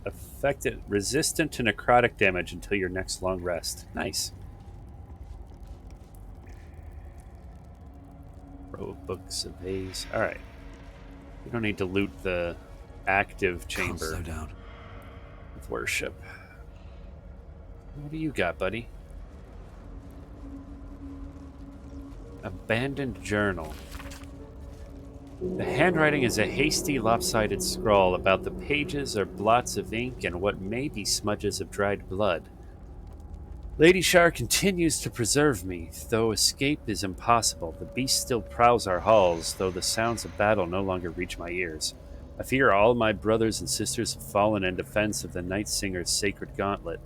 Affected, resistant to necrotic damage until your next long rest. Nice. Row of books of haze. Alright. We don't need to loot the active chamber. Slow down. Of worship. What do you got, buddy? Abandoned journal. The handwriting is a hasty, lopsided scrawl. About the pages are blots of ink and what may be smudges of dried blood. Lady Shar continues to preserve me, though escape is impossible. The beast still prowls our halls, though the sounds of battle no longer reach my ears. I fear all my brothers and sisters have fallen in defense of the Night Singer's sacred gauntlet.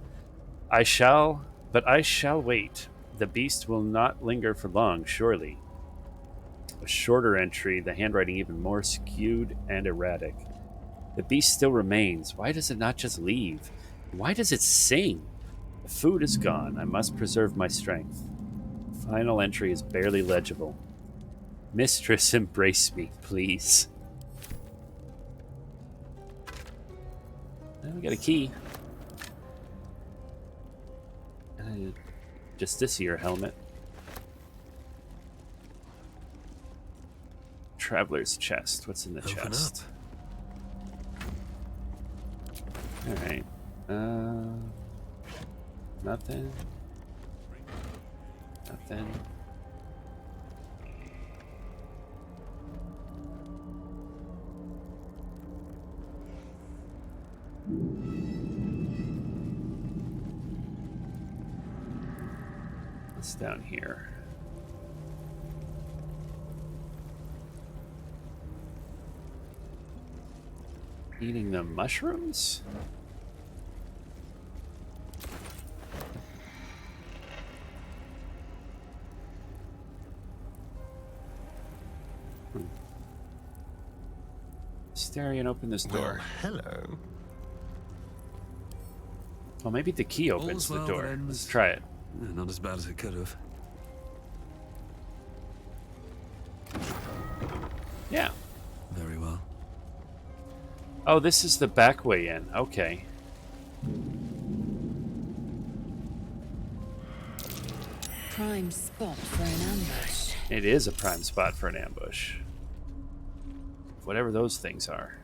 I shall wait. The beast will not linger for long, surely. A shorter entry, the handwriting even more skewed and erratic. The beast still remains. Why does it not just leave? Why does it sing? The food is gone. I must preserve my strength. Final entry is barely legible. Mistress, embrace me, please. We got a key. Justiciar helmet. Traveler's chest. What's in the chest? Alright. Nothing. Nothing. What's down here? Eating the mushrooms? Astarion, open this door. Well, hello. Well, maybe the key opens the door. Let's try it. Not as bad as it could have. Yeah. Very well. Oh, this is the back way in. Okay. Prime spot for an ambush. It is a prime spot for an ambush. Whatever those things are.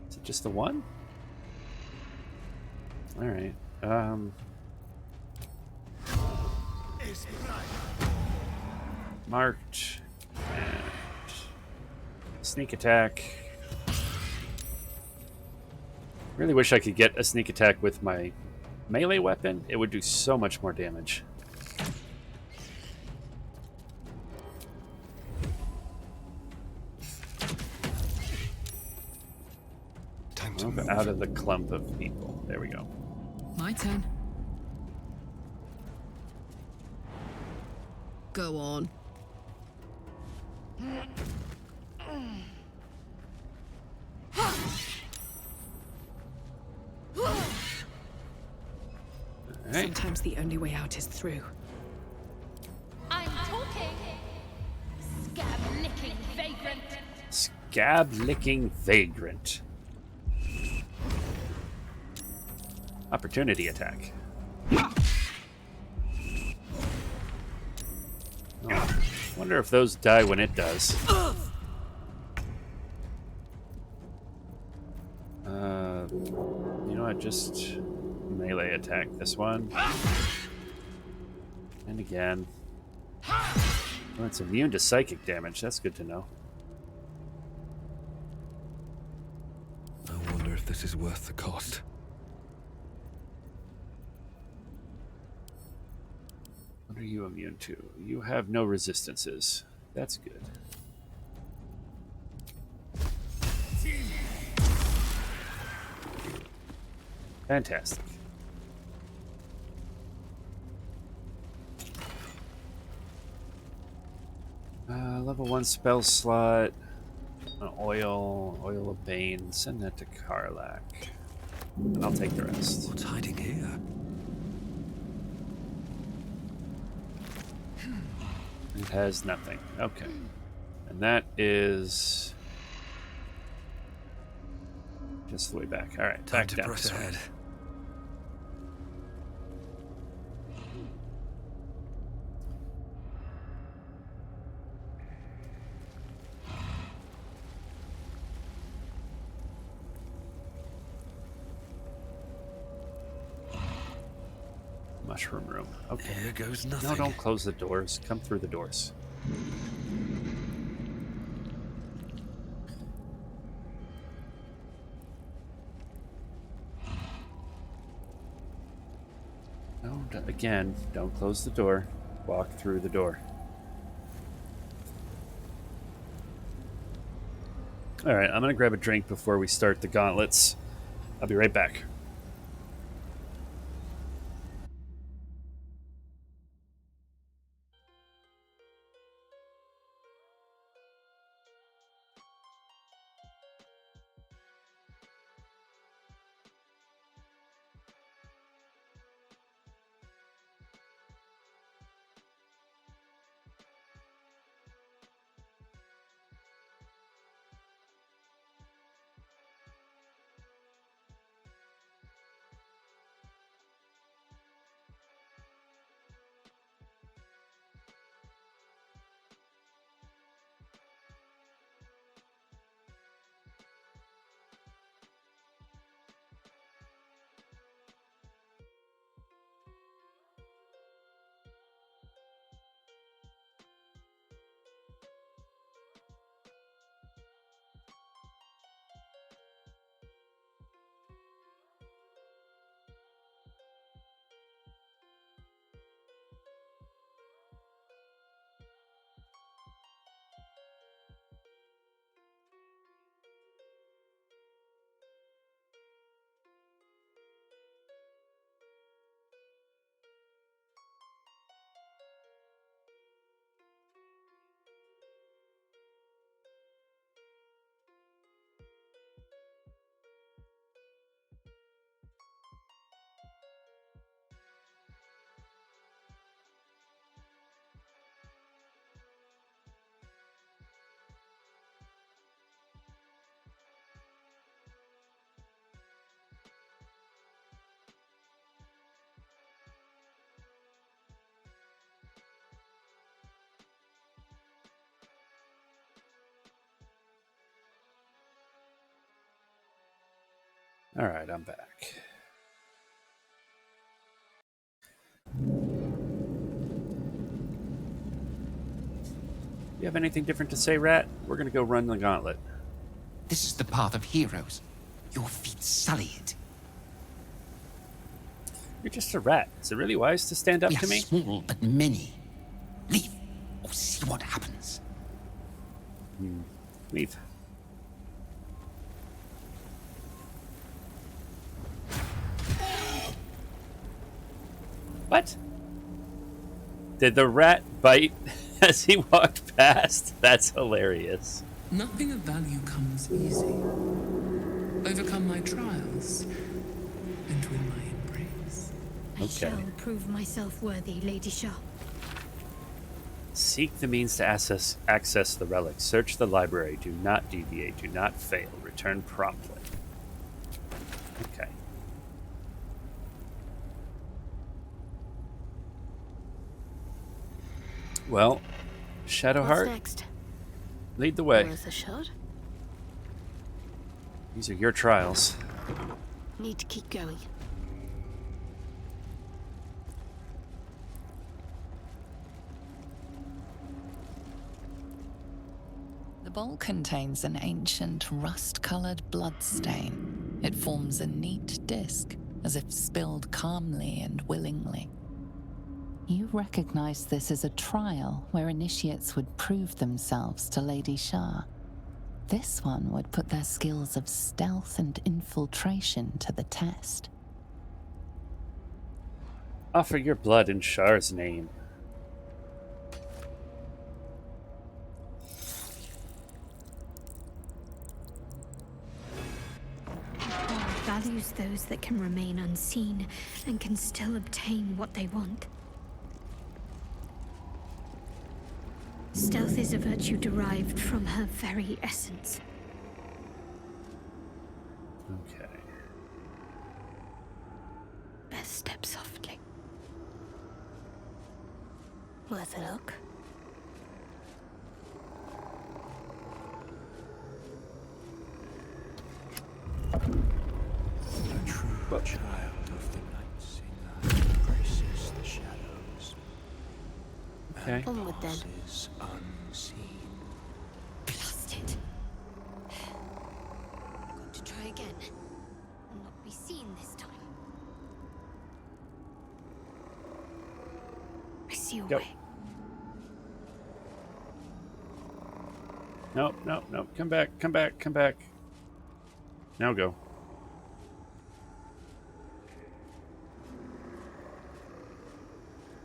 Is it just the one? Alright. Marked. And sneak attack. Really wish I could get a sneak attack with my melee weapon. It would do so much more damage. Time to move out of the clump of people. There we go. My turn. Go on. Right. Sometimes the only way out is through. I'm talking. Scab-licking vagrant. Scab-licking vagrant. Opportunity attack. Oh, wonder if those die when it does. You know what? Just melee attack this one. And again. Oh, it's immune to psychic damage. That's good to know. I wonder if this is worth the cost. What are you immune to? You have no resistances. That's good. Fantastic. Level 1 spell slot. Oil of Bane. Send that to Karlach. And I'll take the rest. What's hiding here? It has nothing. Okay. And that is just the way back. All right, Time back to down press this way. ahead. Mushroom room. Okay. Here goes nothing. No, don't close the doors. Come through the doors. No, again, don't close the door. Walk through the door. All right, I'm going to grab a drink before we start the gauntlets. I'll be right back. All right, I'm back. You have anything different to say, Rat? We're gonna go run the gauntlet. This is the path of heroes. Your feet sully it. You're just a rat. Is it really wise to stand up We to are me? small, but many. Leave, or see what happens. Leave. What? Did the rat bite as he walked past? That's hilarious. Nothing of value comes easy. Overcome my trials and win my embrace. I shall prove myself worthy, Lady Shah. Seek the means to access the relic. Search the library. Do not deviate. Do not fail. Return promptly. Okay. Well, Shadowheart, next? lead the way. Where's the shot? These are your trials. Need to keep going. The bowl contains an ancient rust-colored bloodstain. It forms a neat disc, as if spilled calmly and willingly. You recognize this as a trial where initiates would prove themselves to Lady Shah. This one would put their skills of stealth and infiltration to the test. Offer your blood in Shar's name. Values those that can remain unseen and can still obtain what they want. Stealth is a virtue derived from her very essence. Okay. Best step softly. Worth a look. A true child of the night singer embraces the shadows. Okay. Onward then. Passes unseen. Blast it. Got to try again. And not be seen this time. I see your way. Nope, nope, nope. Come back, come back, come back. Now go.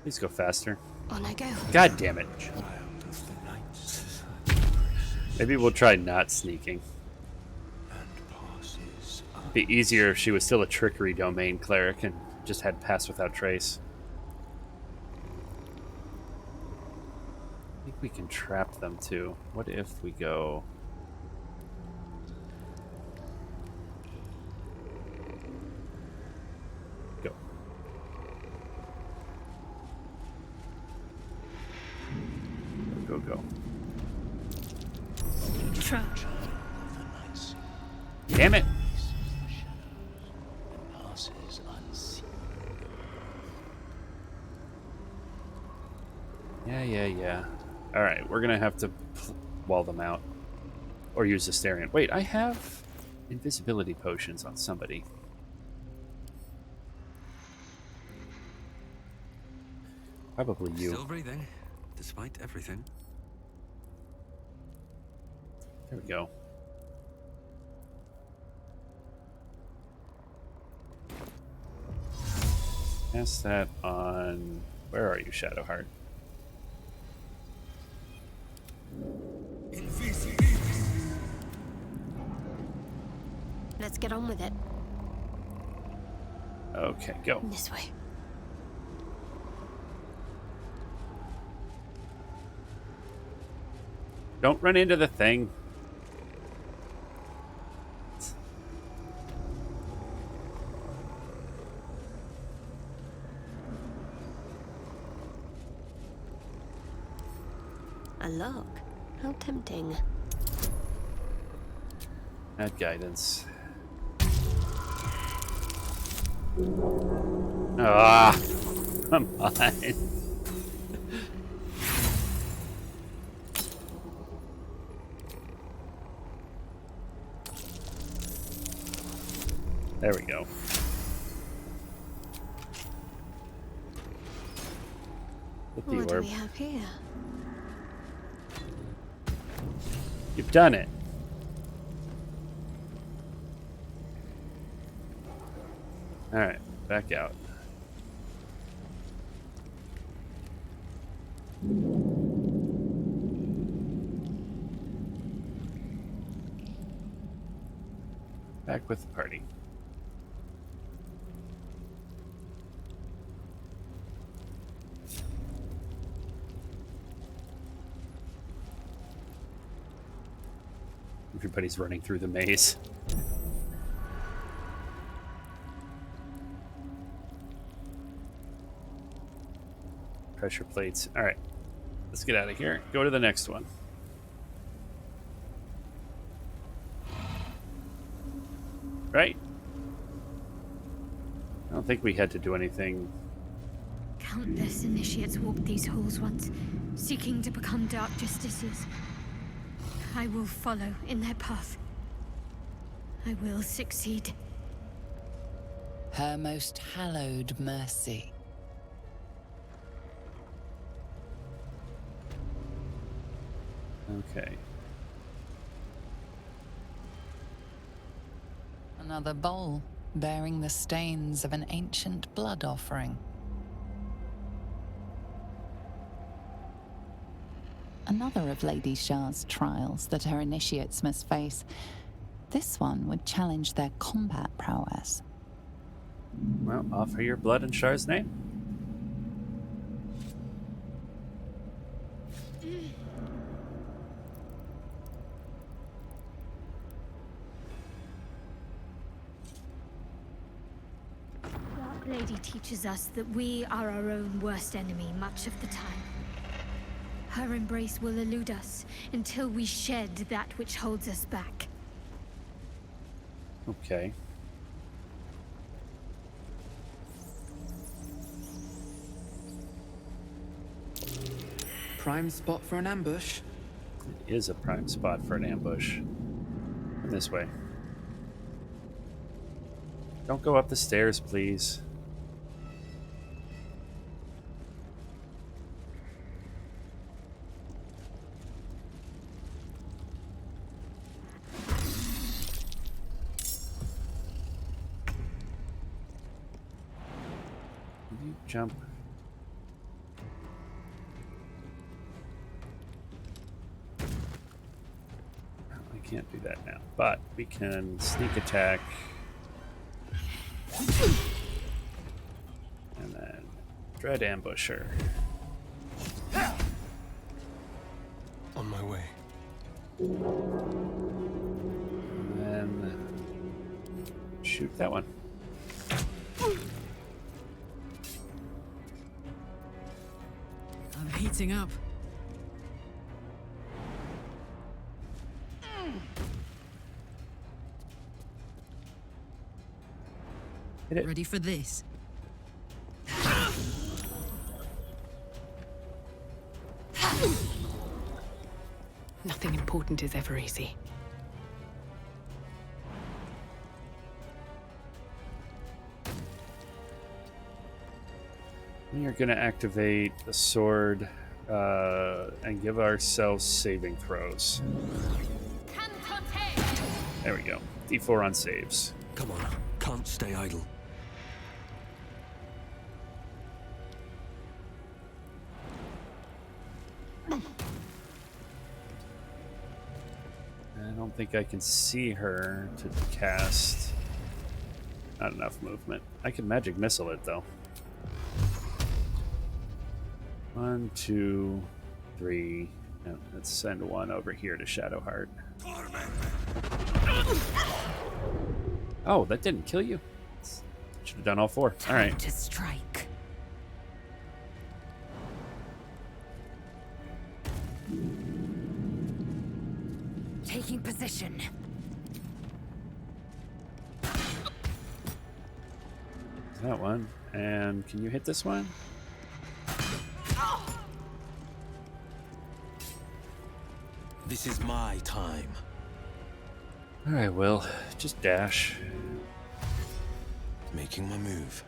Please go faster. On I go. God damn it. Maybe we'll try not sneaking. It'd be easier if she was still a trickery domain cleric and just had pass without trace. I think we can trap them too. What if we go... Go. Go, go, go. Trap. Damn it! Yeah. Alright, we're gonna have to wall them out. Or use the Astarion. Wait, I have invisibility potions on somebody. Probably you. Still breathing, despite everything. There we go. Cast that on... Where are you, Shadowheart? Let's get on with it. Okay, go. This way. Don't run into the thing. A lock? How tempting. Add guidance. Ah, come on. There we go. With the What do orb. we have here? You've done it. Alright, back out. Back with the party. Everybody's running through the maze. Pressure plates. All right, let's get out of here. Go to the next one. Right? I don't think we had to do anything. Countless initiates walked these halls once, seeking to become dark justices. I will follow in their path. I will succeed. Her most hallowed mercy. Okay. Another bowl, bearing the stains of an ancient blood offering. Another of Lady Shah's trials that her initiates must face. This one would challenge their combat prowess. Well, offer your blood in Shar's name. Dark Lady teaches us that we are our own worst enemy much of the time. Her embrace will elude us until we shed that which holds us back. Okay. Prime spot for an ambush. It is a prime spot for an ambush. This way. Don't go up the stairs, please. Can you jump? I can't do that now, but we can sneak attack. And then dread ambusher. On my way. And then shoot that one. I'm heating up. Hit it. Ready for this? Nothing important is ever easy. We are going to activate the sword and give ourselves saving throws. There we go. D4 on saves. Come on, can't stay idle. I don't think I can see her to cast. Not enough movement. I can magic missile it though. 1, 2, 3. No, let's send one over here to Shadowheart. Oh, that didn't kill you. Should have done all 4. All right. To strike. Taking position. That one. And can you hit this one? This is my time. Alright, Will. Just dash. Making my move.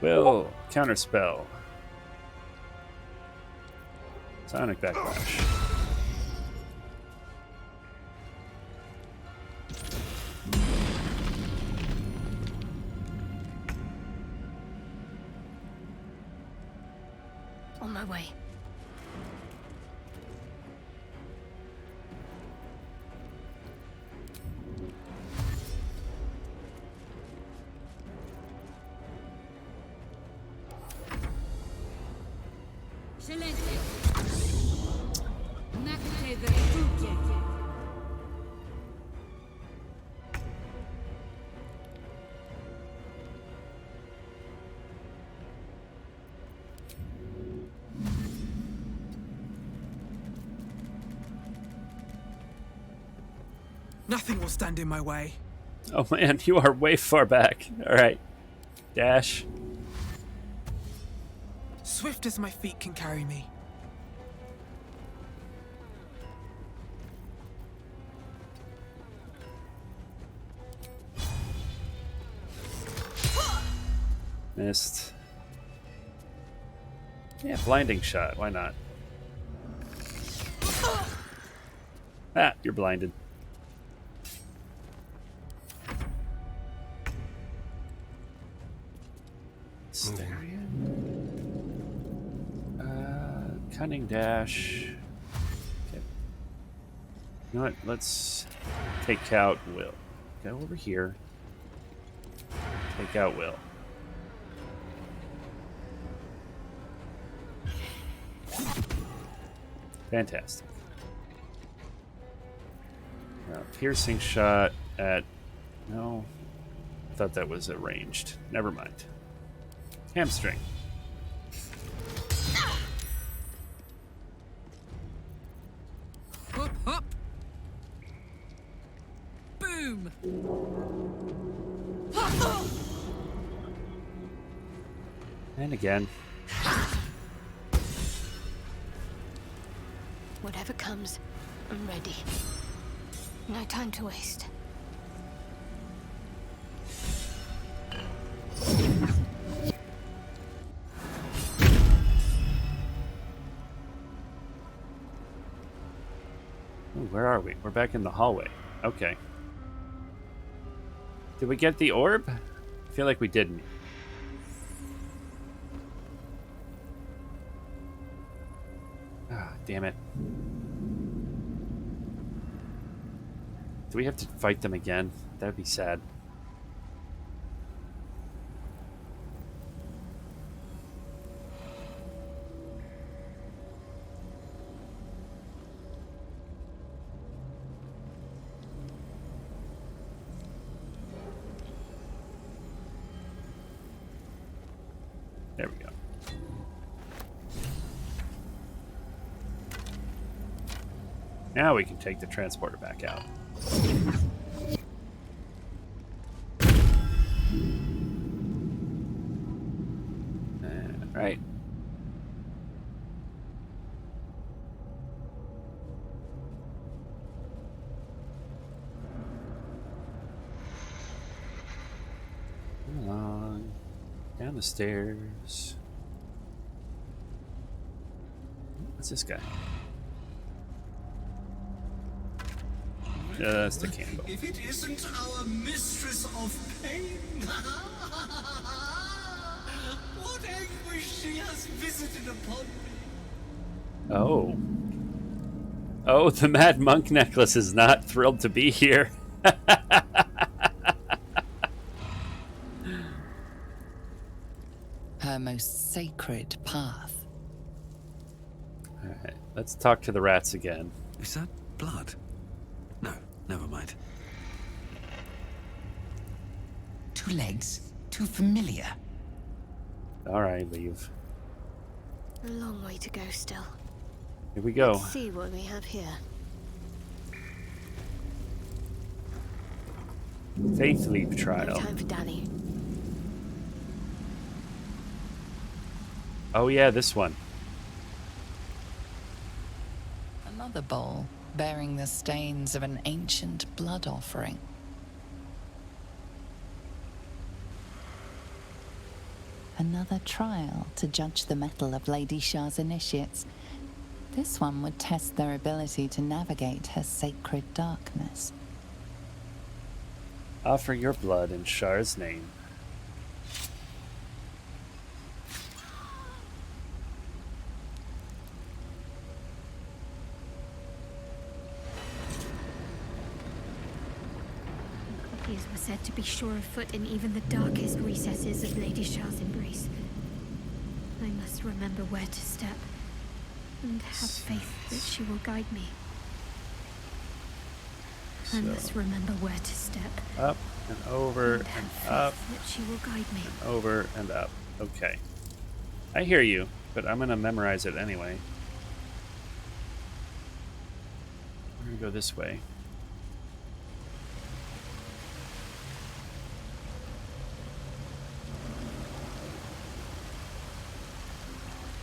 Will. Counterspell. Sonic Backlash. On my way. Nothing will stand in my way. Oh man, you are way far back. Alright. Dash. Swift as my feet can carry me. Missed. Yeah, blinding shot. Why not? Ah, you're blinded. Cunning dash. Okay. You know what? Let's take out Will. Go over here. Take out Will. Fantastic. Piercing shot at... No. I thought that was arranged. Never mind. Hamstring. Hop, hop. Boom. And again. Whatever comes, I'm ready. No time to waste. Ooh, where are we? We're back in the hallway. Okay. Did we get the orb? I feel like we didn't. Ah, damn it. Do we have to fight them again? That would be sad. There we go. Now we can take the transporter back out. Right. Come along. Down the stairs. What's this guy? Just a candle. If it isn't our mistress of pain, what anguish she has visited upon me. Oh. Oh, the Mad Monk necklace is not thrilled to be here. Her most sacred path. Alright, let's talk to the rats again. Is that blood? No, never mind. Two legs, too familiar. Alright, leave. A long way to go still. Here we go. Let's see what we have here. Faith Leap No trial. time for dally. Oh yeah, this one. Another bowl bearing the stains of an ancient blood offering. Another trial to judge the mettle of Lady Shah's initiates. This one would test their ability to navigate her sacred darkness. Offer your blood in Shar's name. Copies were said to be sure of foot in even the darkest recesses of Lady Shah's embrace. I must remember where to step, and have faith that she will guide me. I must remember where to step. Up and over and up. That she will guide me. And over and up. Okay. I hear you, but I'm gonna memorize it anyway. I'm gonna go this way.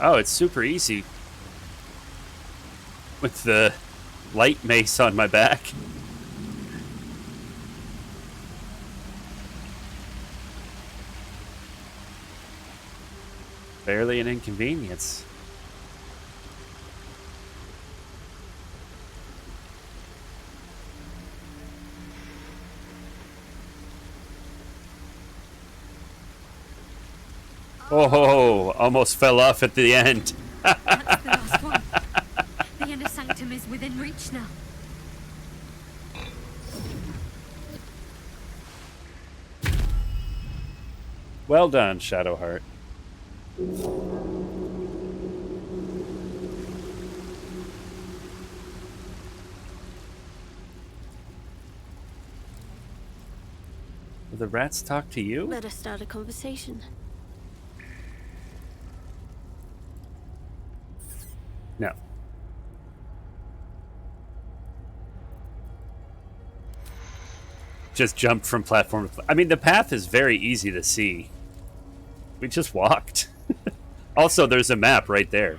Oh, it's super easy. With the light mace on my back. Barely an inconvenience. Oh, almost fell off at the end. That's the last one. The inner sanctum is within reach now. Well done, Shadowheart. Will the rats talk to you? Better start a conversation. No. Just jumped from platform to I mean, the path is very easy to see. We just walked. Also, there's a map right there.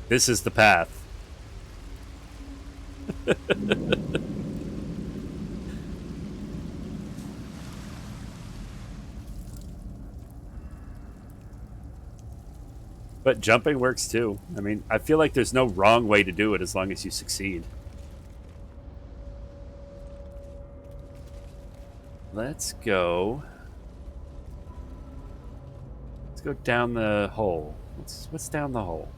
This is the path. But jumping works too. I mean, I feel like there's no wrong way to do it as long as you succeed. Let's go. Let's go down the hole. What's down the hole?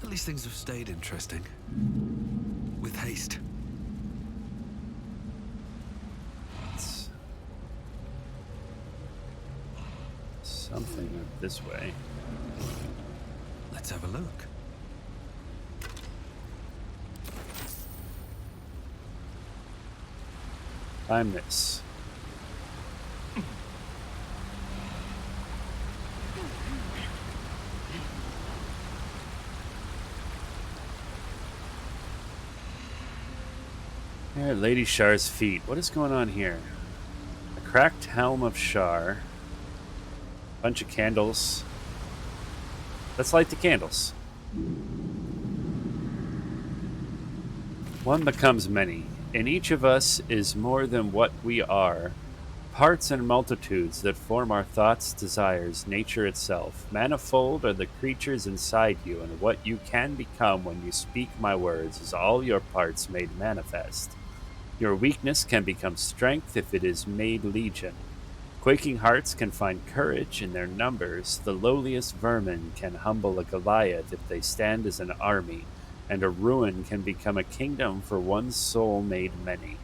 At least things have stayed interesting. With haste. Something this way. Let's have a look. Climb this. Here at Lady Shar's feet. What is going on here? A cracked helm of Shar. Bunch of candles. Let's light the candles. One becomes many. In each of us is more than what we are. Parts and multitudes that form our thoughts, desires, nature itself. Manifold are the creatures inside you, and what you can become when you speak my words is all your parts made manifest. Your weakness can become strength if it is made legion. Quaking hearts can find courage in their numbers. The lowliest vermin can humble a Goliath if they stand as an army, and a ruin can become a kingdom for one soul made many.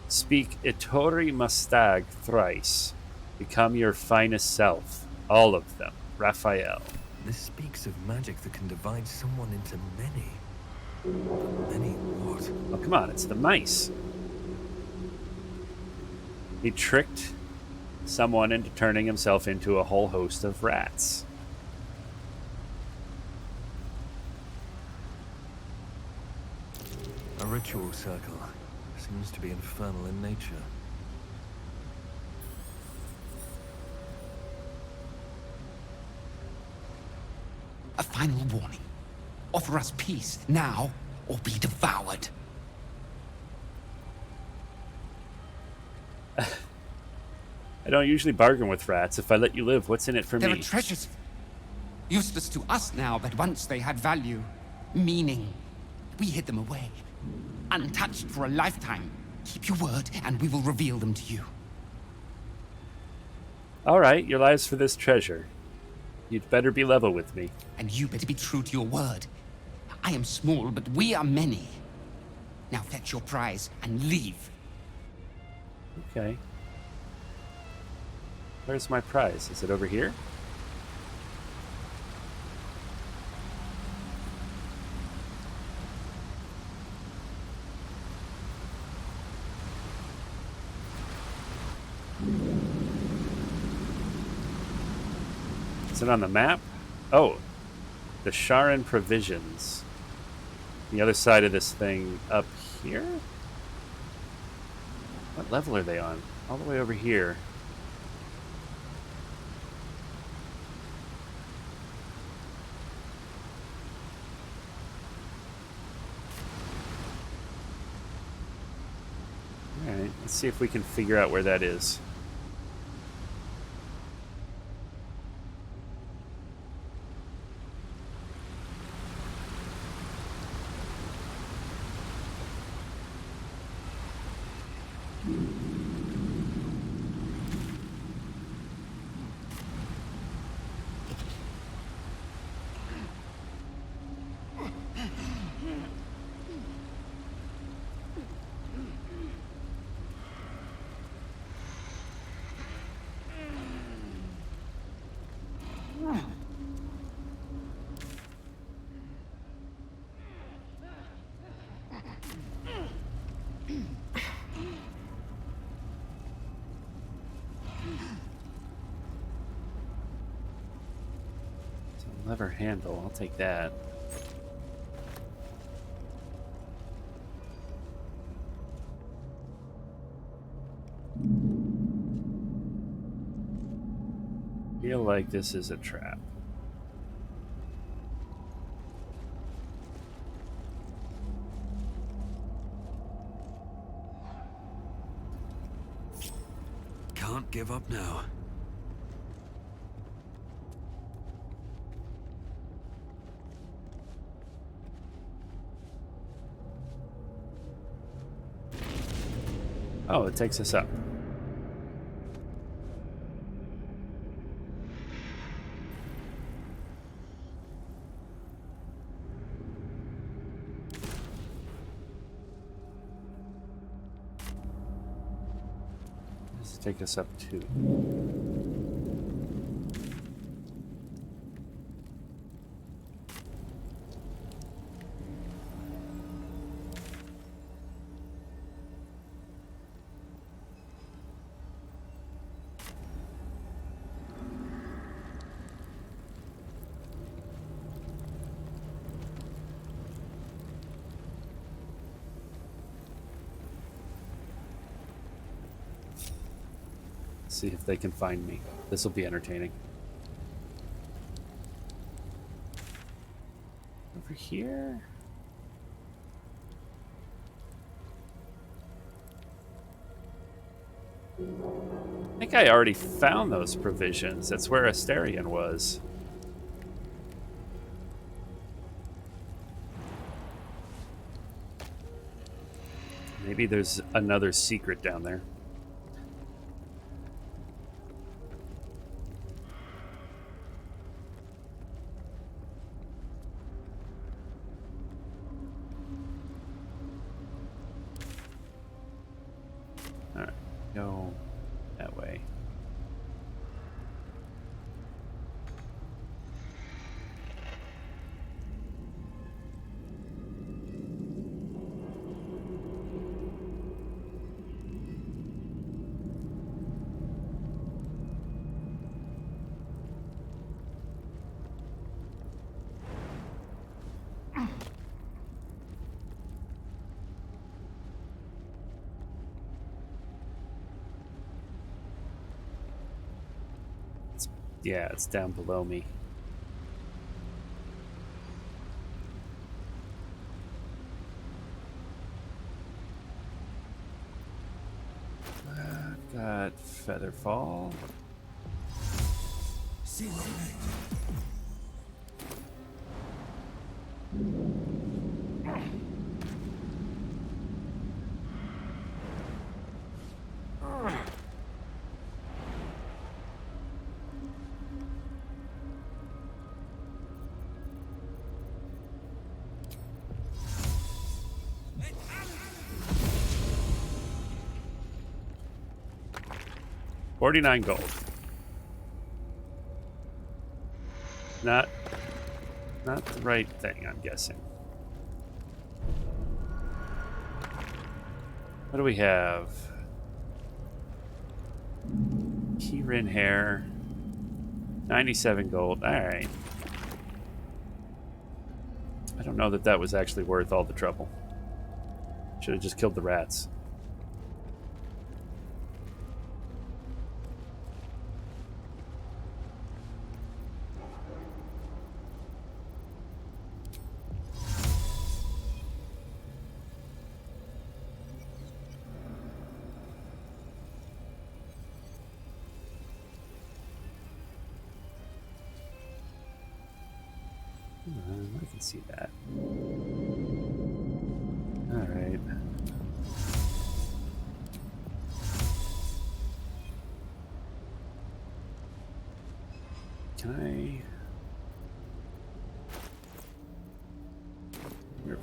Speak Itori Mastag thrice. Become your finest self, all of them. Raphael. This speaks of magic that can divide someone into many. Many what? Oh, come on, it's the mice. He tricked someone into turning himself into a whole host of rats. A ritual circle. Seems to be infernal in nature. A final warning. Offer us peace now, or be devoured. I don't usually bargain with rats. If I let you live, what's in it for There me? are treasures. Useless to us now, but once they had value. Meaning. We hid them away. Untouched for a lifetime. Keep your word, and we will reveal them to you. All right, your lives for this treasure. You'd better be level with me. And you better be true to your word. I am small, but we are many. Now fetch your prize and leave. Okay. Where's my prize? Is it over here? Is it on the map? Oh, the Sharon provisions. The other side of this thing up here? What level are they on? All the way over here. Alright, let's see if we can figure out where that is. Lever handle, I'll take that. Feel like this is a trap. Can't give up now. Oh, it takes us up. Let's take us up too. See if they can find me. This will be entertaining. Over here? I think I already found those provisions. That's where Asterion was. Maybe there's another secret down there. Alright, go that way. Yeah, it's down below me. I've got Featherfall. See you later. $49 gold. Not the right thing, I'm guessing. What do we have? Keyrin hair. 97 gold. Alright. I don't know that that was actually worth all the trouble. Should have just killed the rats. I can see that. Alright. Can I... Here.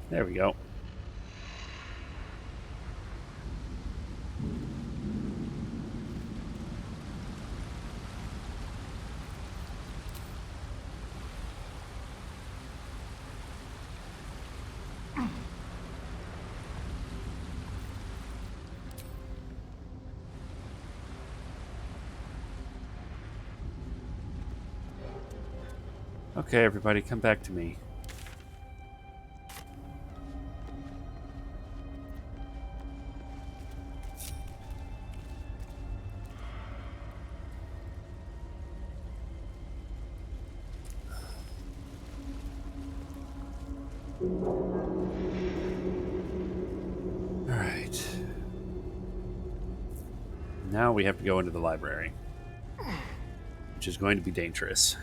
There we go. Okay, everybody, come back to me. Alright. Now we have to go into the library, which is going to be dangerous.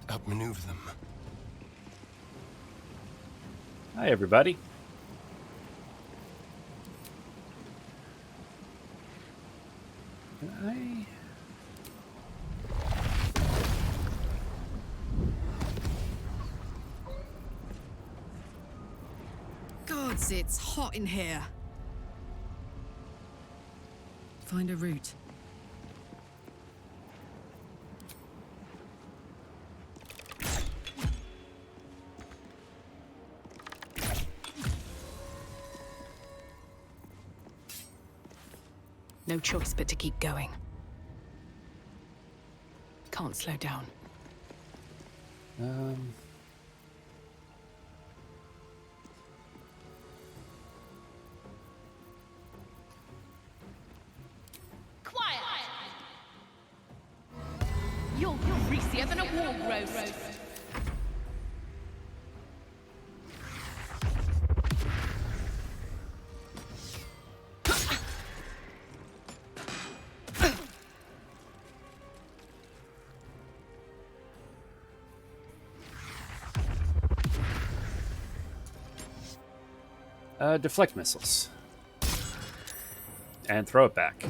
Outmaneuver them. Hi, everybody. Can I... Gods, it's hot in here. Find a route. No choice but to keep going. Can't slow down. Quiet! You're greasier than a warg roast. Deflect missiles. And throw it back.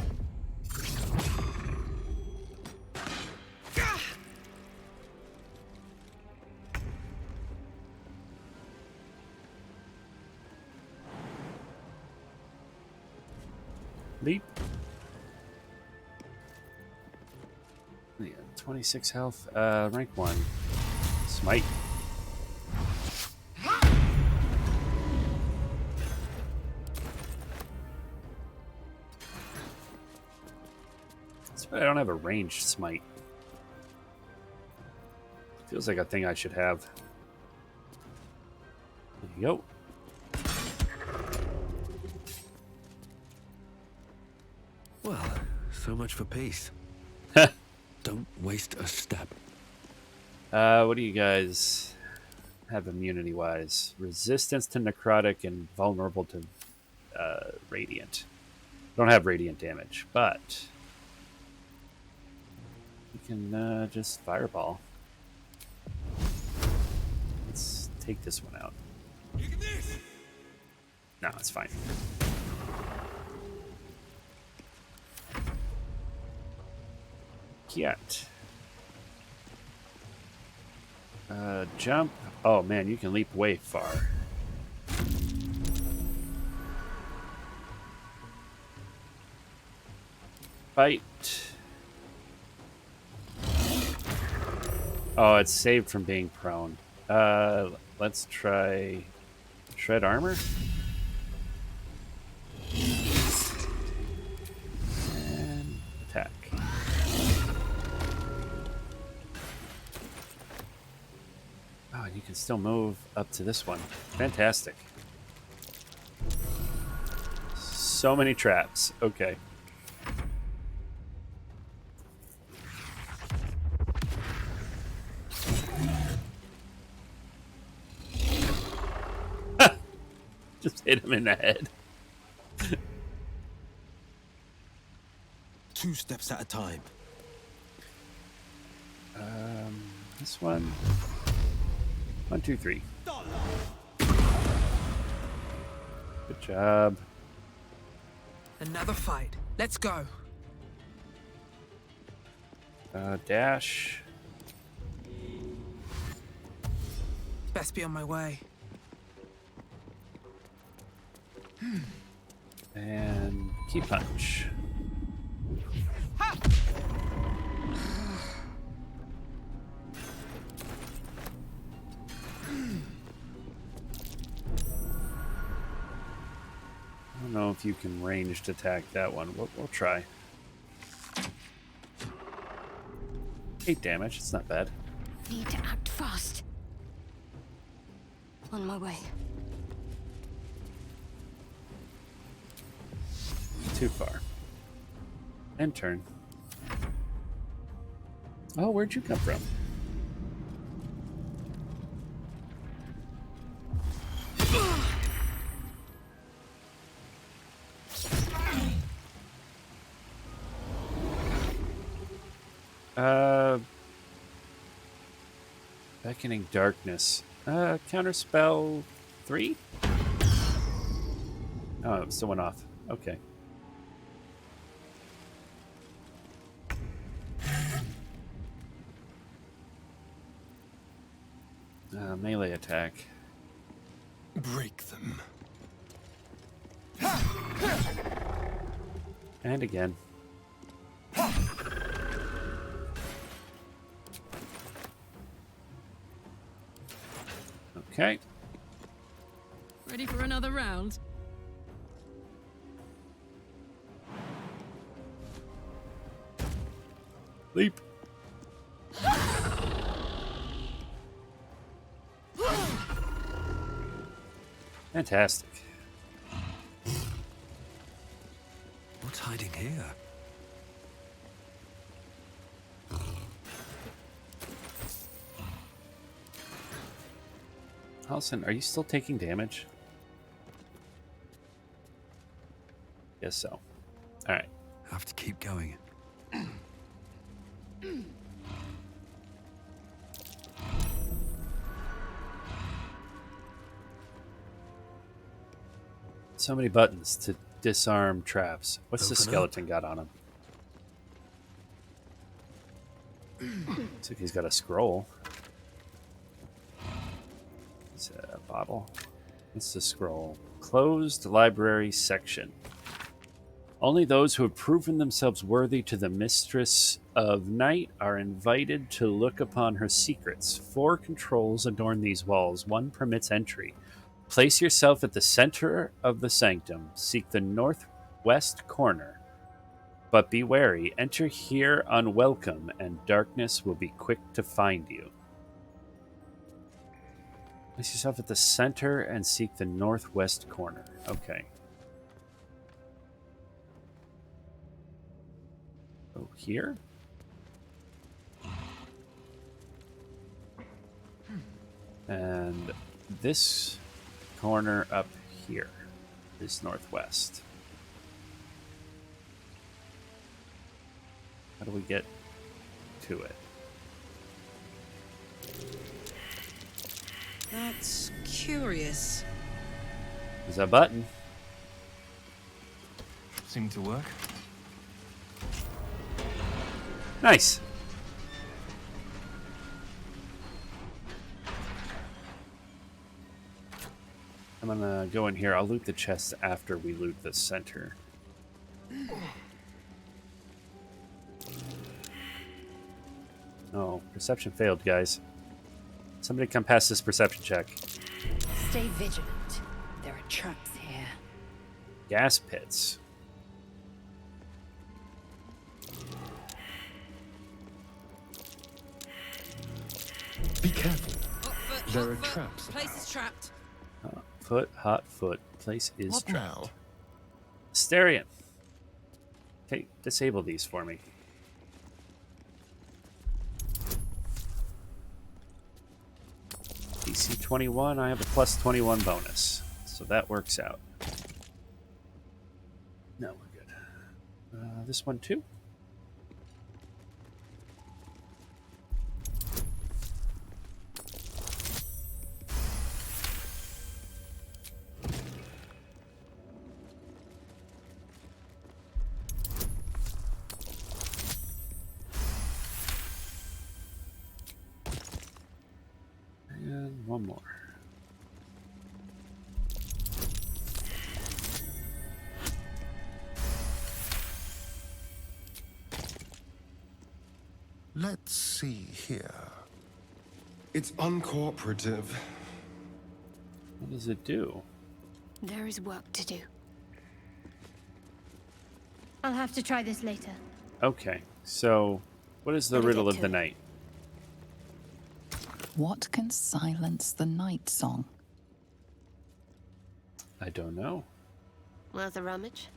Leap. Yeah, 26 health. Rank 1. Smite. That's why I don't have a ranged smite. Feels like a thing I should have. There you go. Well, so much for peace. Don't waste a step. What do you guys have immunity-wise? Resistance to necrotic and vulnerable to radiant. Don't have radiant damage, but you can just fireball. Let's take this one out. No, it's fine. Yet. Jump. Oh man, you can leap way far. Bite. Oh, it's saved from being prone. Let's try shred armor. And attack. Oh, and you can still move up to this one. Fantastic. So many traps. Okay. Just hit him in the head. 2 steps at a time. This one. 1, 2, 3. Good job. Another fight. Let's go. Dash. Best be on my way. And key punch. I don't know if you can ranged attack that one. We'll try. 8 damage. It's not bad. Need to act fast. On my way. Too far. End turn. Oh, where'd you come from? Beckoning Darkness. Counterspell 3? Oh, it still went off. Okay. Melee attack. Break them. And again. Okay. Ready for another round? Leap. Fantastic. What's hiding here? Allison, are you still taking damage? Guess so. Alright. Have to keep going. So many buttons to disarm traps. What's the Open skeleton got on him? Looks like he's got a scroll. It's a bottle. What's the scroll? Closed library section. Only those who have proven themselves worthy to the Mistress of Night are invited to look upon her secrets. 4 controls adorn these walls, 1 permits entry. Place yourself at the center of the sanctum. Seek the northwest corner. But be wary, enter here unwelcome, and darkness will be quick to find you. Place yourself at the center and seek the northwest corner. Okay. Oh, here? And this corner up here is northwest. How do we get to it? That's curious. There's a button. Seemed to work. Nice. I'm gonna go in here. I'll loot the chests after we loot the center. Oh, perception failed, guys. Somebody come past this perception check. Stay vigilant. There are traps here. Gas pits. Be careful. There are traps. Place is trapped. Hot foot. Place is What trapped. now? Asterion. Okay, disable these for me. DC 21, I have a plus 21 bonus. So that works out. No, we're good. This one too? And one more. Let's see here. It's uncooperative. What does it do? There is work to do. I'll have to try this later. Okay, so what is the Better riddle get of to the it. night? What can silence the night song? I don't know. Worth a rummage?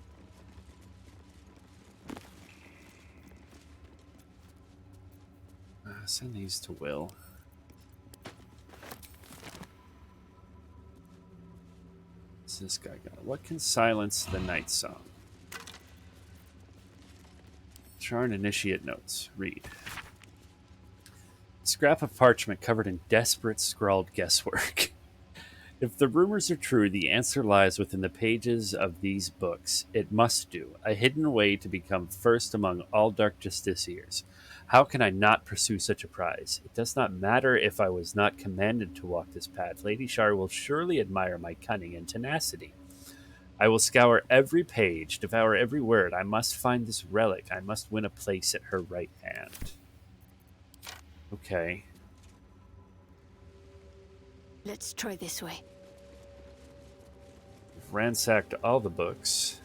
Send these to Will. What's this guy got? What can silence the night song? Charn Initiate Notes. Read. Scrap of parchment covered in desperate scrawled guesswork. If the rumors are true, the answer lies within the pages of these books. It must do. A hidden way to become first among all dark justiciars. How can I not pursue such a prize? It does not matter if I was not commanded to walk this path. Lady Shar will surely admire my cunning and tenacity. I will scour every page, devour every word. I must find this relic. I must win a place at her right hand. Okay. Let's try this way. We've ransacked all the books.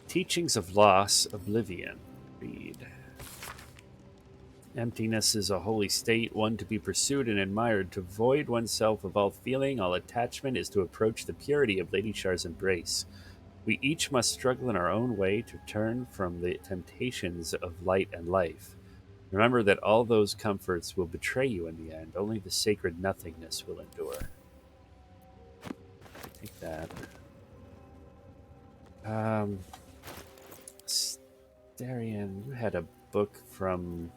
Teachings of Loss, Oblivion. Read. Emptiness is a holy state, one to be pursued and admired. To void oneself of all feeling, all attachment, is to approach the purity of Lady Shar's embrace. We each must struggle in our own way to turn from the temptations of light and life. Remember that all those comforts will betray you in the end. Only the sacred nothingness will endure. Take that. Darian, you had a book from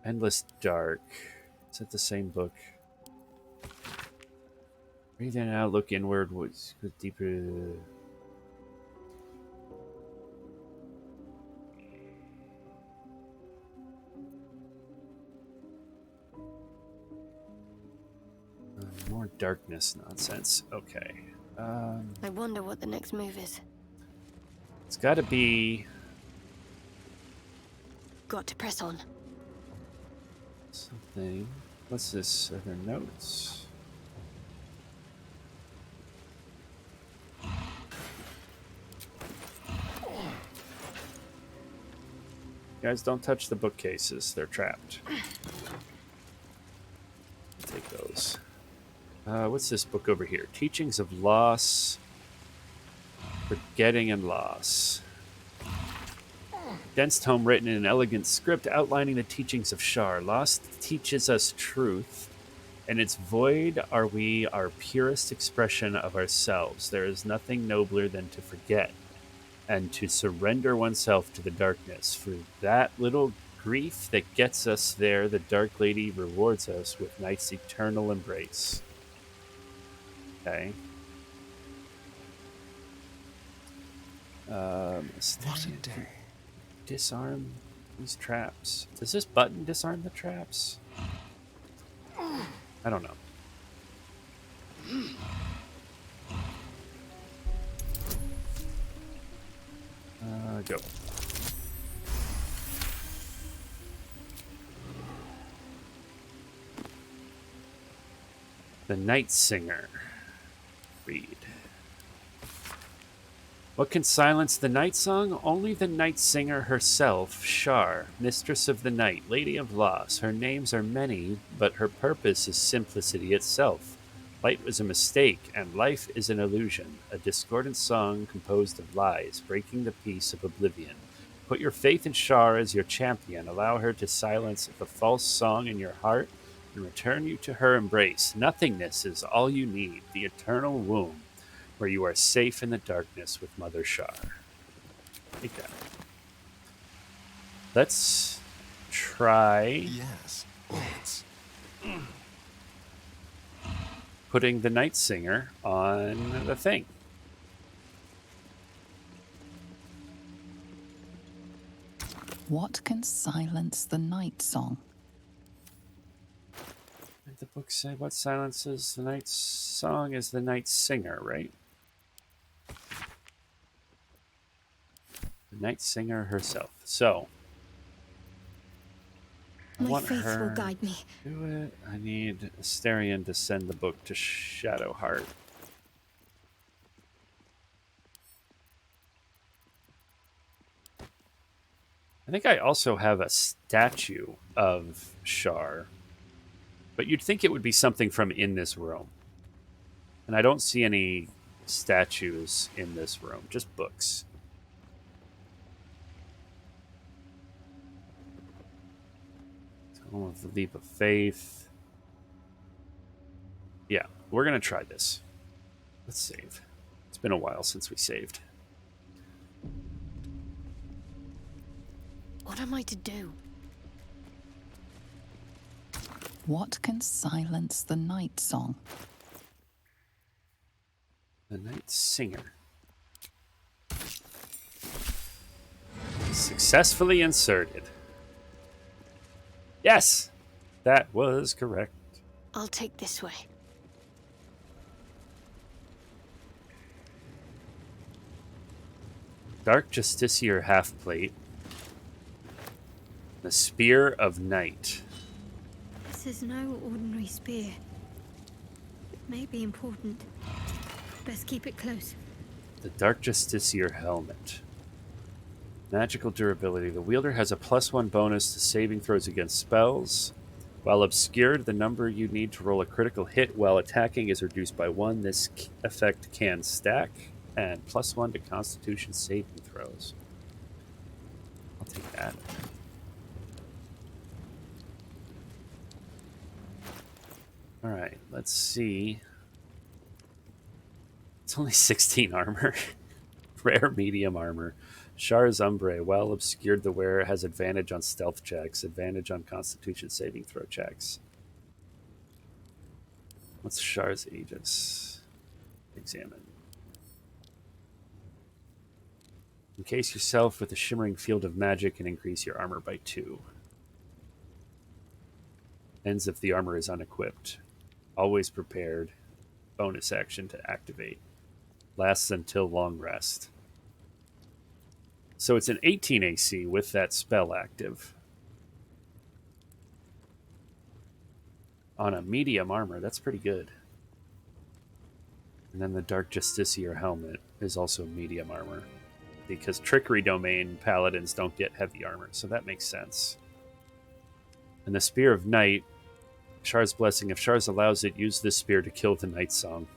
Endless Dark. Is that the same book? Breathe in and out, look inward, what's deeper. More darkness nonsense. Okay. I wonder what the next move is. It's got to be Got to press on. something. What's this? Are there notes? Guys, don't touch the bookcases. They're trapped. Take those. What's this book over here? Teachings of Loss, Forgetting and Loss. Dense tome written in an elegant script outlining the teachings of Shar. Lost teaches us truth, and its void are we our purest expression of ourselves. There is nothing nobler than to forget and to surrender oneself to the darkness. For that little grief that gets us there, the Dark Lady rewards us with night's eternal embrace. Okay. What a day. Disarm these traps. Does this button disarm the traps? I don't know. Go. The Night Singer. Read. What can silence the night song? Only the night singer herself, Shar, mistress of the night, lady of loss. Her names are many, but her purpose is simplicity itself. Light was a mistake, and life is an illusion, a discordant song composed of lies, breaking the peace of oblivion. Put your faith in Shar as your champion. Allow her to silence the false song in your heart and return you to her embrace. Nothingness is all you need, the eternal womb, where you are safe in the darkness with Mother Shar. Take that. Let's try. Yes, let's. Putting the Night Singer on the thing. What can silence the night song? Did the book say what silences the night song is the night singer, right? The night singer herself. So, I My want faith will her guide me. to do it. I need Asterion to send the book to Shadowheart. I think I also have a statue of Shar, but you'd think it would be something from in this room. And I don't see any statues in this room, just books. Tome of the Leap of Faith. Yeah, we're going to try this. Let's save. It's been a while since we saved. What am I to do? What can silence the night song? The Night Singer. Successfully inserted. Yes! That was correct. I'll take this way. Dark Justiciar half-plate. The Spear of Night. This is no ordinary spear. It may be important. Best keep it close. The Dark Justiciar helmet. Magical durability. The wielder has a +1 bonus to saving throws against spells. While obscured, the number you need to roll a critical hit while attacking is reduced by 1. This effect can stack. And +1 to Constitution saving throws. I'll take that. Alright, let's see. It's only 16 armor. Rare medium armor. Shar's Umbre. While obscured, the wearer has advantage on stealth checks, advantage on Constitution saving throw checks. What's Shar's Aegis? Examine. Encase yourself with a shimmering field of magic and increase your armor by 2. Ends if the armor is unequipped. Always prepared. Bonus action to activate. Lasts until long rest. So it's an 18 AC with that spell active. On a medium armor, that's pretty good. And then the Dark Justiciar helmet is also medium armor. Because Trickery Domain paladins don't get heavy armor, so that makes sense. And the Spear of Night, Shar's Blessing. If Shar's allows it, use this spear to kill the Night Song.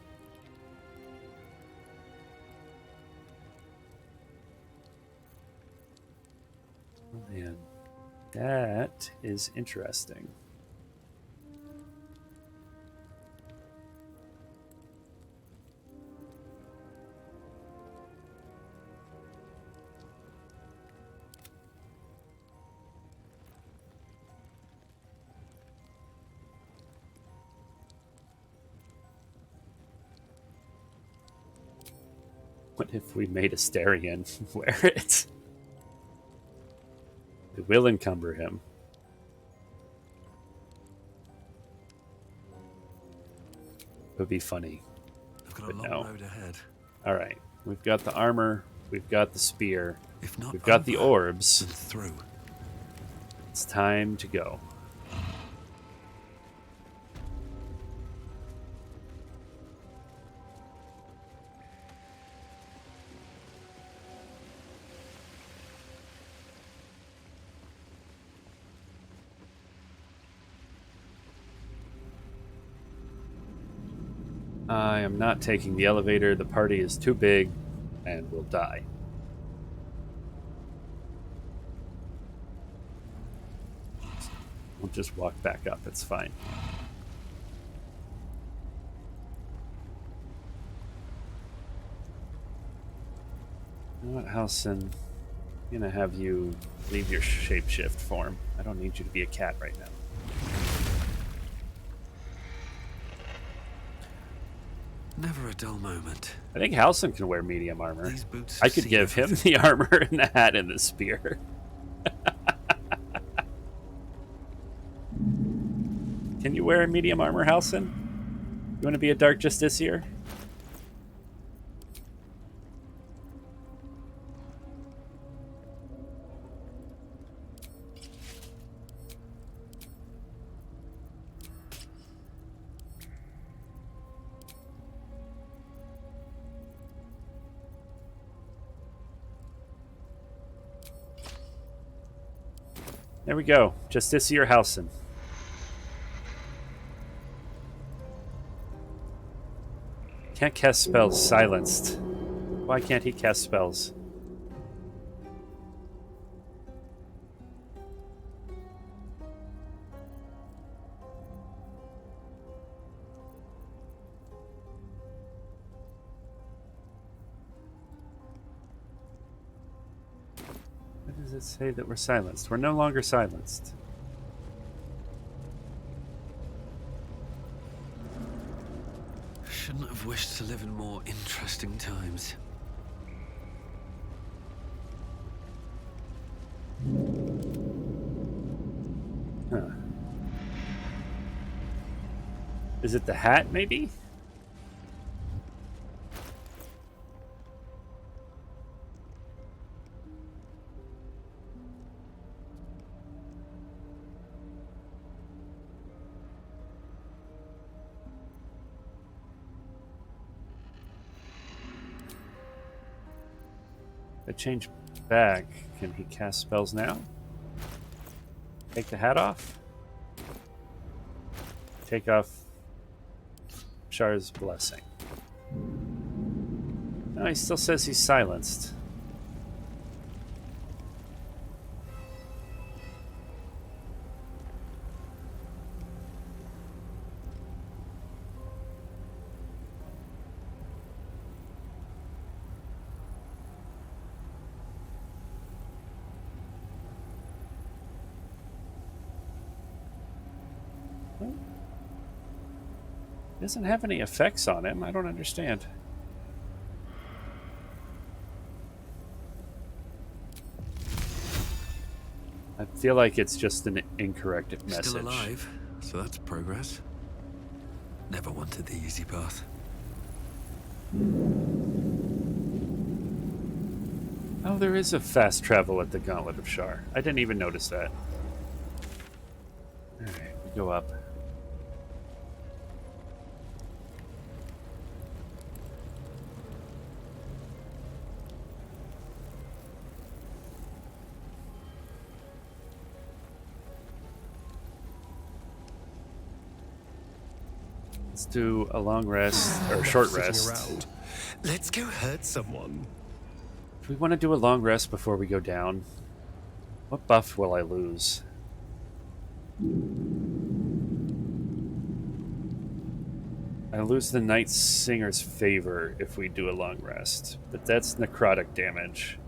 Oh, man. That is interesting. What if we made Asterion wear it? It will encumber him. It would be funny. I've got a long road ahead. All right. We've got the armor. We've got the spear. If not we've got the over, orbs. then through. It's time to go. I am not taking the elevator. The party is too big and will die. We'll just walk back up. It's fine. You know what, Halson? I'm going to have you leave your shapeshift form. I don't need you to be a cat right now. Never a dull moment. I think Halson can wear medium armor. These boots I could give him the armor and the hat and the spear. Can you wear medium armor, Halson? You want to be a Dark Justiciar? There we go. Justiciar Halson. Can't cast spells silenced. Why can't he cast spells? What does it say that we're silenced? We're no longer silenced. Shouldn't have wished to live in more interesting times. Huh. Is it the hat, maybe? If I change back, can he cast spells now? Take the hat off? Take off Shar's Blessing. No, he still says he's silenced. He doesn't have any effects on him. I don't understand. I feel like it's just an incorrect message. Still alive, so that's progress. Never wanted the easy path. Oh, there is a fast travel at the Gauntlet of Shar. I didn't even notice that. Alright, we go up. Let's do a long rest, or a short Sitting rest. around. Let's go hurt someone. If we want to do a long rest before we go down, what buff will I lose? I lose the Night Singer's favor if we do a long rest, but that's necrotic damage.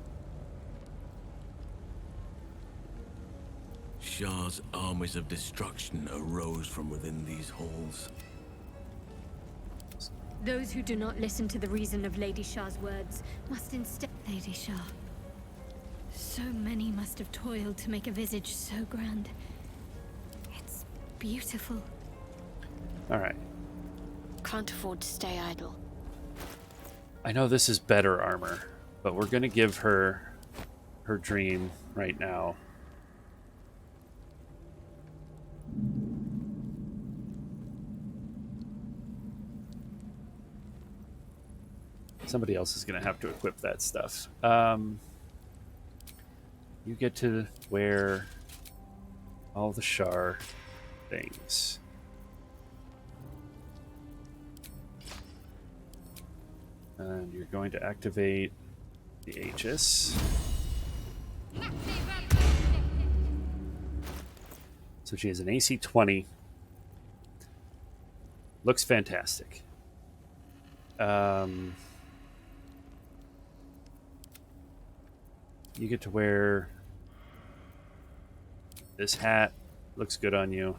Shar's armies of destruction arose from within these halls. Those who do not listen to the reason of Lady Shah's words must instead... Lady Shah. So many must have toiled to make a visage so grand. It's beautiful. Alright. Can't afford to stay idle. I know this is better armor, but we're going to give her her dream right now. Somebody else is going to have to equip that stuff. You get to wear all the Shar things. And you're going to activate the Aegis. So she has an AC 20. Looks fantastic. You get to wear this hat. Looks good on you.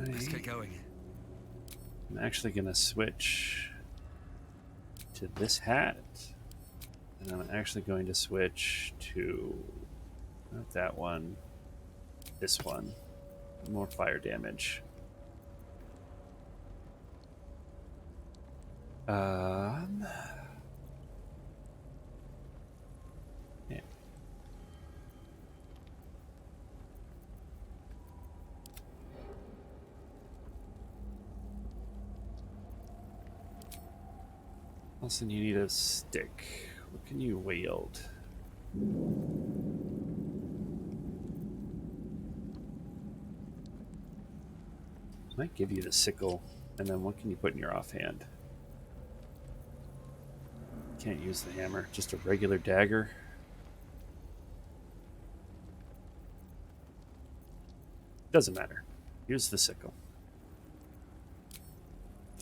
Let's get going. I'm actually going to switch to this hat. And I'm actually going to switch to not that one, this one. More fire damage. Yeah. Also, you need a stick. What can you wield? Might give you the sickle, and then what can you put in your offhand? Can't use the hammer, just a regular dagger. Doesn't matter. Use the sickle.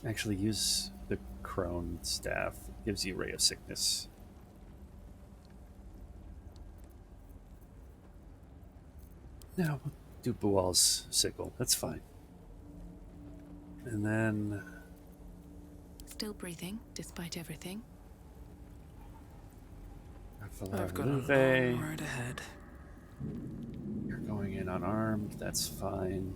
Actually, use the crone staff. It gives you Ray of Sickness. No, we'll do Bual's sickle. That's fine. And then... Still breathing, despite everything. I've got a long road ahead. You're going in unarmed. That's fine.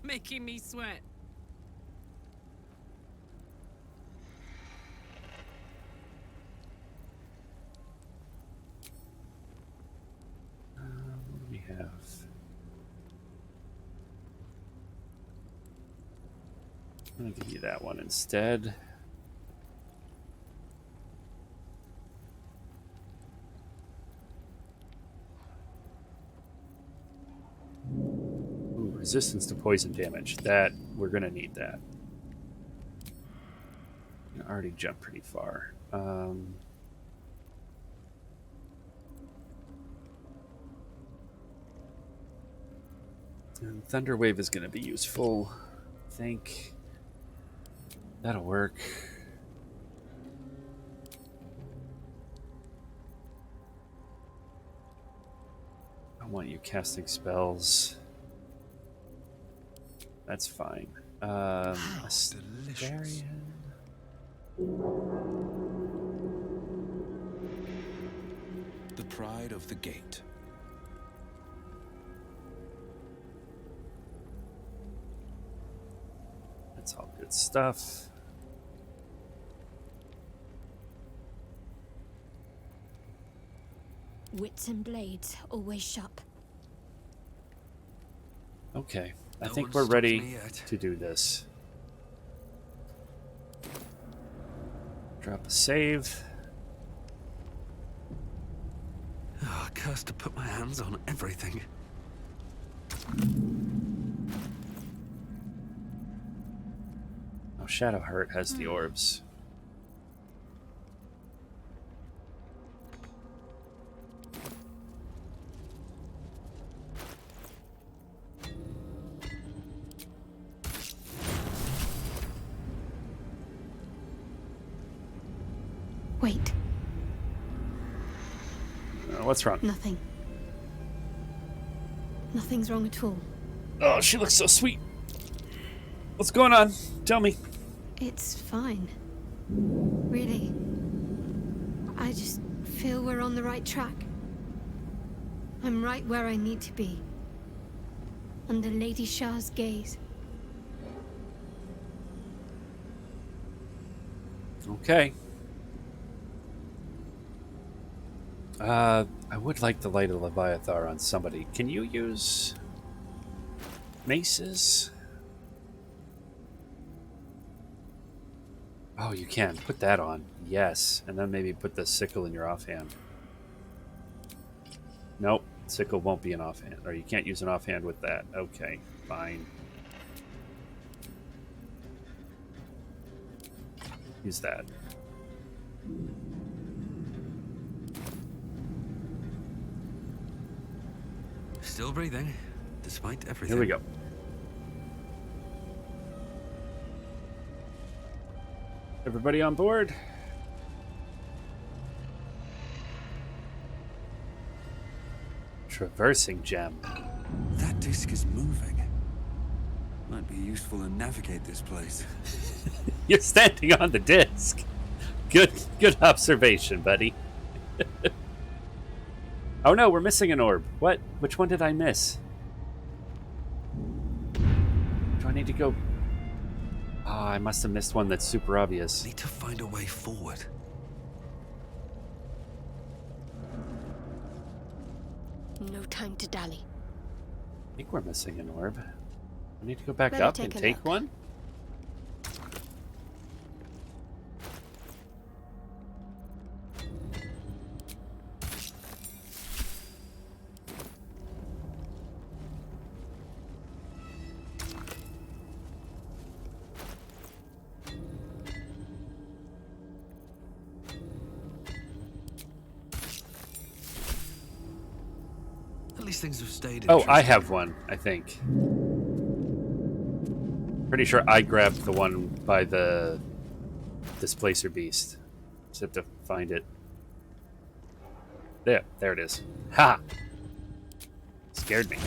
Making me sweat. What do we have? I'm going to give you that one instead. Ooh, resistance to poison damage. That, we're going to need that. You already jumped pretty far. And Thunder Wave is going to be useful, I think. That'll work. I want you casting spells. That's fine. Delicious. The pride of the gate. That's all good stuff. Wits and blades, always sharp. Okay, I No think one we're stopped ready me yet. to do this. Drop a save. Oh, cursed to put my hands on everything. Oh, Shadowheart has the orbs. Wait. What's wrong? Nothing. Nothing's wrong at all. Oh, she looks so sweet. What's going on? Tell me. It's fine. Really. I just feel we're on the right track. I'm right where I need to be. Under Lady Shah's gaze. Okay. I would like the Light of Leviathar on somebody. Can you use maces? Oh, you can. Put that on. Yes. And then maybe put the sickle in your offhand. Nope. Sickle won't be an offhand. Or you can't use an offhand with that. Okay. Fine. Use that. Still breathing, despite everything. Here we go. Everybody on board? Traversing gem. That disc is moving. Might be useful to navigate this place. You're standing on the disc. Good observation, buddy. Oh no, we're missing an orb. What? Which one did I miss? Do I need to go? Oh, I must have missed one that's super obvious. Need to find a way forward. No time to dally. I think we're missing an orb. I need to go back Better up take and a take look. one? At least things have stayed. Oh, I have one, I think. Pretty sure I grabbed the one by the Displacer Beast. Just have to find it. There it is. Ha! Scared me.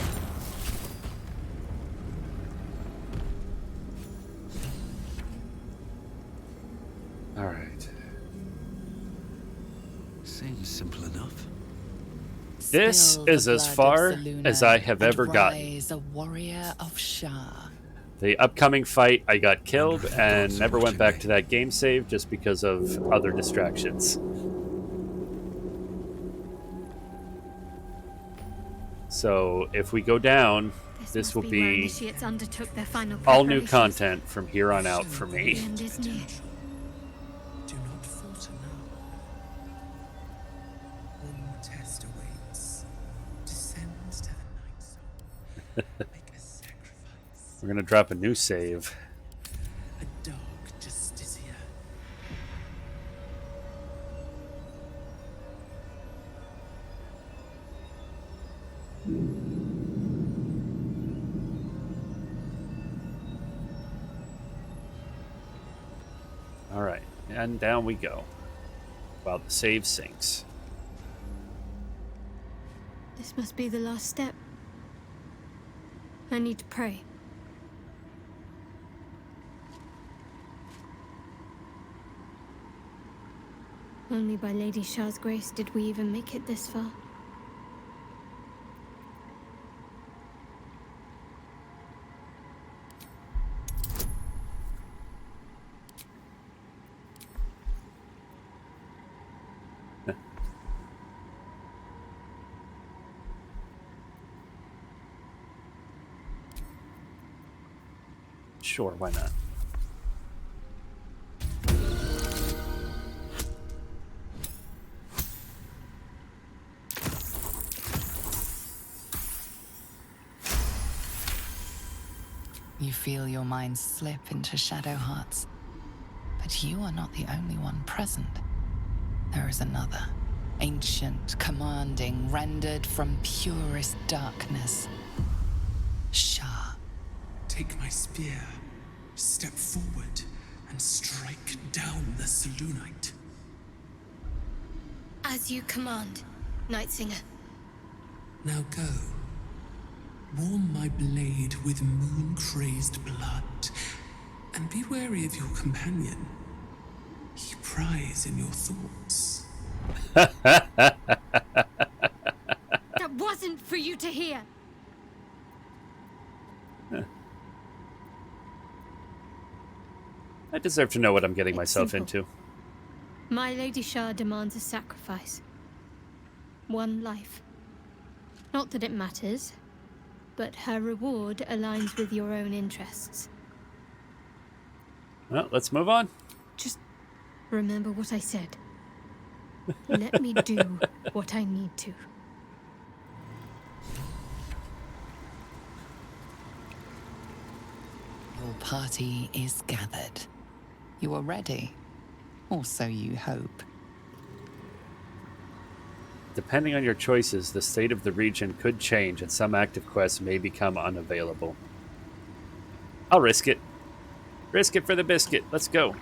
Alright. Seems simple enough. This Spill the is as blood of far Selûne as I have and ever gotten. rise a warrior of Shah. The upcoming fight, I got killed and never went back to that game save just because of other distractions. So if we go down, this will must where be initiates undertook their final all new preparations. content from here on out for The me. end is near. Do not falter now. One more test awaits. Descend to the night zone. Make a sacrifice. We're gonna drop a new save. A dark Justicia. Alright, and down we go. While the save sinks. This must be the last step. I need to pray. Only by Lady Shah's grace did we even make it this far. Sure, why not? You feel your mind slip into shadow hearts. But you are not the only one present. There is another, ancient, commanding, rendered from purest darkness. Shah. Take my spear, step forward, and strike down the Selûnite. As you command, Nightsinger. Now go. Warm my blade with moon-crazed blood, and be wary of your companion. He pries in your thoughts. That wasn't for you to hear. I deserve to know what I'm getting myself simple. into. My Lady Shah demands a sacrifice. One life. Not that it matters, but her reward aligns with your own interests. Well, let's move on. Just remember what I said. Let me do what I need to. Your party is gathered. You are ready, or so you hope. Depending on your choices, the state of the region could change and some active quests may become unavailable. I'll risk it. Risk it for the biscuit. Let's go.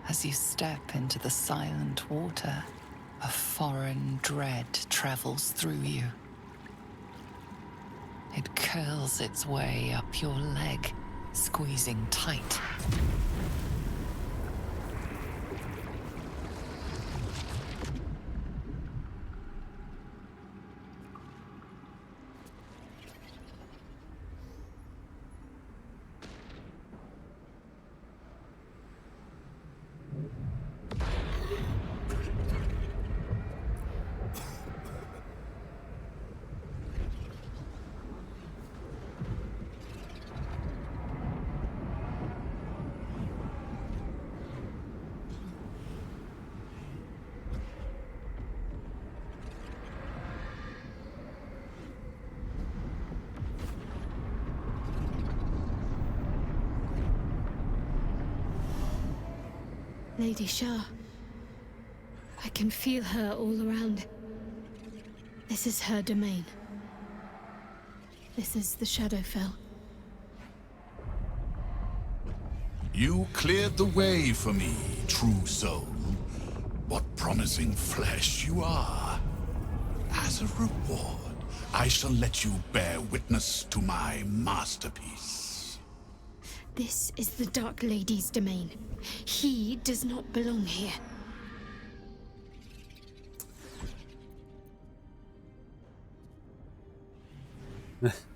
As you step into the silent water, a foreign dread travels through you. It curls its way up your leg, squeezing tight. Lady Shah. I can feel her all around. This is her domain. This is the Shadowfell. You cleared the way for me, true soul. What promising flesh you are. As a reward, I shall let you bear witness to my masterpiece. This is the Dark Lady's domain. He does not belong here.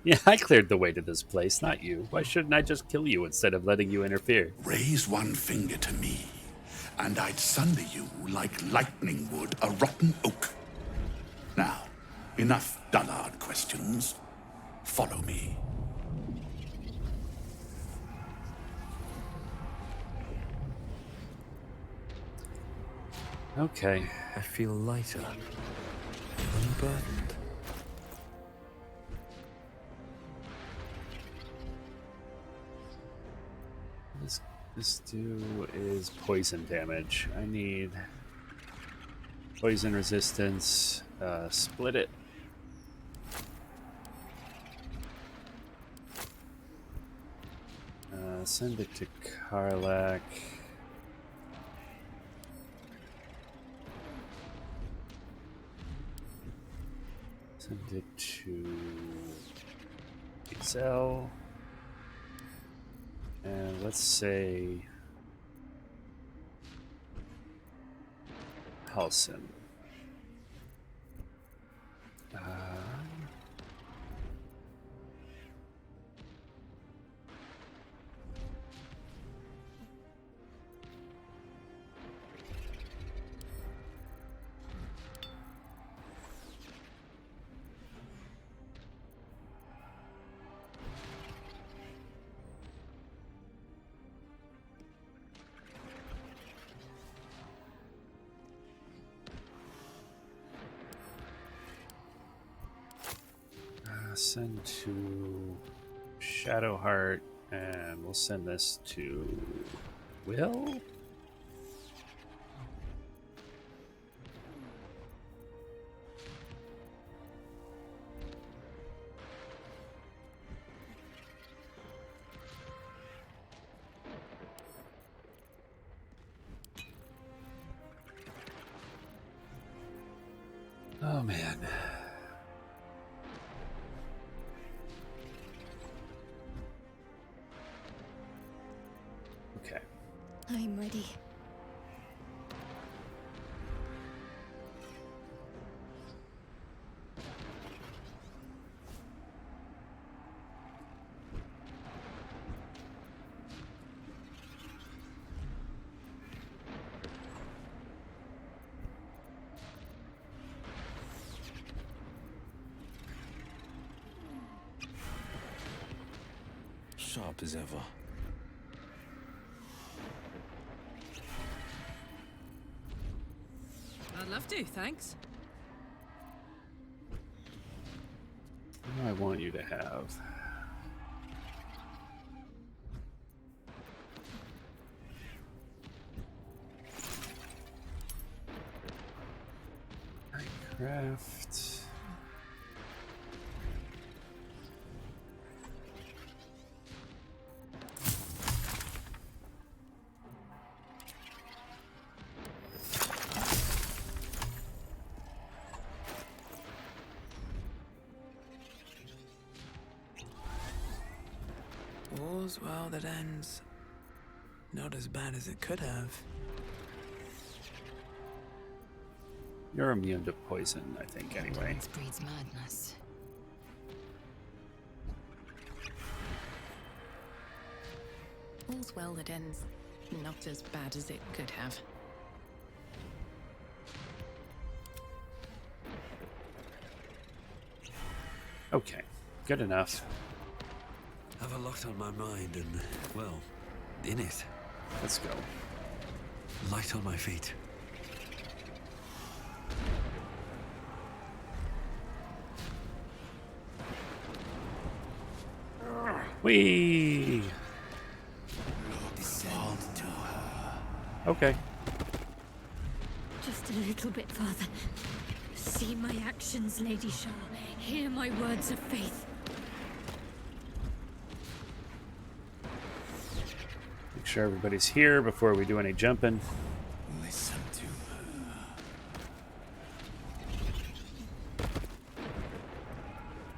Yeah, I cleared the way to this place, not you. Why shouldn't I just kill you instead of letting you interfere? Raise one finger to me, and I'd sunder you like lightning would a rotten oak. Now, enough dullard questions. Follow me. Okay. I feel lighter, unburdened. This do is poison damage. I need poison resistance. Split it. Send it to Karlak. Send it to Excel. And let's say Halson. Send to Shadowheart, and we'll send this to Will. Oh man. Okay. I'm ready. Sharp as ever. I'd love to, thanks. What do I want you to have? Craft. All's well that ends. Not as bad as it could have. You're immune to poison, I think, anyway. Ignorance breeds madness. All's well that ends. Not as bad as it could have. Okay, good enough. Have a lot on my mind and, well, in it. Let's go. Light on my feet. Whee! Okay. Just a little bit farther. See my actions, Lady Shah. Hear my words of faith. Make sure everybody's here before we do any jumping. Listen to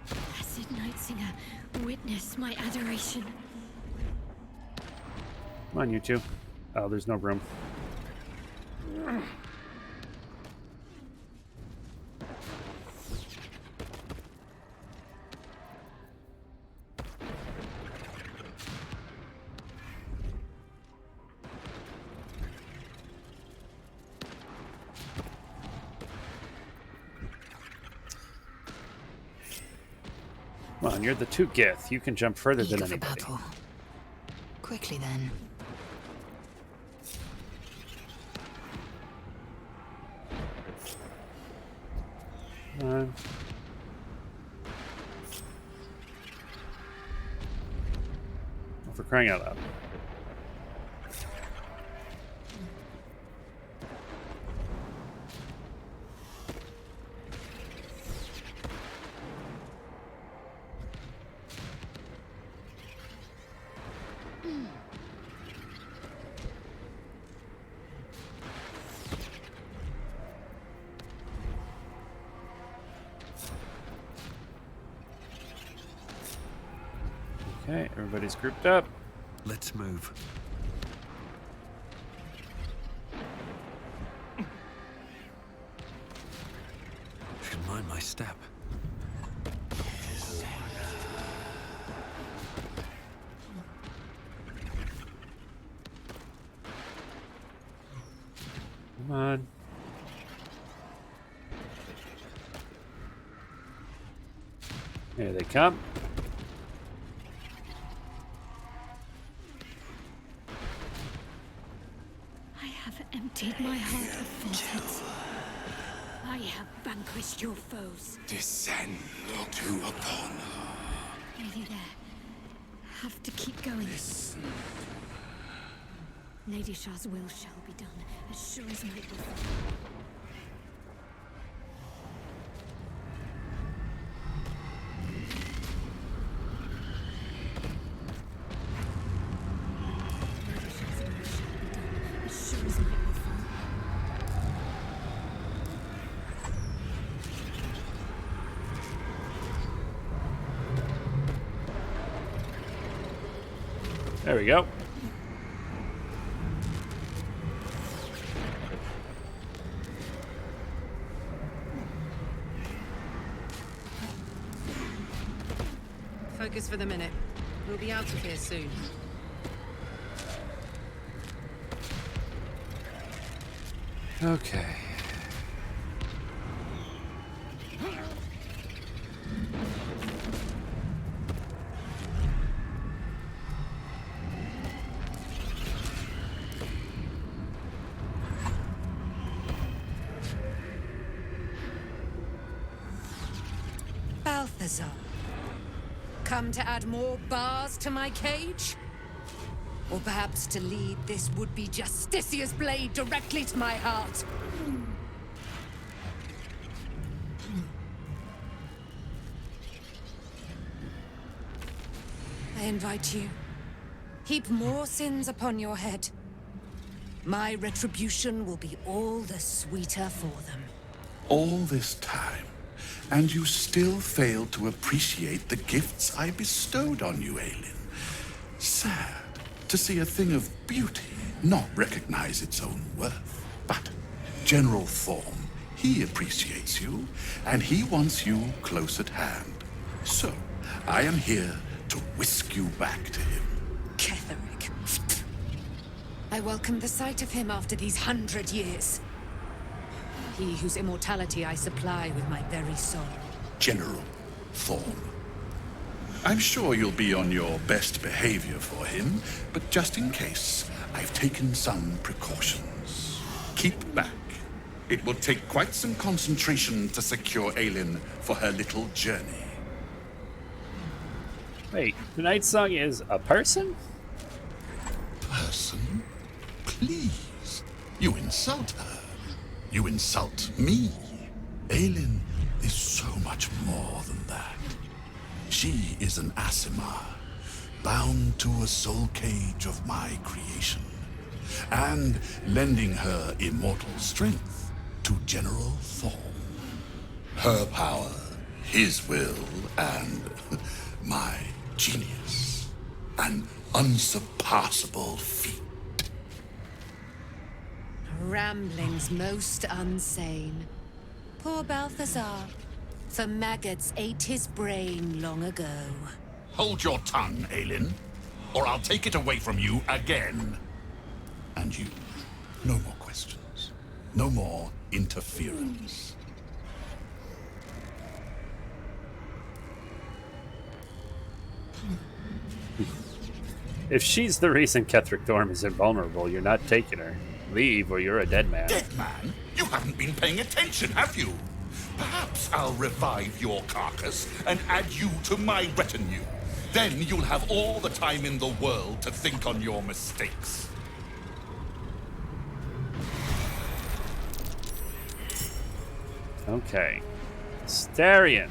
Blessed Night Singer, witness my adoration. Come on, you two. Oh, there's no room. Come on, you're the two Gith. You can jump further than Eager for anybody. battle. Quickly then. Oh, for crying out loud. Okay, everybody's grouped up. Let's move. Should mind my step. Come on. Here they come. I have emptied my heart of falsehoods. I have vanquished your foes. Descend to upon her. Nearly there. Have to keep going. Listen. Lady Shah's will shall be done, as sure as night will fall. Lady Shah's will shall be done, as sure as night will fall. There we go. Focus for the minute. We'll be out of here soon. Okay. Balthazar. Come to add more bars to my cage? Or perhaps to lead this would-be Justicia's blade directly to my heart? I invite you. Heap more sins upon your head. My retribution will be all the sweeter for them. All this time, and you still fail to appreciate the gifts I bestowed on you, Aelin. Sad to see a thing of beauty not recognize its own worth. But General Thorm, he appreciates you, and he wants you close at hand. So, I am here to whisk you back to him. Ketherick. I welcome the sight of him after these 100 years. He whose immortality I supply with my very soul. General Thorm. I'm sure you'll be on your best behavior for him, but just in case, I've taken some precautions. Keep back. It will take quite some concentration to secure Aelin for her little journey. Wait, the Night Song is a person? Person? Please. You insult her. You insult me. Aelin is so much more than that. She is an Asimar, bound to a soul cage of my creation, and lending her immortal strength to General Thorm. Her power, his will, and my genius. An unsurpassable feat. Ramblings most unsane. Poor Balthazar. For maggots ate his brain long ago. Hold your tongue, Aelin, or I'll take it away from you again. And you, no more questions. No more interference. If she's the reason Ketherick Thorm is invulnerable, you're not taking her. Leave or you're a dead man. Dead man? You haven't been paying attention, have you? Perhaps I'll revive your carcass and add you to my retinue. Then you'll have all the time in the world to think on your mistakes. Okay. Starion.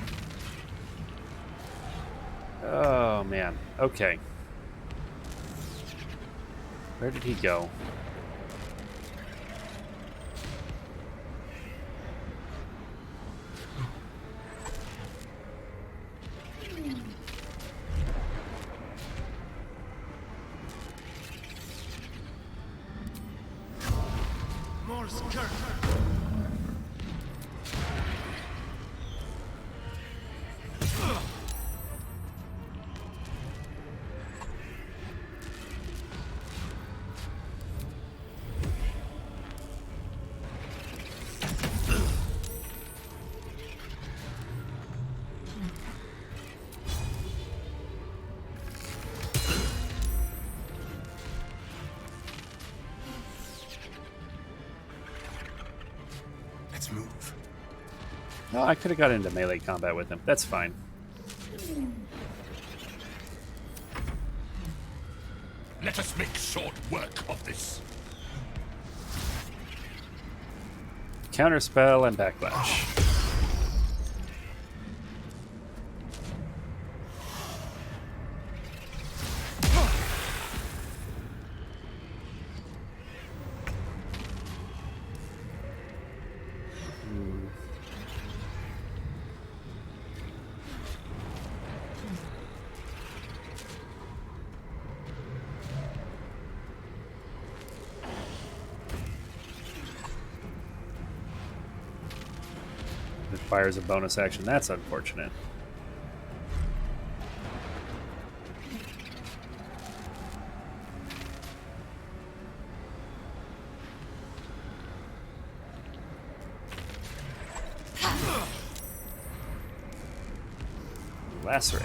Oh, man. Okay. Where did he go? Morse Kirk. No, I could have got into melee combat with him. That's fine. Let us make short work of this. Counterspell and backlash. It fires a bonus action. That's unfortunate. Lacerate.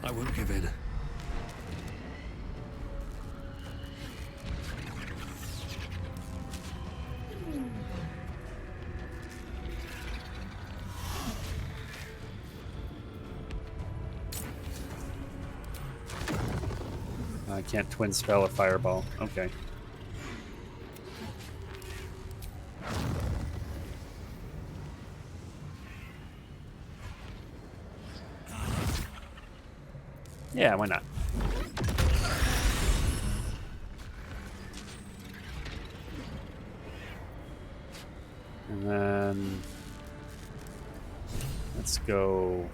I won't give in. I can't twin spell a fireball. Okay. Yeah, why not? And then let's go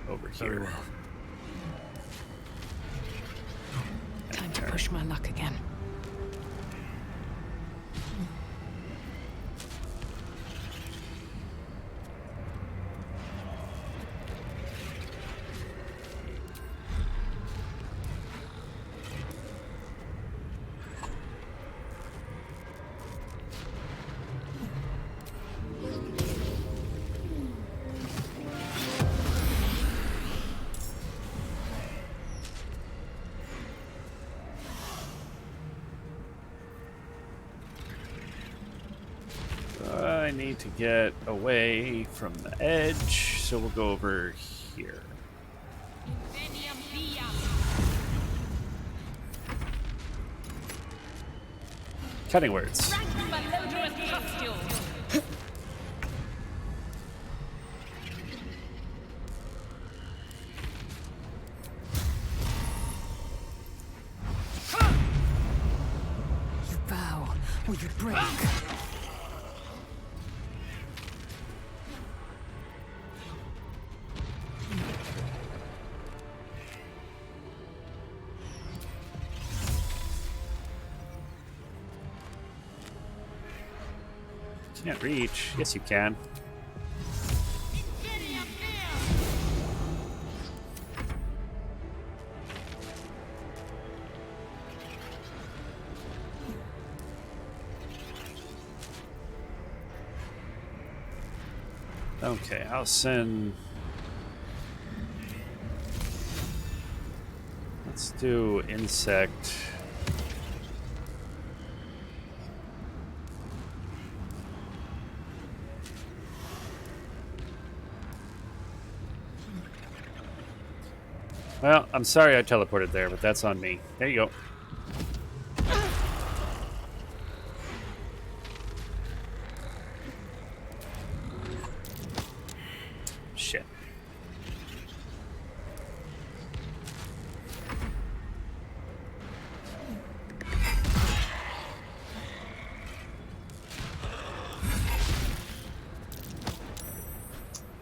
over here. Very well. Time to push my luck again. I need to get away from the edge, so we'll go over here. Cutting words. You bow or you break. Can't reach. Yes, you can. Okay, I'll send... Let's do insect. Well, I'm sorry I teleported there, but that's on me. There you go. Shit.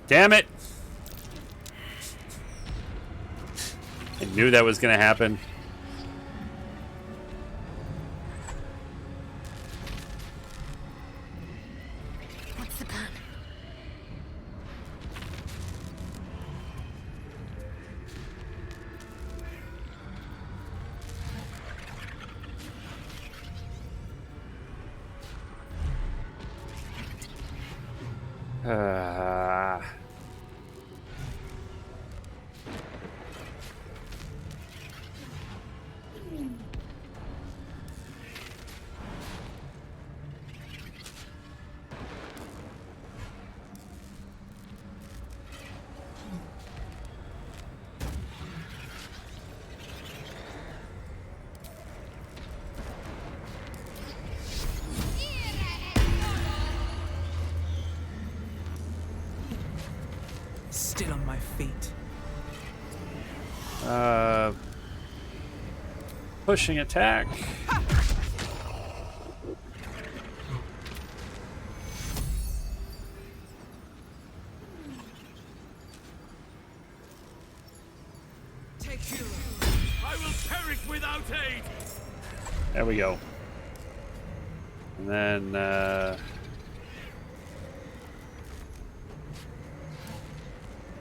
Damn it! I knew that was going to happen. What's the plan? feet. Pushing attack. Take hero. I will perish without aid. There we go. And then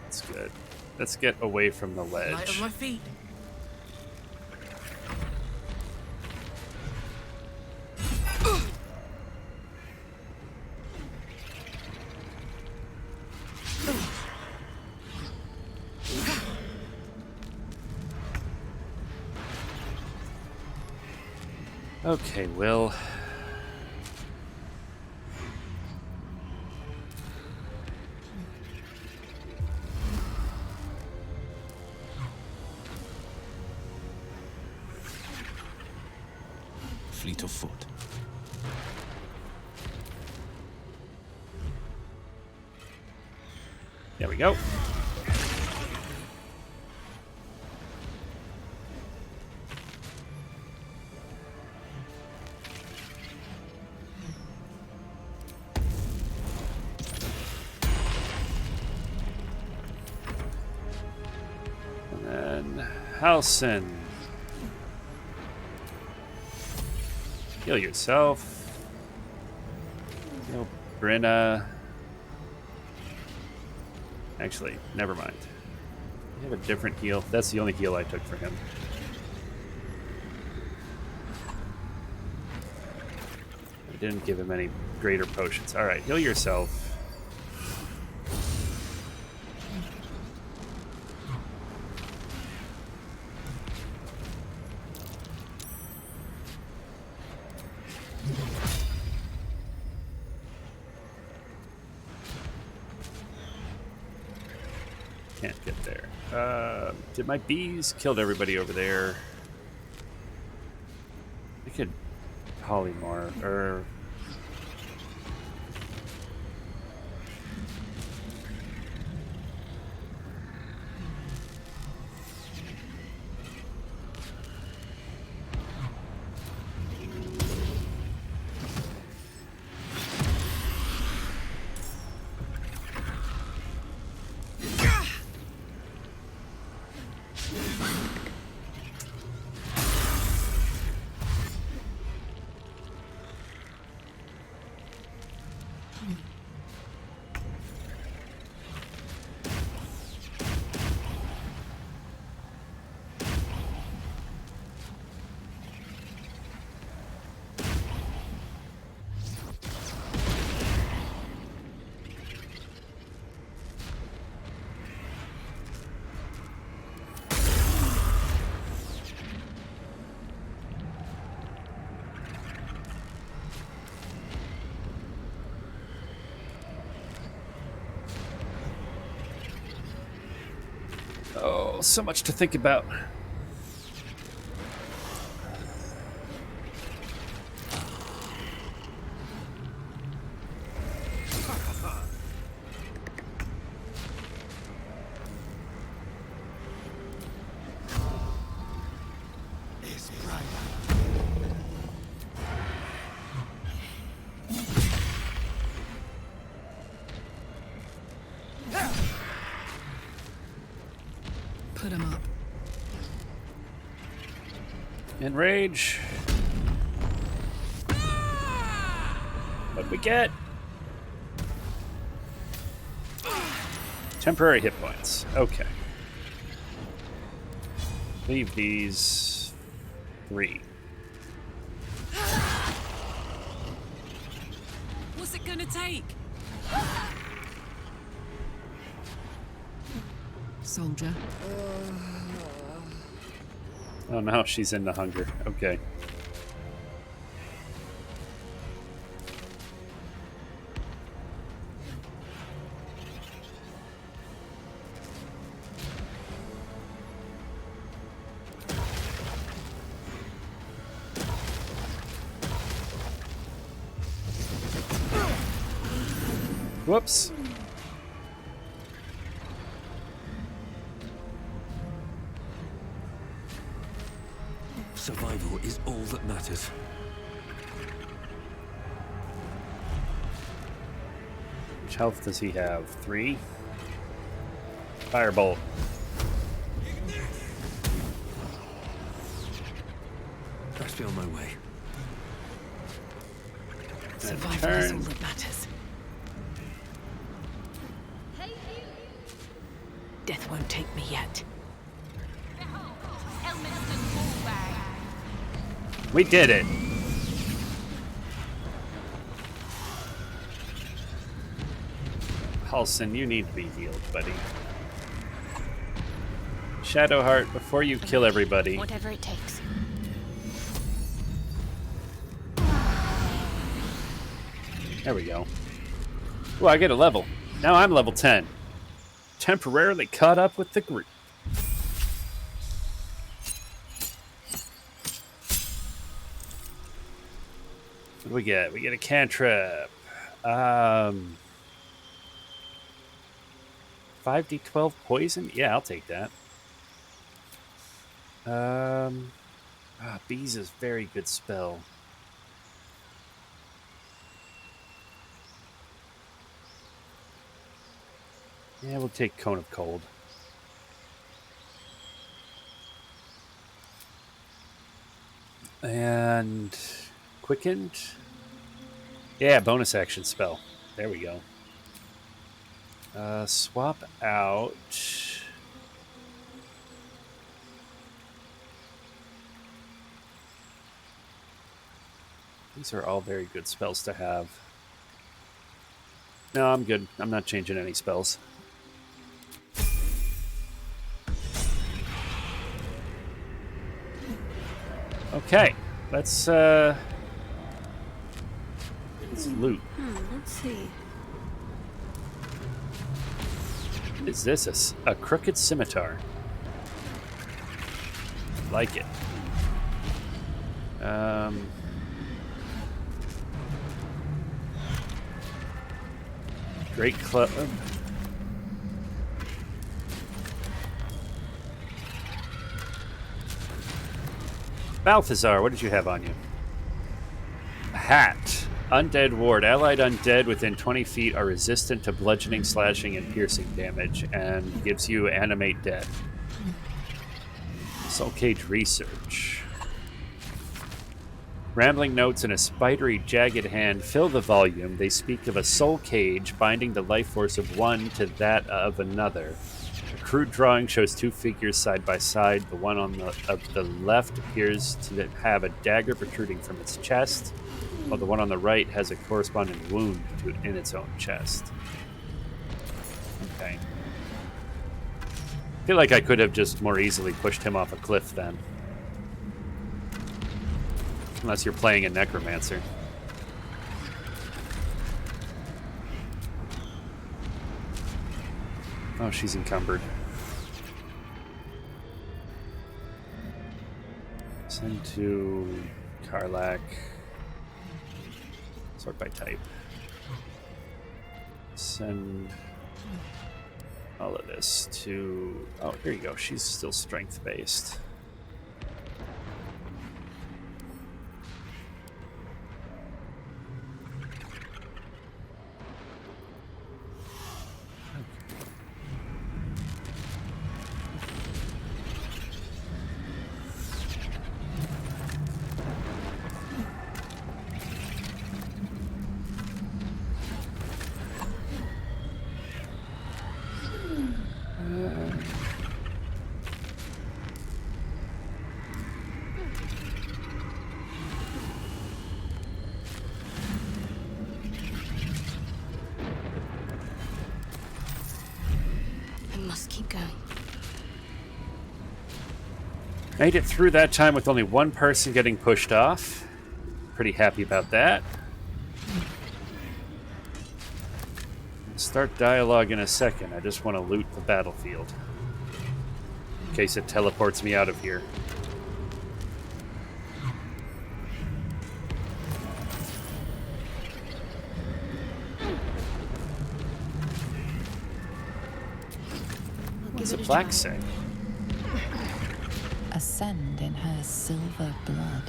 that's good. Let's get away from the Light on ledge. my feet. Okay, Will. Fleet of foot. There we go. And then Halson. Heal yourself. Heal Brenna. Actually, never mind. I have a different heal. That's the only heal I took for him. I didn't give him any greater potions. Alright, heal yourself. Can't get there. Did my bees killed everybody over there? I could polymorph or oh, so much to think about. Put him up. Enrage. What'd we get? Temporary hit points. Okay. Leave these 3. What's it gonna take? Soldier. Oh no, she's into hunger. Okay. Whoops. what matters. Which health does he have? 3? Firebolt. Best be on my way. Survival is all that matters. Death won't take me yet. We did it. Halsin, you need to be healed, buddy. Shadowheart, before you kill everybody. Whatever it takes. There we go. Oh, I get a level. Now I'm level 10. Temporarily caught up with the group. What do we get? We get a cantrip. 5d12 poison? Yeah, I'll take that. Bees is a very good spell. Yeah, we'll take Cone of Cold. And Quickened? Yeah, bonus action spell. There we go. Swap out... These are all very good spells to have. No, I'm good. I'm not changing any spells. Okay, let's loot. Let's see. Is this a crooked scimitar? Like it. Great club. Balthazar, what did you have on you? A hat. Undead ward. Allied undead within 20 feet are resistant to bludgeoning, slashing, and piercing damage, and gives you animate dead. Soul Cage research. Rambling notes in a spidery, jagged hand fill the volume. They speak of a soul cage binding the life force of one to that of another. A crude drawing shows two figures side by side. The one on the left appears to have a dagger protruding from its chest, while the one on the right has a corresponding wound in its own chest. Okay. I feel like I could have just more easily pushed him off a cliff then. Unless you're playing a necromancer. Oh, she's encumbered. Send to Karlak. Sort by type. Send all of this to... Oh, here you go. She's still strength-based. Made it through that time with only one person getting pushed off. Pretty happy about that. Start dialogue in a second. I just want to loot the battlefield. In case it teleports me out of here. What's a plaque say? Ascend in her silver blood.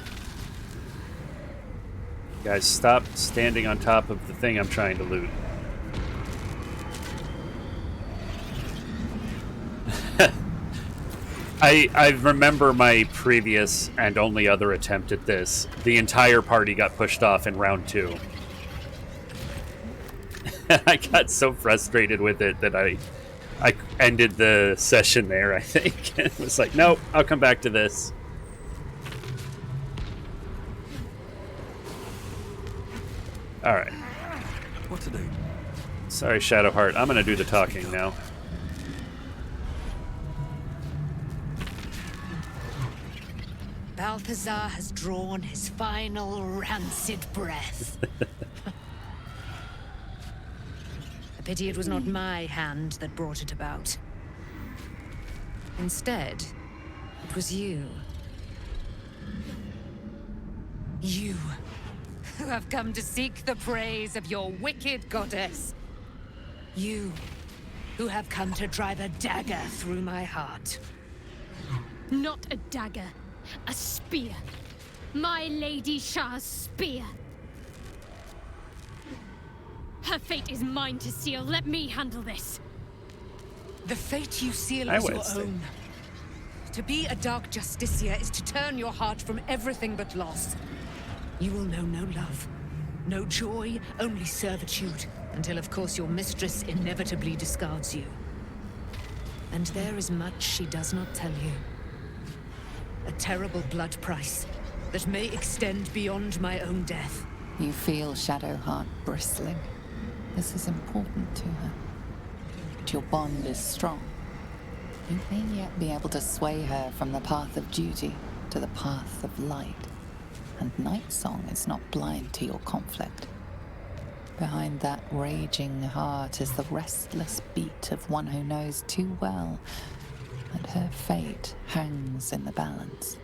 Guys, stop standing on top of the thing I'm trying to loot. I remember my previous and only other attempt at this. The entire party got pushed off in round 2. I got so frustrated with it that I ended the session there, I think. It was like, nope, I'll come back to this. Alright. What to do? Sorry, Shadowheart. I'm going to do the talking now. Balthazar has drawn his final rancid breath. A pity it was not my hand that brought it about. Instead, it was you. You, who have come to seek the praise of your wicked goddess. You, who have come to drive a dagger through my heart. Not a dagger. A spear. My Lady Shah's spear. Her fate is mine to seal. Let me handle this. The fate you seal is your own. To be a Dark Justicia is to turn your heart from everything but loss. You will know no love, no joy, only servitude, until of course your mistress inevitably discards you. And there is much she does not tell you. A terrible blood price that may extend beyond my own death. You feel Shadowheart bristling. This is important to her. But your bond is strong. You may yet be able to sway her from the path of duty to the path of light. And Nightsong is not blind to your conflict. Behind that raging heart is the restless beat of one who knows too well that her fate hangs in the balance.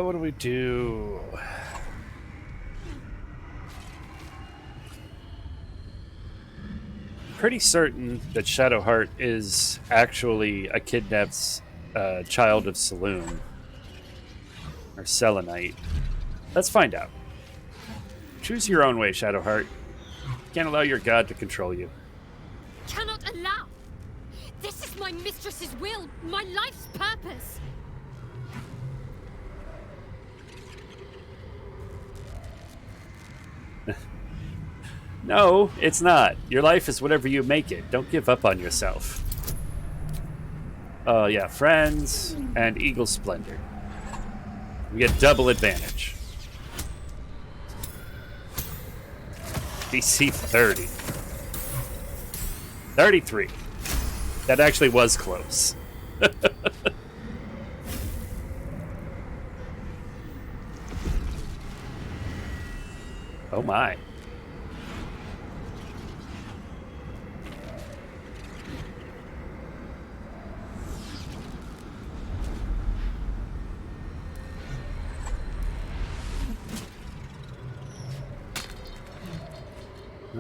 What do we do? Pretty certain that Shadowheart is actually a kidnapped child of Saloon. Or Selenite. Let's find out. Choose your own way, Shadowheart. Can't allow your god to control you. Cannot allow. This is my mistress's will, my life's purpose. No, it's not. Your life is whatever you make it. Don't give up on yourself. Yeah, friends and Eagle Splendor. We get double advantage. DC 30. 33. That actually was close. Oh my.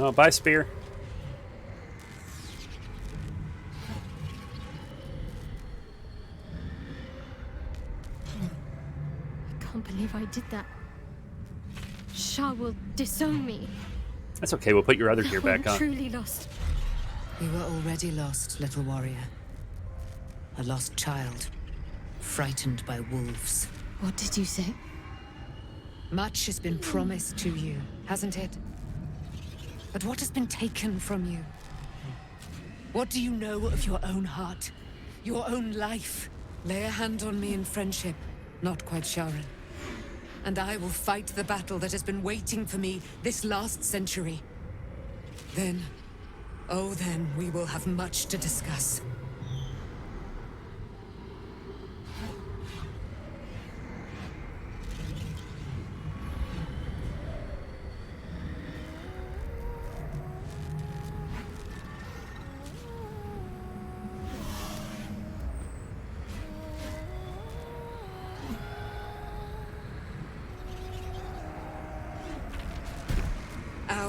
Oh, bye, Spear. I can't believe I did that. Shah will disown me. That's okay, we'll put your other gear back I'm on. truly lost. You were already lost, little warrior. A lost child, frightened by wolves. What did you say? Much has been promised to you, hasn't it? But what has been taken from you? What do you know of your own heart? Your own life? Lay a hand on me in friendship, not quite Sharon. And I will fight the battle that has been waiting for me this last century. Then, oh then, we will have much to discuss.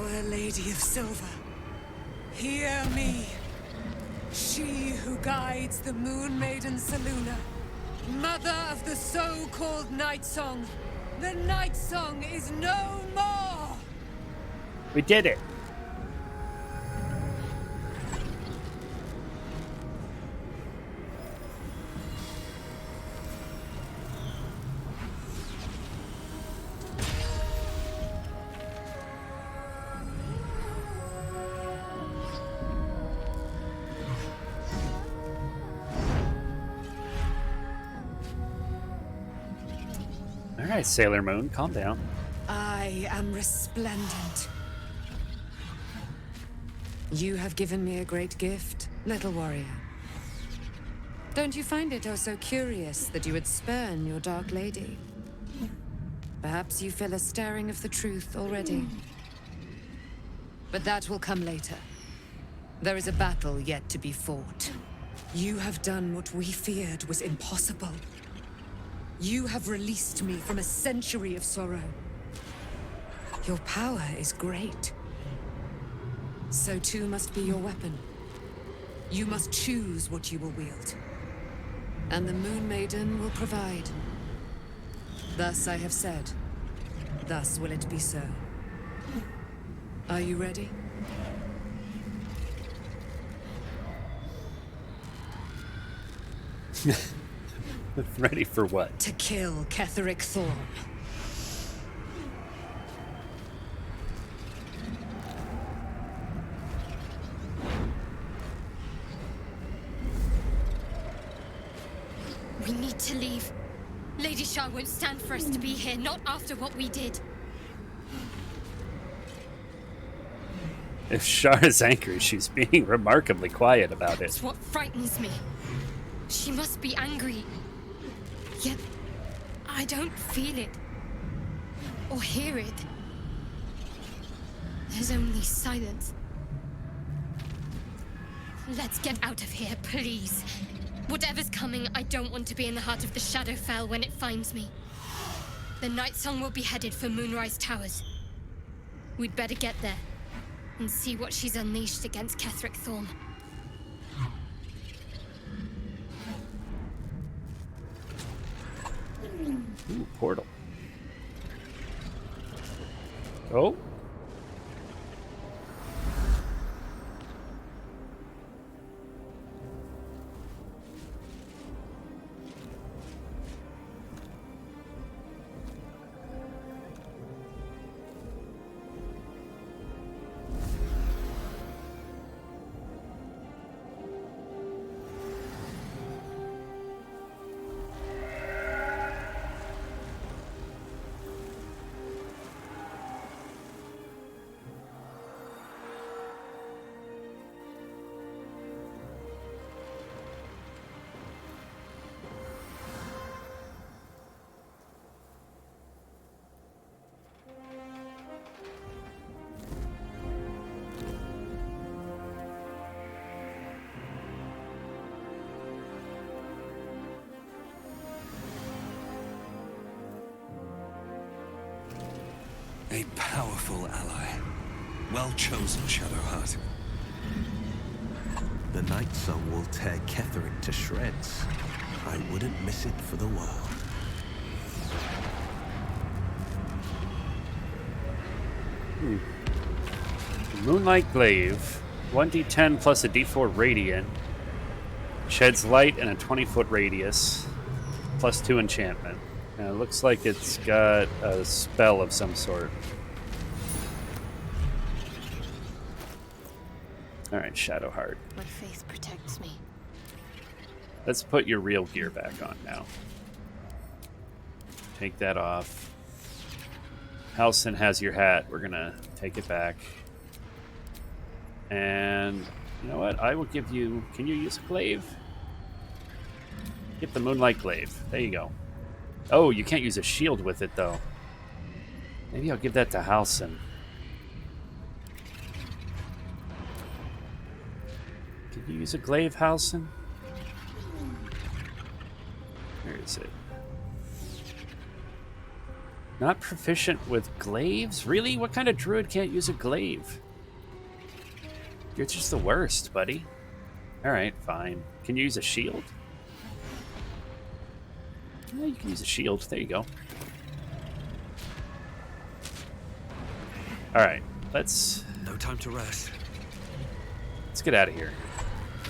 Our Lady of Silver, hear me. She who guides the Moon Maiden Selûne, mother of the so-called Night Song. The Night Song is no more! We did it! Alright, Sailor Moon, calm down. I am resplendent. You have given me a great gift, little warrior. Don't you find it oh so curious that you would spurn your Dark Lady? Perhaps you feel a stirring of the truth already. But that will come later. There is a battle yet to be fought. You have done what we feared was impossible. You have released me from a century of sorrow. Your power is great. So too must be your weapon. You must choose what you will wield. And the Moon Maiden will provide. Thus I have said. Thus will it be so. Are you ready? Ready for what? To kill Ketheric Thorm. We need to leave. Lady Shah won't stand for us to be here, not after what we did. If Shah is angry, she's being remarkably quiet about it. That's what frightens me. She must be angry. Yet, I don't feel it. Or hear it. There's only silence. Let's get out of here, please. Whatever's coming, I don't want to be in the heart of the Shadowfell when it finds me. The Night Song will be headed for Moonrise Towers. We'd better get there and see what she's unleashed against Ketheric Thorm. Ooh, portal. Oh. A powerful ally. Well chosen, Shadowheart. The Night Song will tear Ketheric to shreds. I wouldn't miss it for the world. Moonlight Glaive. 1d10 plus a d4 radiant. Sheds light in a 20-foot radius. Plus 2 enchantment. And it looks like it's got a spell of some sort. Alright, Shadowheart. My faith protects me. Let's put your real gear back on now. Take that off. Halsin has your hat. We're gonna take it back. And you know what? I will give you... Can you use a glaive? Get the Moonlight Glaive. There you go. Oh, you can't use a shield with it, though. Maybe I'll give that to Halsin. Can you use a glaive, Halsin? Where is it? Not proficient with glaives? Really? What kind of druid can't use a glaive? You're just the worst, buddy. Alright, fine. Can you use a shield? Yeah, you can use a shield. There you go. Alright, let's... No time to rest. Let's get out of here.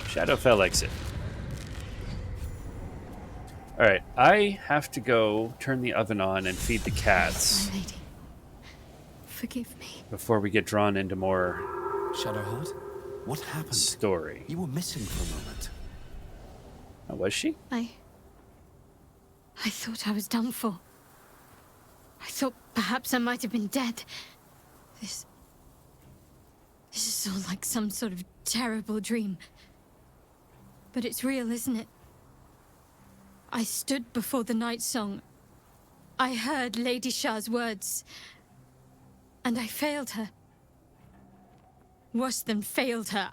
Shadowfell exit. Alright, I have to go turn the oven on and feed the cats. My lady, forgive me. Before we get drawn into more... Shadowheart? What happened? Story. You were missing for a moment. Oh, was she? I thought I was done for. I thought perhaps I might have been dead. This is all like some sort of terrible dream. But it's real, isn't it? I stood before the night song. I heard Lady Shah's words. And I failed her. Worse than failed her,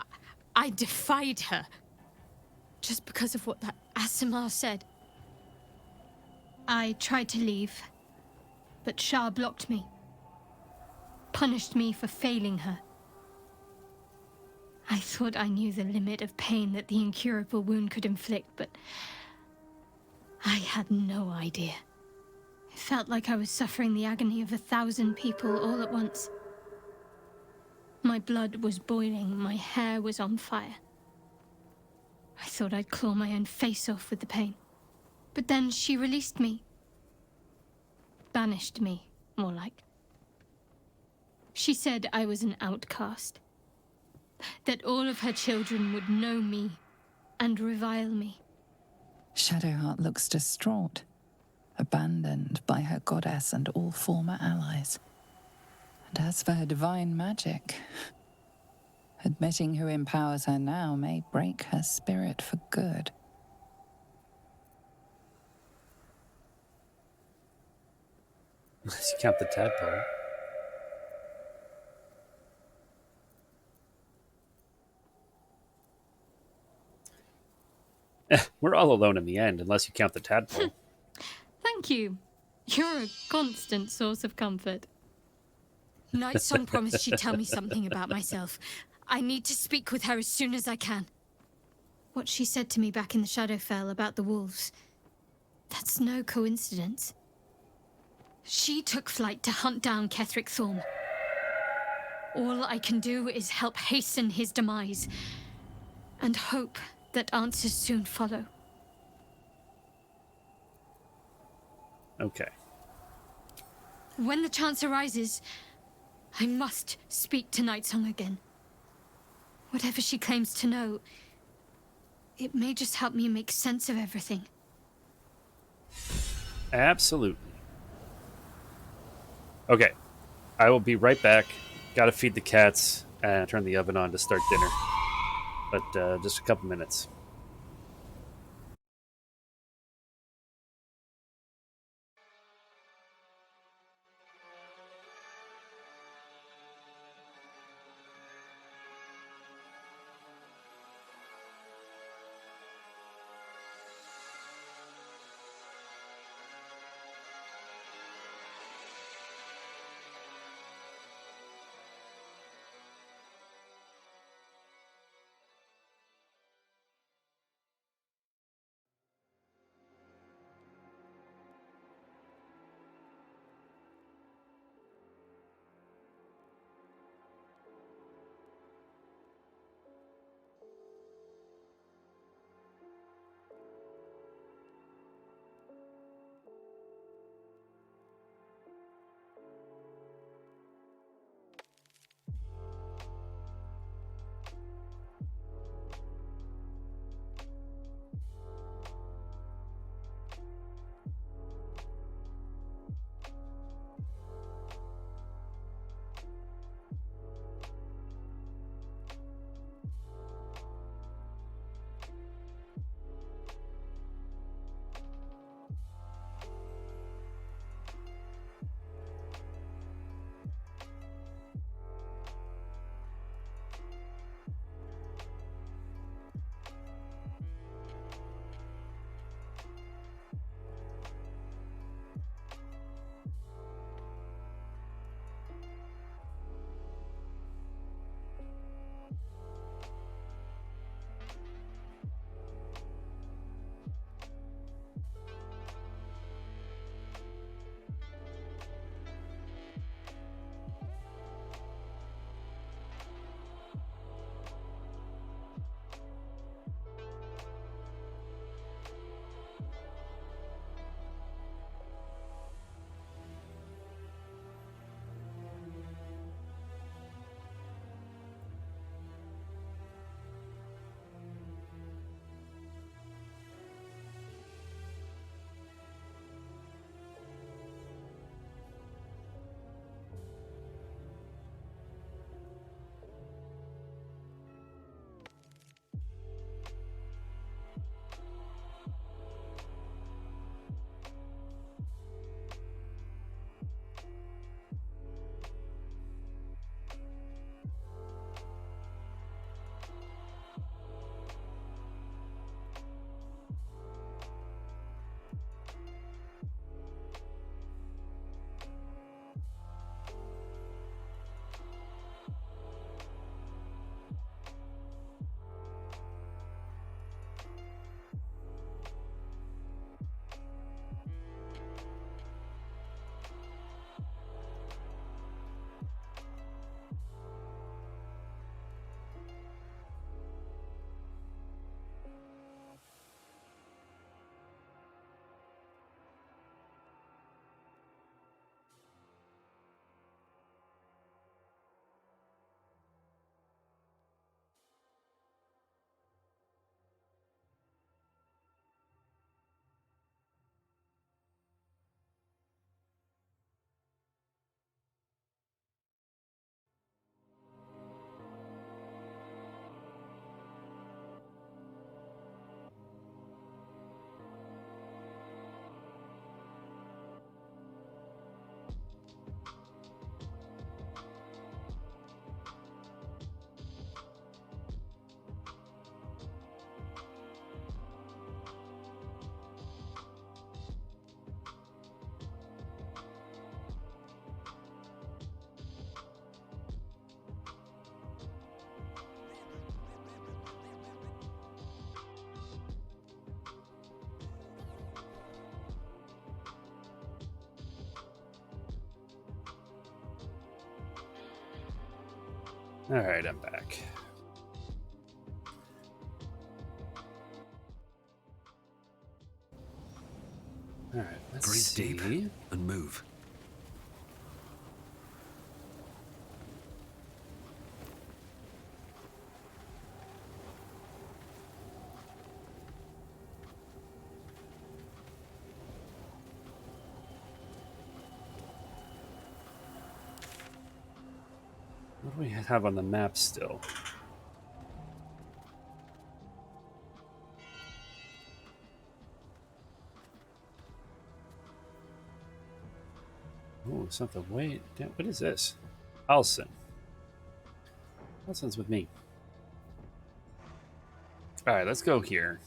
I defied her. Just because of what that Asimar said. I tried to leave, but Shah blocked me. Punished me for failing her. I thought I knew the limit of pain that the incurable wound could inflict, but I had no idea. It felt like I was suffering the agony of 1,000 people all at once. My blood was boiling, my hair was on fire. I thought I'd claw my own face off with the pain. But then she released me. Banished me, more like. She said I was an outcast. That all of her children would know me and revile me. Shadowheart looks distraught, abandoned by her goddess and all former allies. And as for her divine magic, admitting who empowers her now may break her spirit for good. Let's count the tadpole. We're all alone in the end, unless you count the tadpole. Thank you. You're a constant source of comfort. Night Song promised she'd tell me something about myself. I need to speak with her as soon as I can. What she said to me back in the Shadowfell about the wolves, that's no coincidence. She took flight to hunt down Ketheric Thorm. All I can do is help hasten his demise, and hope that answers soon follow. Okay. When the chance arises, I must speak to Nightsong again. Whatever she claims to know, it may just help me make sense of everything. Absolutely. Okay. I will be right back. Gotta feed the cats and turn the oven on to start dinner. But just a couple minutes. Alright, I'm back. Alright, let's see. Breathe deep and move. What do we have on the map still? Oh, something way down. What is this? Alson. Alson's with me. Alright, let's go here.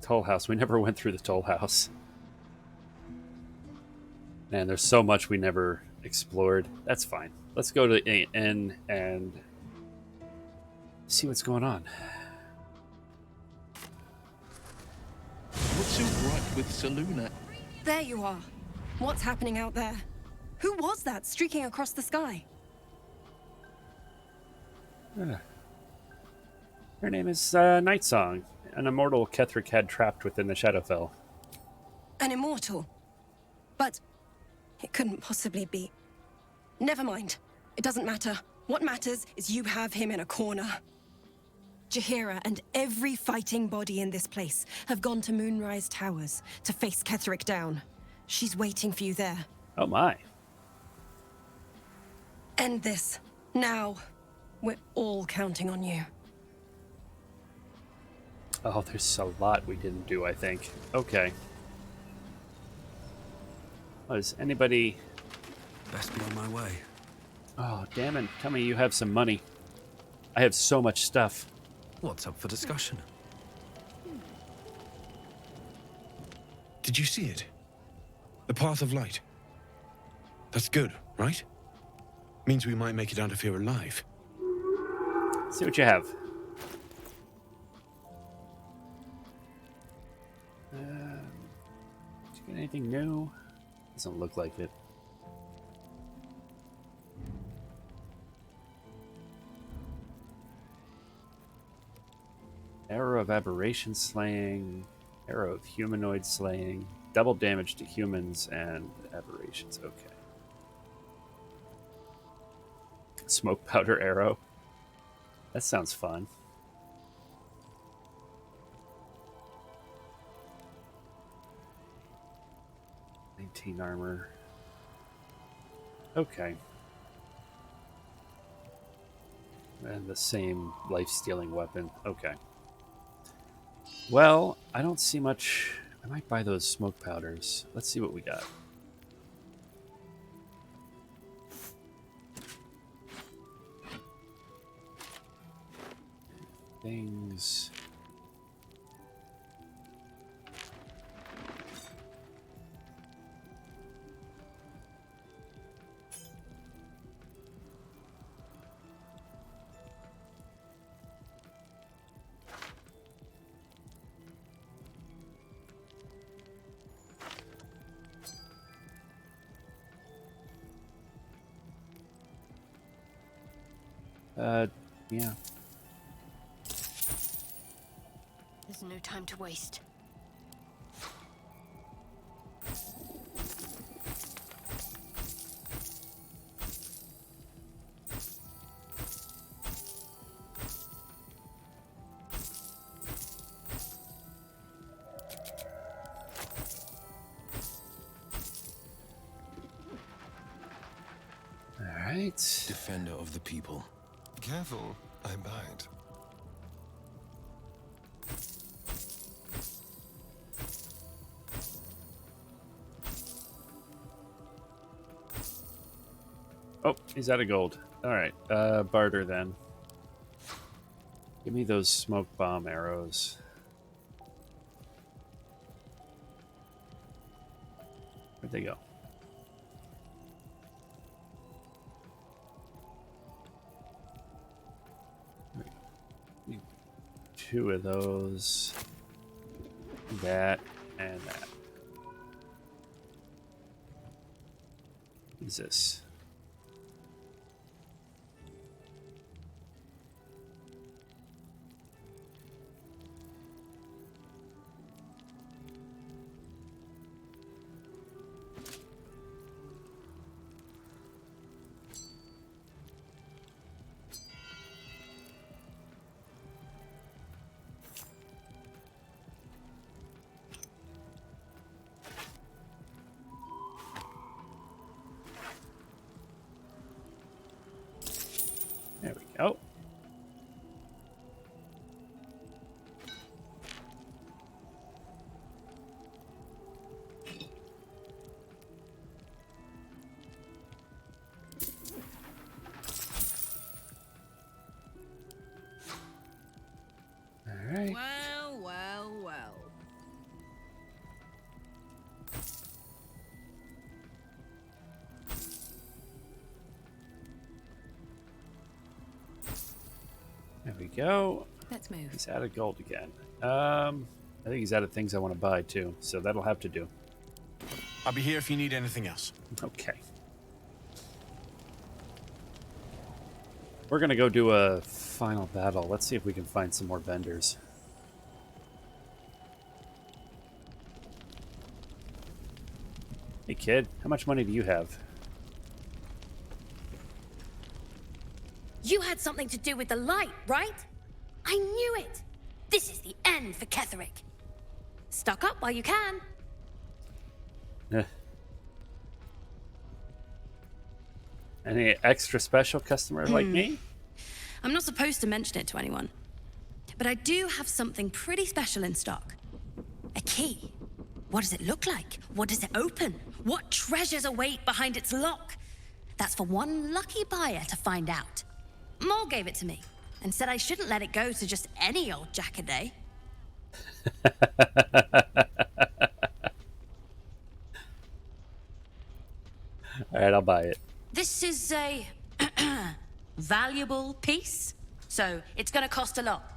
Toll house. We never went through the toll house. Man, there's so much we never explored. That's fine. Let's go to the inn and see what's going on. What's so right with Saluna? There you are. What's happening out there? Who was that streaking across the sky? Her name is Nightsong, an immortal Ketheric had trapped within the Shadowfell. An immortal? But it couldn't possibly be. Never mind. It doesn't matter. What matters is you have him in a corner. Jaheira and every fighting body in this place have gone to Moonrise Towers to face Ketheric down. She's waiting for you there. Oh my. End this. Now. We're all counting on you. Oh, there's a lot we didn't do, I think. Okay. Was anybody... Best be on my way. Oh, damn it. Tell me you have some money. I have so much stuff. What's up for discussion? Did you see it? The path of light. That's good, right? Means we might make it out of here alive. See what you have. Did you get anything new? Doesn't look like it. Arrow of aberration slaying, arrow of humanoid slaying, double damage to humans and aberrations. Okay. Smoke powder arrow. That sounds fun. 19 armor. Okay. And the same life-stealing weapon. Okay. Well, I don't see much. I might buy those smoke powders. Let's see what we got. Things. Yeah. There's no time to waste. All right. Defender of the people. Careful, I bite. Oh, he's out of gold. All right, barter then. Give me those smoke bomb arrows. Where'd they go? Two of those. That and that. What is this? go. Let's move. He's out of gold again. I think he's out of things I want to buy too, so that'll have to do. I'll be here if you need anything else. Okay. We're gonna go do a final battle. Let's see if we can find some more vendors. Hey kid, how much money do you have? You had something to do with the light, right? I knew it! This is the end for Ketherick. Stock up while you can. Any extra special customer like me? I'm not supposed to mention it to anyone, but I do have something pretty special in stock. A key. What does it look like? What does it open? What treasures await behind its lock? That's for one lucky buyer to find out. Maul gave it to me and said I shouldn't let it go to just any old jackaday. All right, I'll buy it. This is a valuable piece, so it's gonna cost a lot.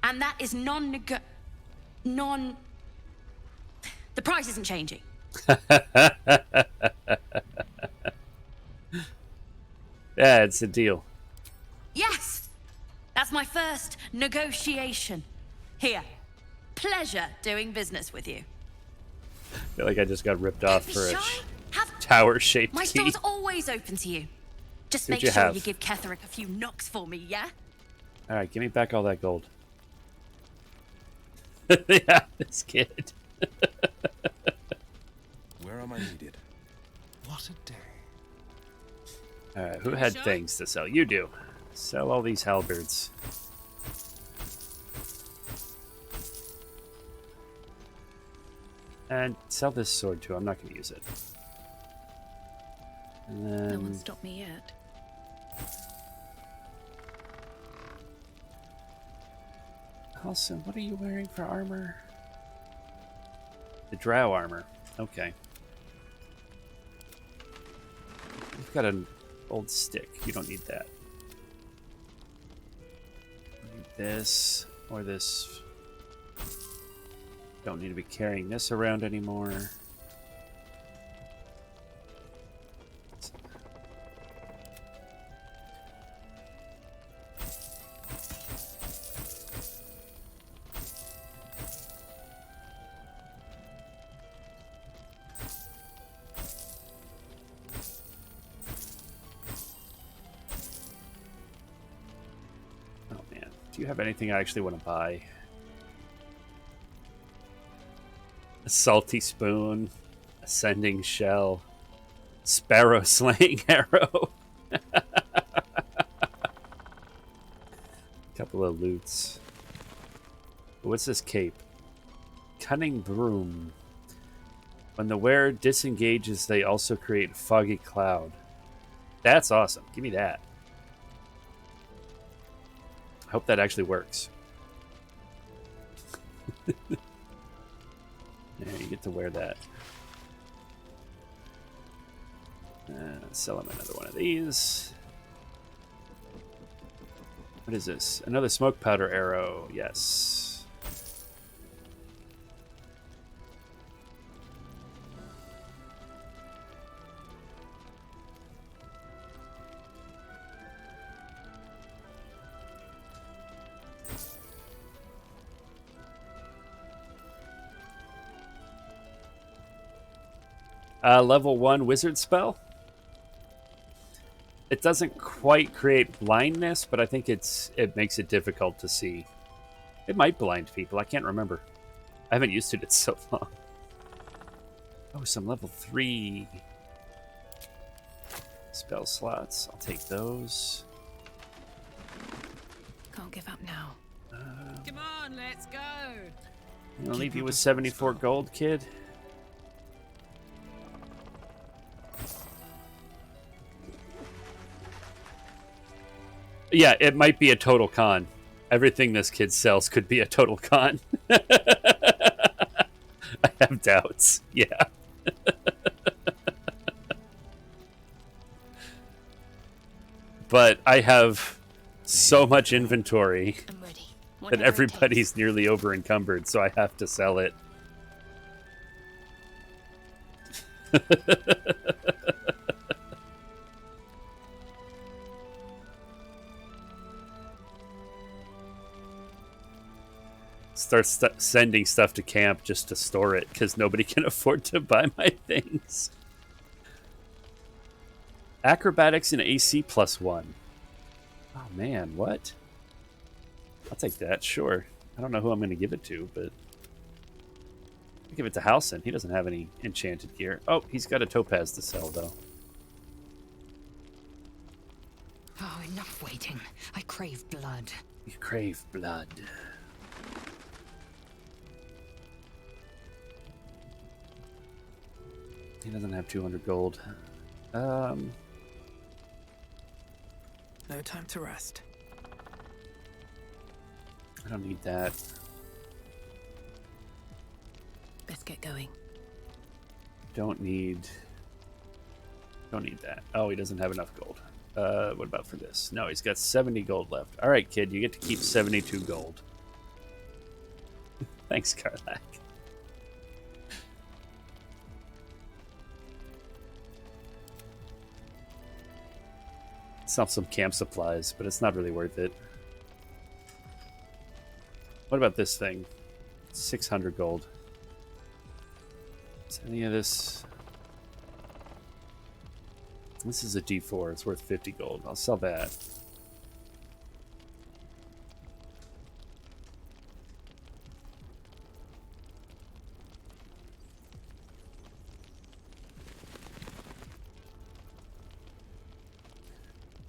And that is The price isn't changing. Yeah, it's a deal. Yes! That's my first negotiation. Here. Pleasure doing business with you. I feel like I just got ripped off Don't for be a shy. tower-shaped My key. store's always open to you. Just Who'd make you sure have? you give Ketherick a few knocks for me, yeah? All right, give me back all that gold. Yeah, this kid. Where am I needed? What a day. All right, who had things to sell? You do. Sell all these halberds. And sell this sword too. I'm not going to use it. And then... No one stopped me yet. Also, what are you wearing for armor? The drow armor. Okay. You've got an old stick. You don't need that. You need this or this. Don't need to be carrying this around anymore. Do you have anything I actually want to buy? A salty spoon, ascending shell, sparrow slaying arrow. Couple of loots. What's this cape? Cunning broom. When the wearer disengages, they also create foggy cloud. That's awesome. Give me that. I hope that actually works. Yeah, you get to wear that. Sell him another one of these. What is this? Another smoke powder arrow. Yes. Level 1 wizard spell. It doesn't quite create blindness, but I think it makes it difficult to see. It might blind people. I can't remember. I haven't used it in so long. Oh, some level 3 spell slots. I'll take those. Can't give up now. Come on, let's go. I'll leave you with 74 gold, kid. Yeah, it might be a total con. Everything this kid sells could be a total con. I have doubts. Yeah. But I have so much inventory I'm ready. that Whatever it everybody's nearly over encumbered, so I have to sell it. Start sending stuff to camp just to store it because nobody can afford to buy my things. Acrobatics and AC +1. Oh man, what? I'll take that, sure. I don't know who I'm going to give it to, but I'll give it to Halsin. He doesn't have any enchanted gear. Oh, he's got a topaz to sell, though. Oh, enough waiting. I crave blood. You crave blood. He doesn't have 200 gold. No time to rest. I don't need that. Let's get going. Don't need that. Oh, he doesn't have enough gold. What about for this? No, he's got 70 gold left. All right, kid, you get to keep 72 gold. Thanks, Karlak. Sell some camp supplies, but it's not really worth it. What about this thing? 600 gold. Is any of this? This is a D4. It's worth 50 gold. I'll sell that.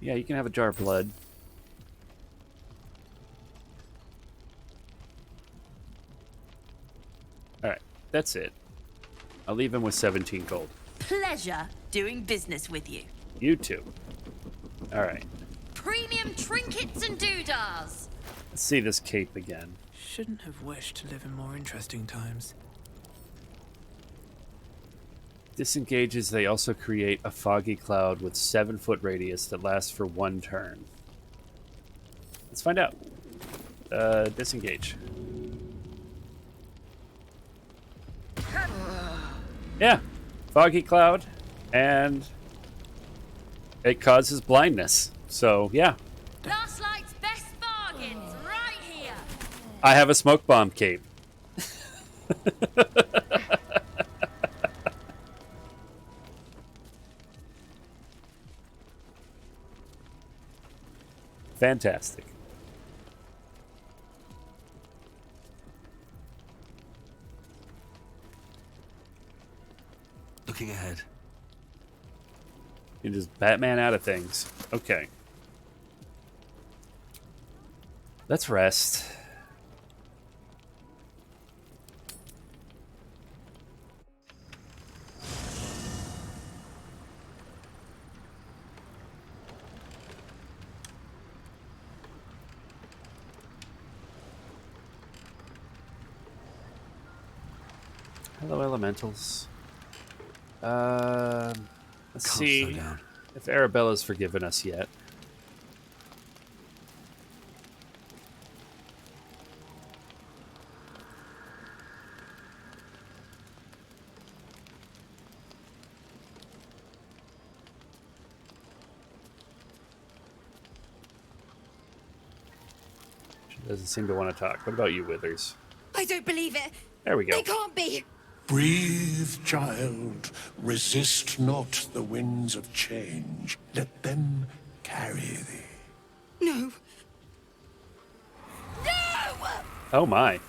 Yeah, you can have a jar of blood. Alright, that's it. I'll leave him with 17 gold. Pleasure doing business with you. You too. Alright. Premium trinkets and doodahs. Let's see this cape again. Shouldn't have wished to live in more interesting times. Disengages, they also create a foggy cloud with 7-foot radius that lasts for 1 turn. Let's find out. Disengage. Yeah, foggy cloud, and it causes blindness. So, yeah. Last Light's best bargains right here. I have a smoke bomb cape. Fantastic. Looking ahead. You just Batman out of things. Okay. Let's rest. Hello, elementals. Let's see if Arabella's forgiven us yet. She doesn't seem to want to talk. What about you, Withers? I don't believe it. There we go. They can't be. Breathe, child. Resist not the winds of change. Let them carry thee. No. No! Oh my.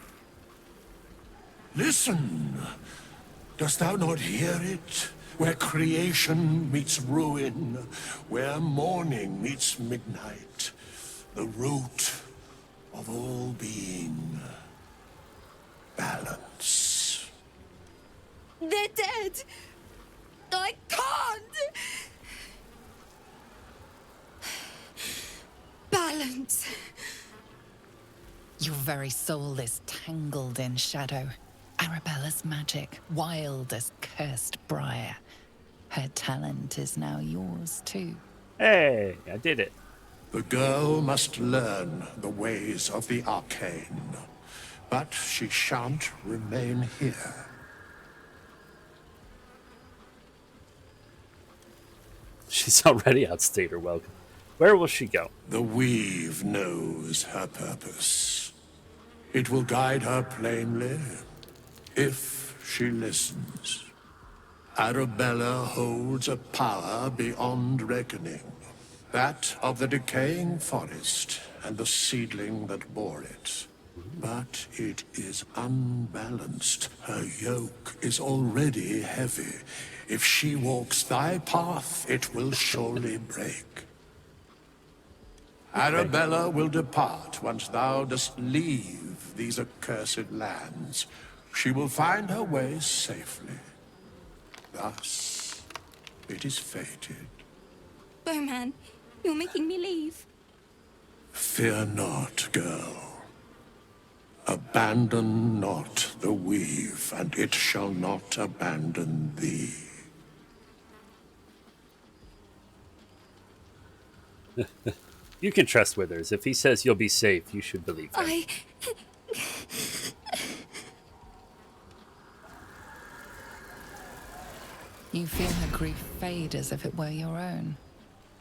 Listen. Dost thou not hear it? Where creation meets ruin, where morning meets midnight, the root of all being. Balance. They're dead. I can't. Balance. Your very soul is tangled in shadow. Arabella's magic, wild as cursed briar. Her talent is now yours, too. Hey, I did it. The girl must learn the ways of the arcane, but she shan't remain here. She's already outstayed her welcome. Where will she go? The weave knows her purpose. It will guide her plainly, if she listens. Arabella holds a power beyond reckoning. That of the decaying forest and the seedling that bore it. But it is unbalanced. Her yoke is already heavy. If she walks thy path, it will surely break. Arabella will depart once thou dost leave these accursed lands. She will find her way safely. Thus, it is fated. Bowman, you're making me leave. Fear not, girl. Abandon not the weave, and it shall not abandon thee. You can trust Withers. If he says you'll be safe, you should believe him. You feel her grief fade as if it were your own.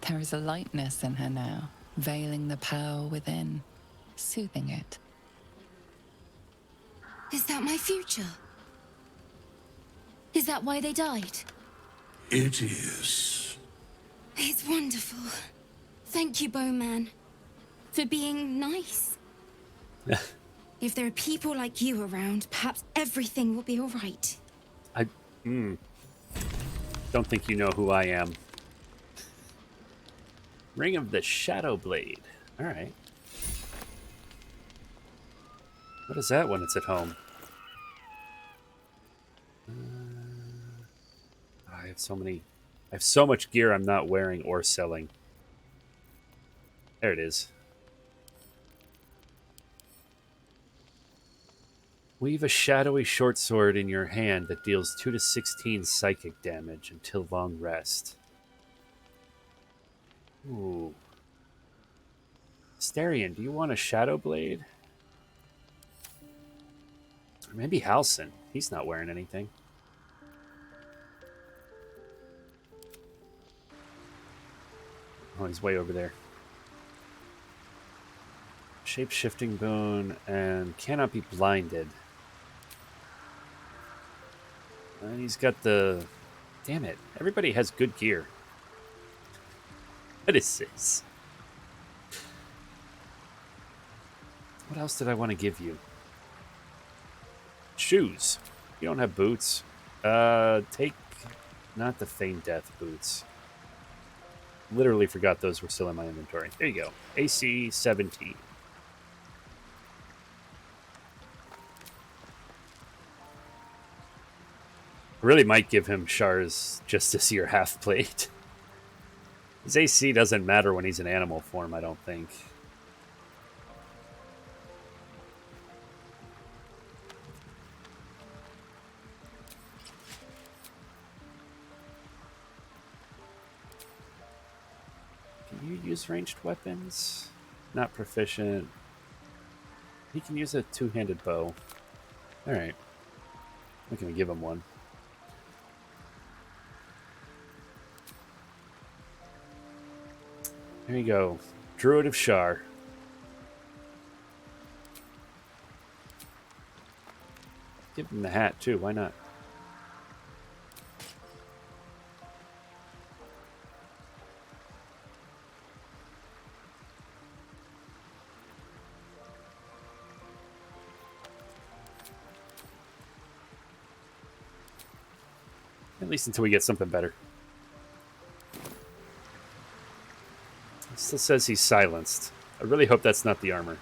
There is a lightness in her now, veiling the power within, soothing it. Is that my future? Is that why they died? It is. It's wonderful. Thank you, Bowman, for being nice. If there are people like you around, perhaps everything will be all right. I don't think you know who I am. Ring of the Shadow Blade. All right. What is that when it's at home? I have so many. I have so much gear I'm not wearing or selling. There it is. Weave a shadowy short sword in your hand that deals 2 to 16 psychic damage until long rest. Ooh. Starion, do you want a Shadow Blade? Or maybe Halson. He's not wearing anything. Oh, he's way over there. Shape-shifting boon and cannot be blinded. And he's got the... Damn it. Everybody has good gear. What is this? What else did I want to give you? Shoes. You don't have boots. Take... Not the Feigned Death boots. Literally forgot those were still in my inventory. There you go. AC 17. I really might give him Char's Justiciar half-plate. His AC doesn't matter when he's in animal form, I don't think. Can you use ranged weapons? Not proficient. He can use a two-handed bow. Alright. I'm going to give him one. There you go. Druid of Char. Give him the hat, too. Why not? At least until we get something better. It still says he's silenced. I really hope that's not the armor.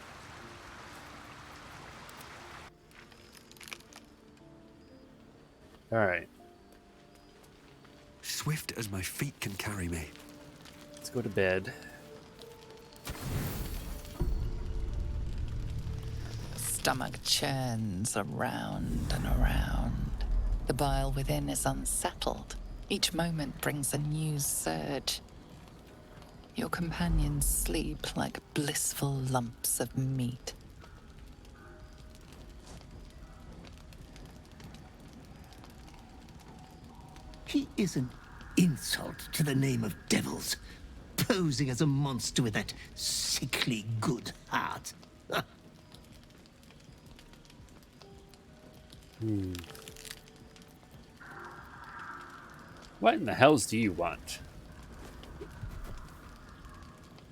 Alright. Swift as my feet can carry me. Let's go to bed. Stomach churns around and around. The bile within is unsettled. Each moment brings a new surge. Your companions sleep like blissful lumps of meat. He is an insult to the name of devils, posing as a monster with that sickly good heart. What in the hells do you want?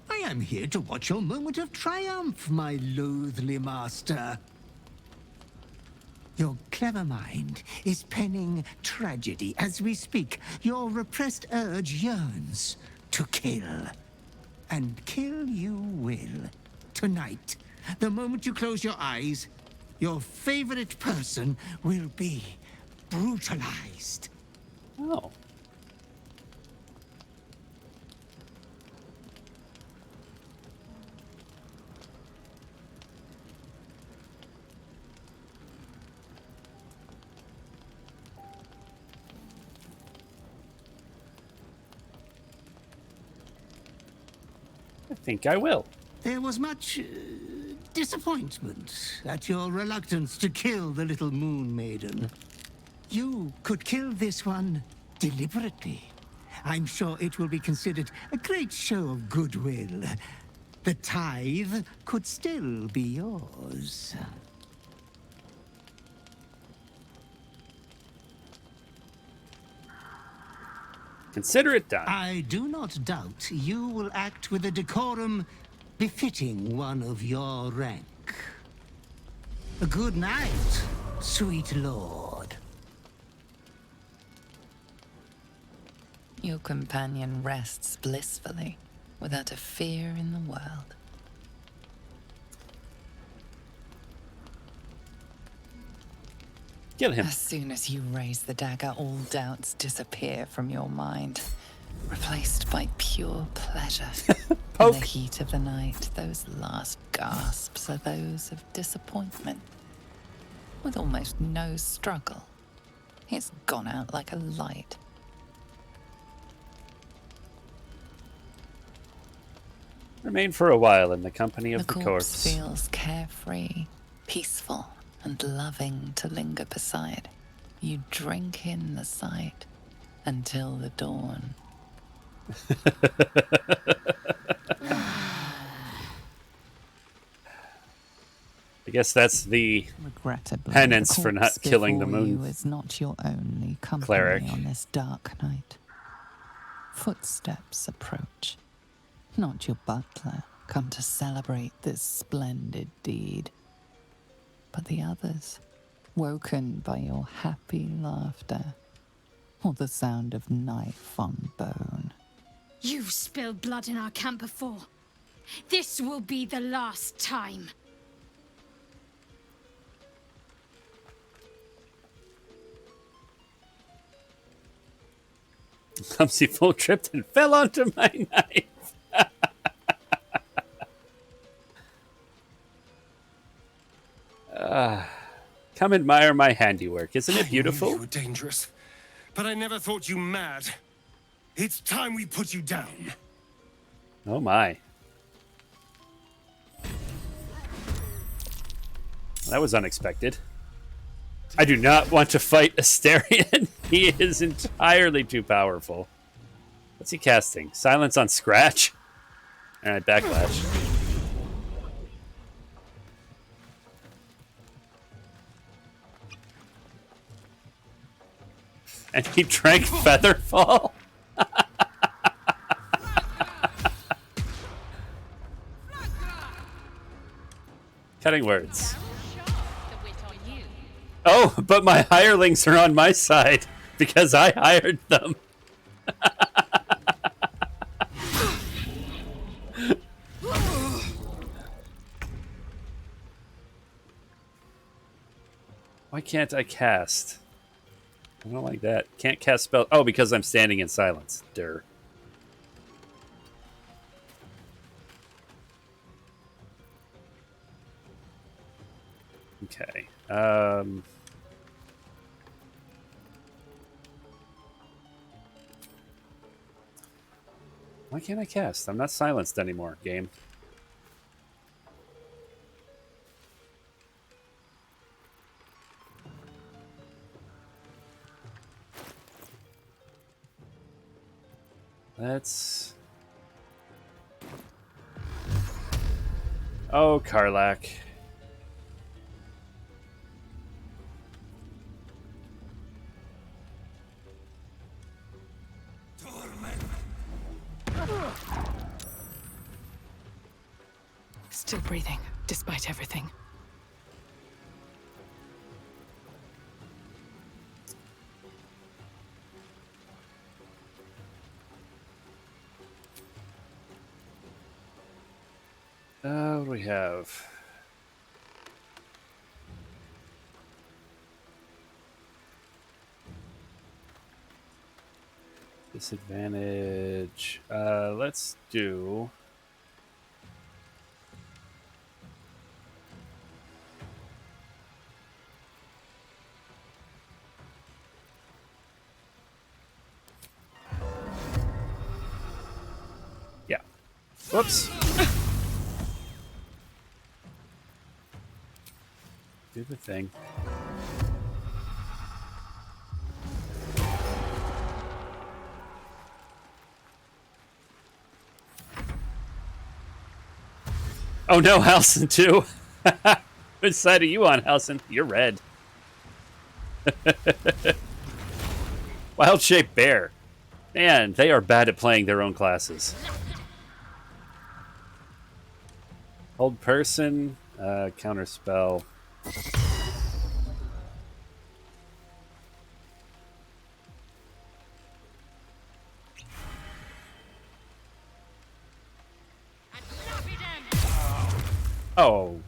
I am here to watch your moment of triumph, my loathly master. Your clever mind is penning tragedy as we speak. Your repressed urge yearns to kill. And kill you will. Tonight, the moment you close your eyes, your favorite person will be brutalized. Oh. I think I will. There was much disappointment at your reluctance to kill the little moon maiden. You could kill this one deliberately. I'm sure it will be considered a great show of goodwill. The tithe could still be yours. Consider it done. I do not doubt you will act with a decorum befitting one of your rank. A good night, sweet lord. Your companion rests blissfully, without a fear in the world. Kill him. As soon as you raise the dagger, all doubts disappear from your mind, replaced by pure pleasure. In the heat of the night, those last gasps are those of disappointment. With almost no struggle, it's gone out like a light. Remain for a while in the company of the corpse corpse. Feels carefree, peaceful, and loving to linger beside. You drink in the sight until the dawn. I guess that's the Regrettably, penance the for not corpse killing the before moon you is not your only company cleric. on this dark night. Footsteps approach. Not your butler, come to celebrate this splendid deed, but the others, woken by your happy laughter, or the sound of knife on bone. You've spilled blood in our camp before. This will be the last time. Clumsy full tripped and fell onto my knife. Come admire my handiwork. Isn't it beautiful? You were dangerous, but I never thought you mad. It's time we put you down. Oh my. That was unexpected. I do not want to fight Asterion. He is entirely too powerful. What's he casting? Silence on Scratch? Alright, backlash. And he drank Featherfall? Cutting words. Oh, but my hirelings are on my side because I hired them. Why can't I cast? I don't like that. Can't cast spell. Oh, because I'm standing in silence. Durr. Okay. Why can't I cast? I'm not silenced anymore, game. Let's... Oh, Karlak. Still breathing, despite everything. What do we have? Disadvantage. Let's do... Yeah. Whoops. Do the thing. Oh no, Halson too. Which side are you on, Halson? You're red. Wild-shaped bear. Man, they are bad at playing their own classes. Hold person, counter spell. Oh.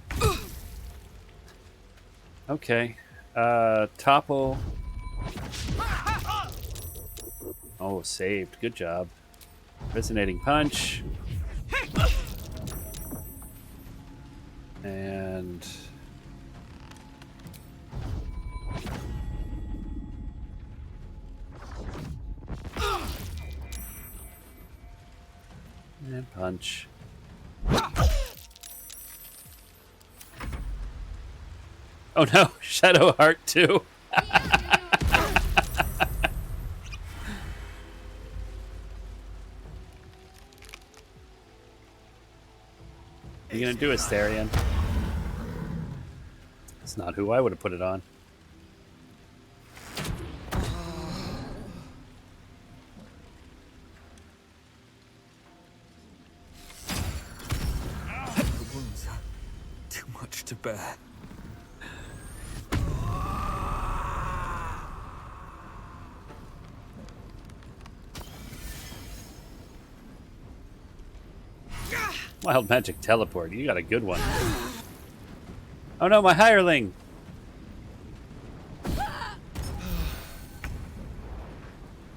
Okay. Topple. Oh, saved. Good job. Resonating punch. And... and punch. Oh no, Shadow Heart too. You gonna do Asterion? It's not who I would have put it on. The wounds are too much to bear. Wild magic teleport. You got a good one. Oh no, my hireling.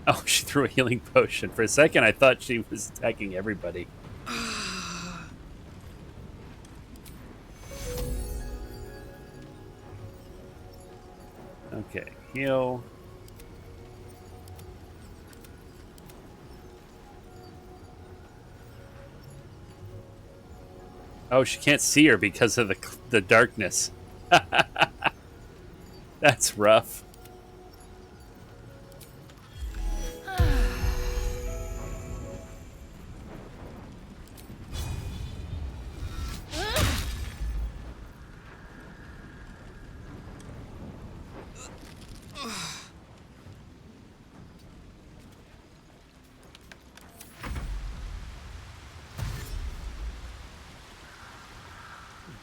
Oh, she threw a healing potion. For a second, I thought she was attacking everybody. Okay, heal. Oh, she can't see her because of the darkness. That's rough.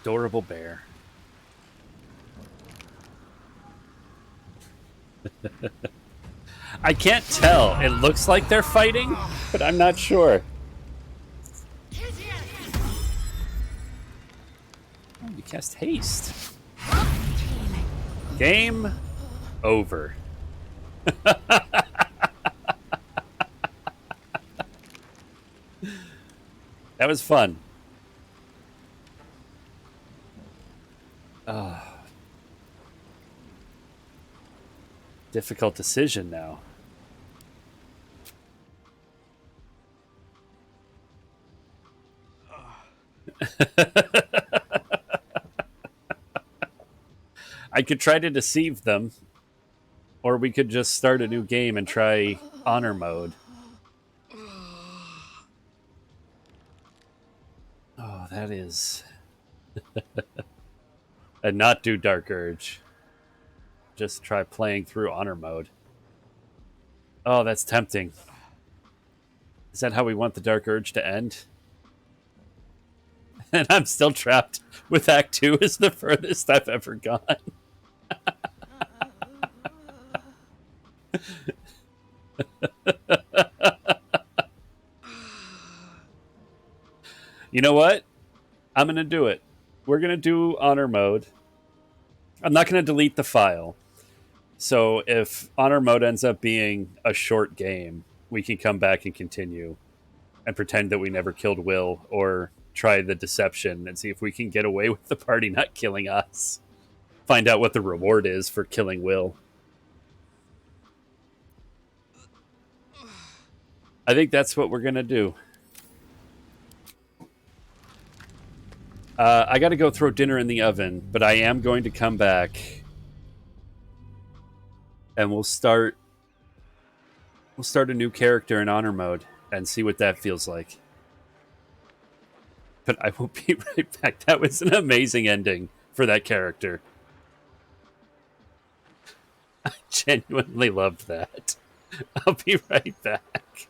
Adorable bear. I can't tell. It looks like they're fighting, but I'm not sure. Oh, you cast haste. Game over. That was fun. Difficult decision now. I could try to deceive them, or we could just start a new game and try honor mode. Oh, that is... and not do Dark Urge. Just try playing through honor mode. Oh, that's tempting. Is that how we want the Dark Urge to end? And I'm still trapped with Act 2 is the furthest I've ever gone. You know what? I'm going to do it. We're going to do honor mode. I'm not going to delete the file. So if honor mode ends up being a short game, we can come back and continue and pretend that we never killed Will, or try the deception and see if we can get away with the party not killing us. Find out what the reward is for killing Will. I think that's what we're going to do. I got to go throw dinner in the oven, but I am going to come back and we'll start a new character in honor mode and see what that feels like. But I will be right back. That was an amazing ending for that character. I genuinely loved that. I'll be right back.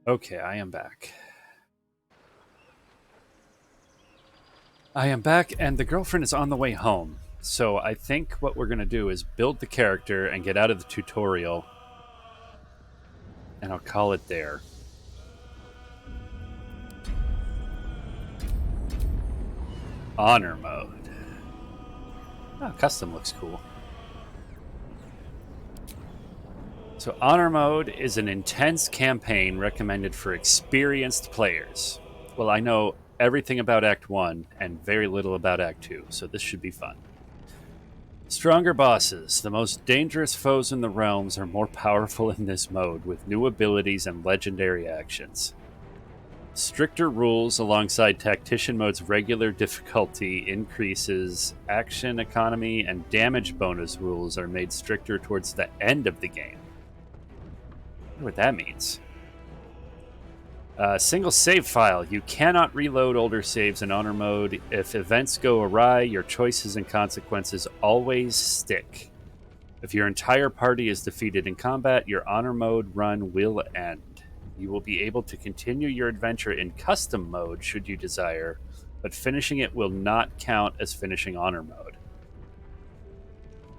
Okay, I am back. I am back, and the girlfriend is on the way home. So I think what we're going to do is build the character and get out of the tutorial. And I'll call it there. Honor mode. Oh, custom looks cool. So Honor mode is an intense campaign recommended for experienced players. Well, I know everything about Act 1 and very little about Act 2, so this should be fun. Stronger bosses. The most dangerous foes in the realms are more powerful in this mode, with new abilities and legendary actions. Stricter rules alongside Tactician mode's regular difficulty increases, action economy, and damage bonus rules are made stricter towards the end of the game. I wonder what that means. Single save file. You cannot reload older saves in Honor mode. If events go awry, your choices and consequences always stick. If your entire party is defeated in combat, your Honor mode run will end. You will be able to continue your adventure in custom mode should you desire, but finishing it will not count as finishing Honor mode.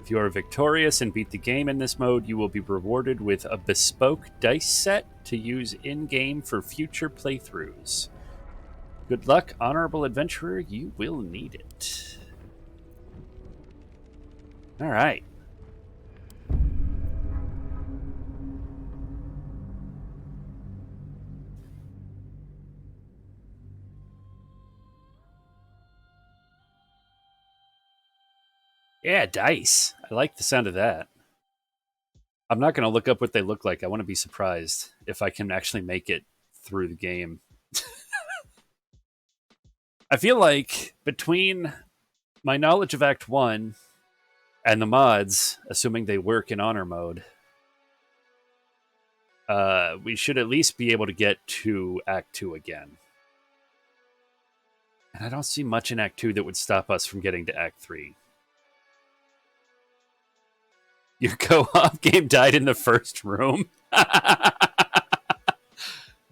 If you are victorious and beat the game in this mode, you will be rewarded with a bespoke dice set to use in-game for future playthroughs. Good luck, honorable adventurer. You will need it. All right. Yeah, dice. I like the sound of that. I'm not going to look up what they look like. I want to be surprised if I can actually make it through the game. I feel like between my knowledge of Act 1 and the mods, assuming they work in Honor mode, we should at least be able to get to Act 2 again. And I don't see much in Act 2 that would stop us from getting to Act 3. Your co-op game died in the first room?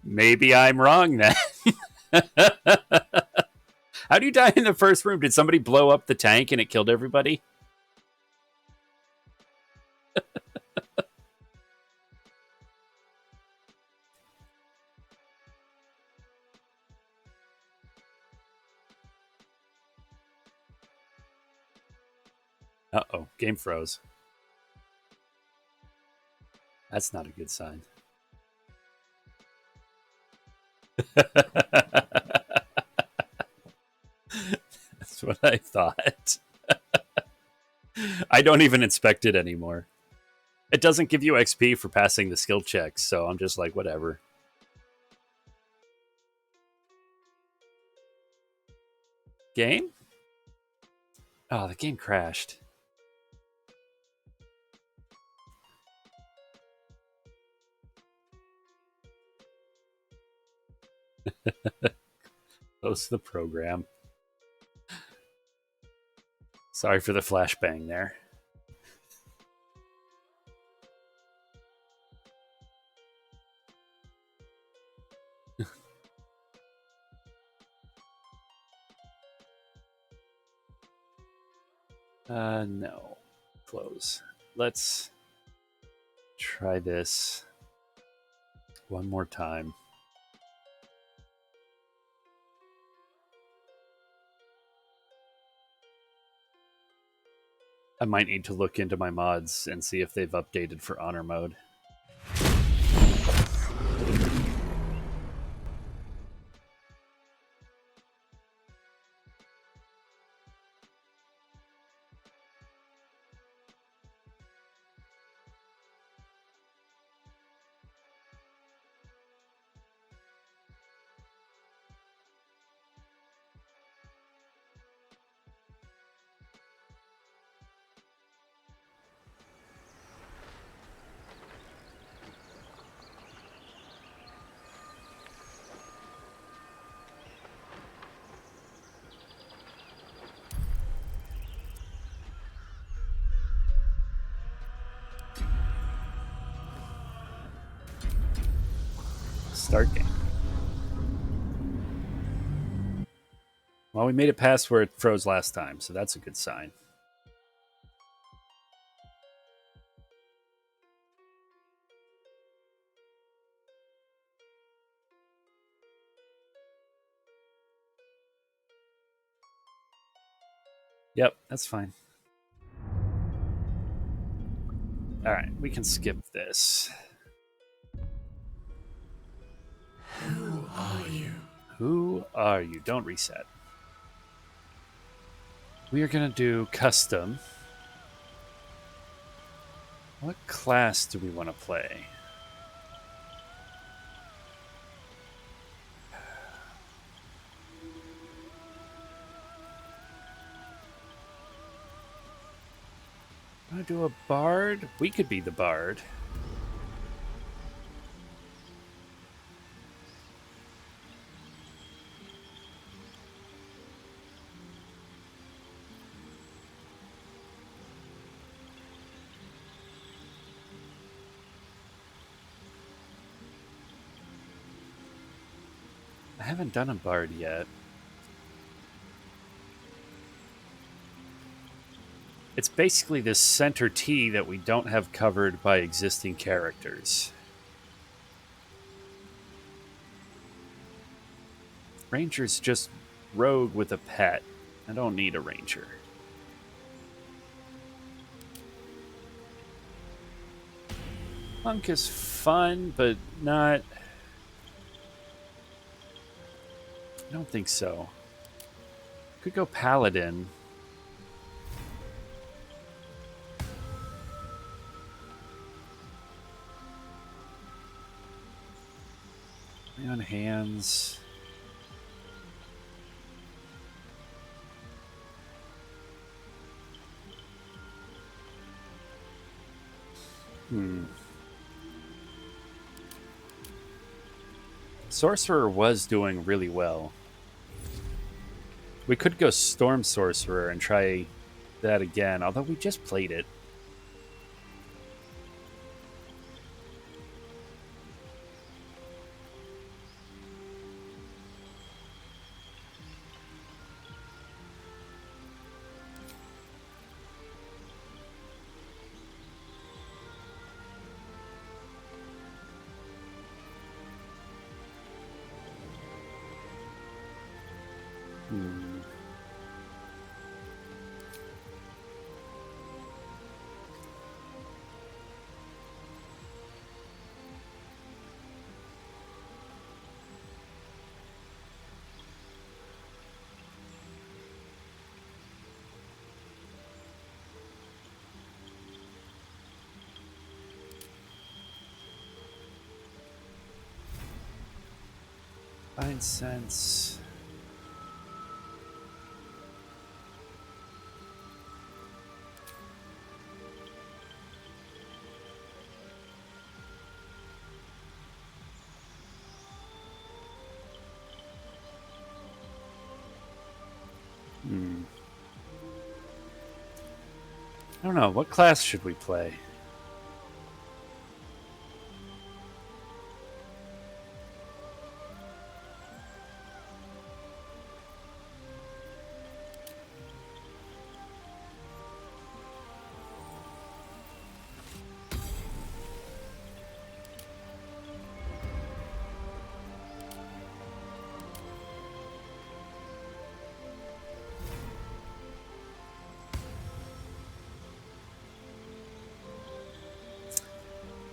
Maybe I'm wrong then. How do you die in the first room? Did somebody blow up the tank and it killed everybody? Uh-oh, game froze. That's not a good sign. That's what I thought. I don't even inspect it anymore. It doesn't give you XP for passing the skill checks, so I'm just like, whatever. Game? Oh, the game crashed. Close the program. Sorry for the flashbang there. No. Close. Let's try this one more time. I might need to look into my mods and see if they've updated for Honor mode. Start game. Well, we made it past where it froze last time, so that's a good sign. Yep, that's fine. All right, we can skip this. Who are you? Who are you? Don't reset. We are going to do custom. What class do we want to play? Want to do a bard? We could be the bard. I haven't done a bard yet. It's basically this center T that we don't have covered by existing characters. Ranger's just rogue with a pet. I don't need a ranger. Monk is fun, but not... I don't think so. Could go paladin. Lay on hands. Sorcerer was doing really well. We could go Storm Sorcerer and try that again, although we just played it. Find sense. I don't know. What class should we play?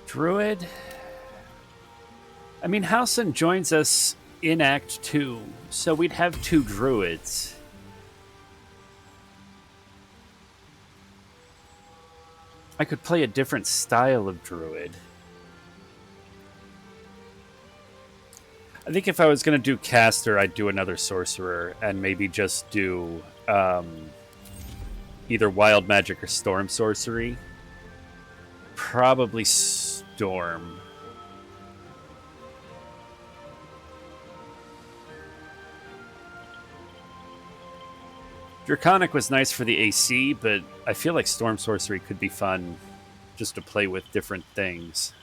Druid? I mean, Howson joins us in Act 2, so we'd have 2 druids. I could play a different style of druid. I think if I was going to do caster, I'd do another sorcerer and maybe just do either wild magic or storm sorcery. Probably storm. Draconic was nice for the AC, but I feel like storm sorcery could be fun just to play with different things.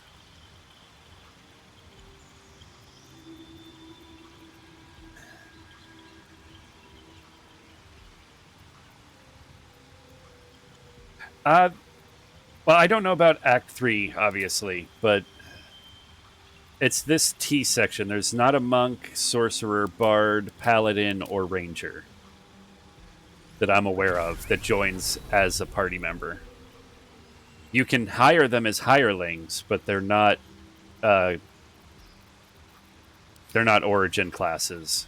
Uh, well, I don't know about Act 3, obviously, but it's this T section. There's not a monk, sorcerer, bard, paladin, or ranger that I'm aware of that joins as a party member. You can hire them as hirelings, but uh, they're not origin classes.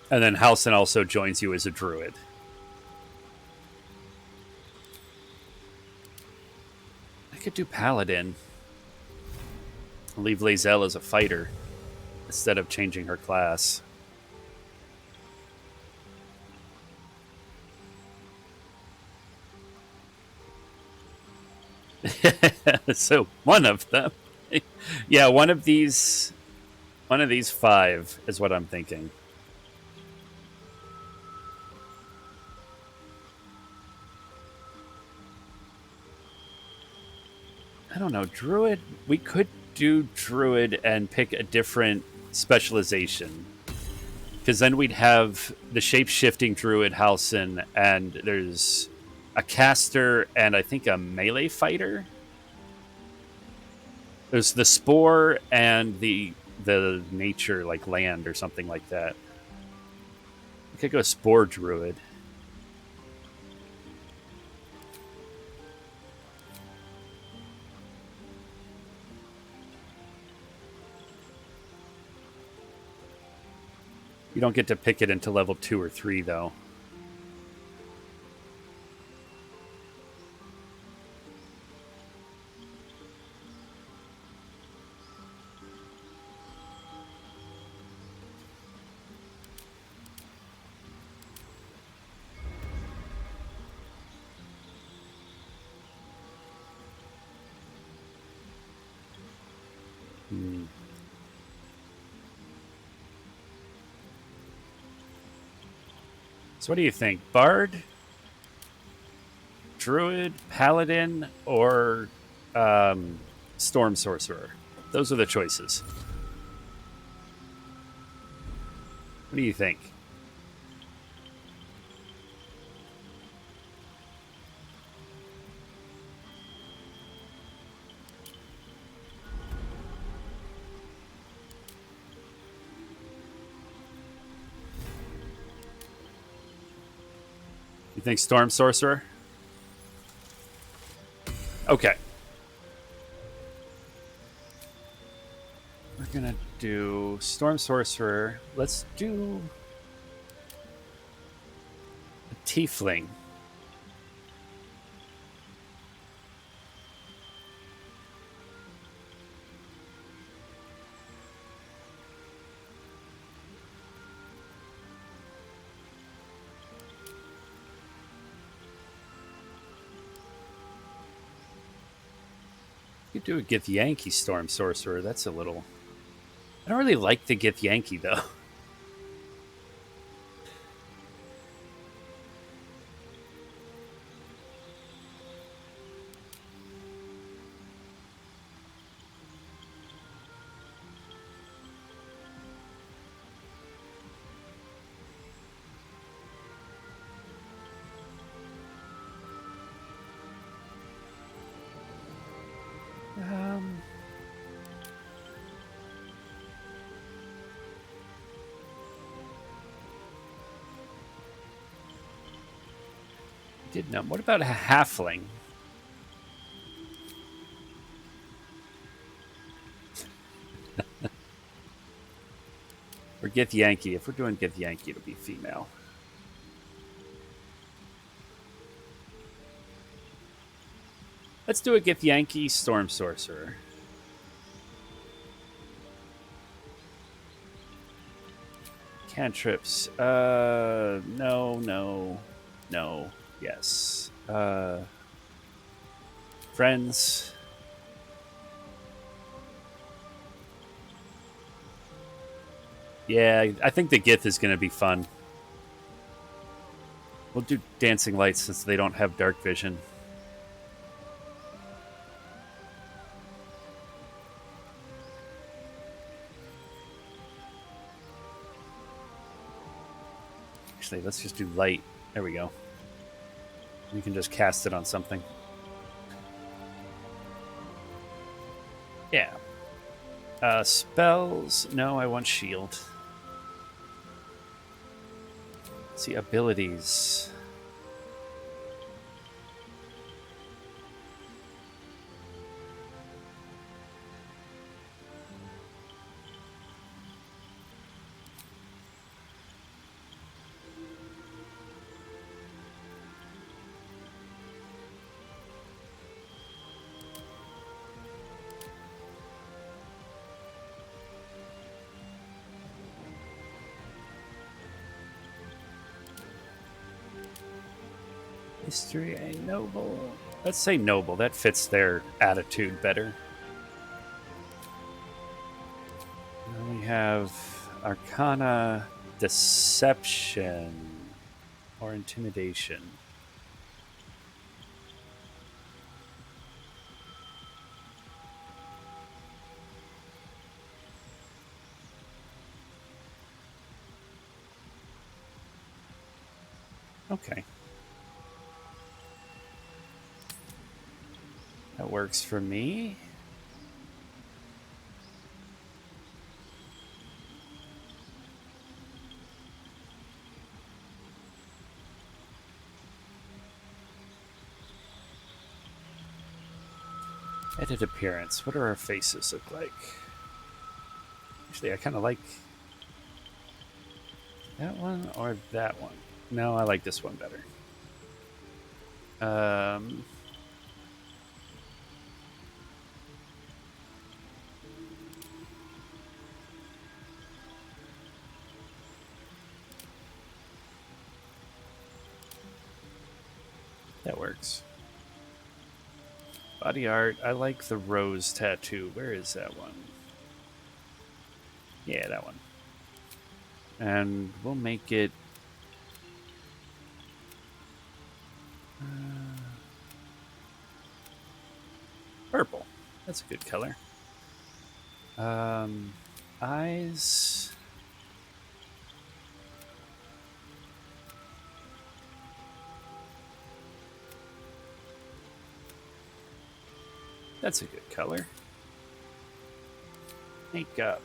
And then Halsin also joins you as a druid. I could do paladin. Leave Lae'zel as a fighter instead of changing her class. So one of them. Yeah, one of these 5 is what I'm thinking. I don't know, druid. We could do druid and pick a different specialization, because then we'd have the shape-shifting druid Halsin, and there's a caster and I think a melee fighter. There's the spore and the nature, like land or something like that. We could go spore druid. You don't get to pick it until level 2 or 3, though. So what do you think? Bard, druid, paladin, or storm sorcerer? Those are the choices. What do you think? You think storm sorcerer? Okay. We're gonna do storm sorcerer. Let's do a tiefling. You could do a Githyanki storm sorcerer. That's a little. I don't really like the Githyanki though. Did know. What about a halfling? Or Githyanki. If we're doing Githyanki, it'll be female. Let's do a Githyanki storm sorcerer. Cantrips. No. Yes. Friends. Yeah, I think the Gith is going to be fun. We'll do Dancing Lights since they don't have dark vision. Actually, let's just do light. There we go. You can just cast it on something. Yeah. Spells. No, I want shield. Let's see, abilities. History, a noble. Let's say noble. That fits their attitude better. Then we have Arcana, Deception, or Intimidation. Okay. That works for me. Edit appearance. What do our faces look like? Actually, I kind of like that one or that one. No, I like this one better. That works. Body art. I like the rose tattoo. Where is that one? Yeah, that one. And we'll make it purple. That's a good color. Eyes. That's a good color. Makeup.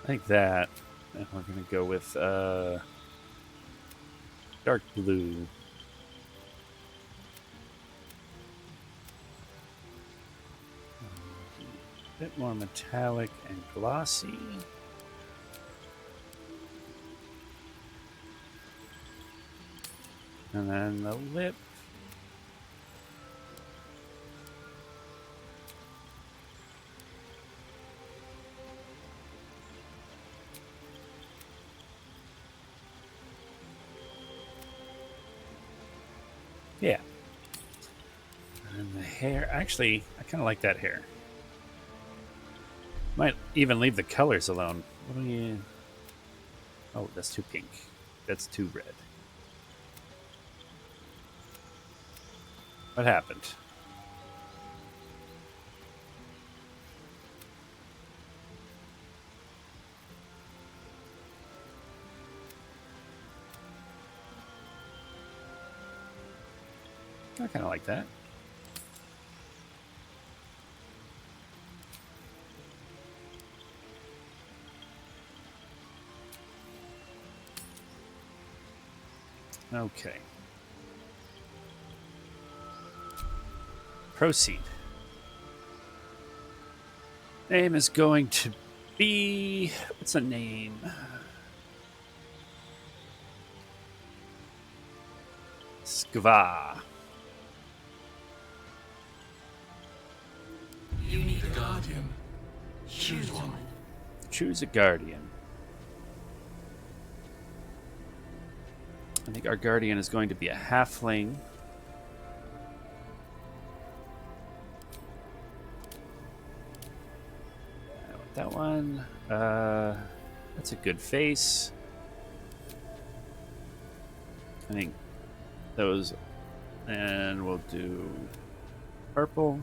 Like that. And we're going to go with dark blue. A bit more metallic and glossy. And then the lip. Yeah. And the hair. Actually, I kind of like that hair. Might even leave the colors alone. What do you... Oh, that's too pink. That's too red. What happened? I kind of like that. Okay. Proceed. Name is going to be... What's a name? Skva. You need a guardian. Choose one. Choose a guardian. I think our guardian is going to be a halfling. I want that one. That's a good face. I think those, and we'll do purple.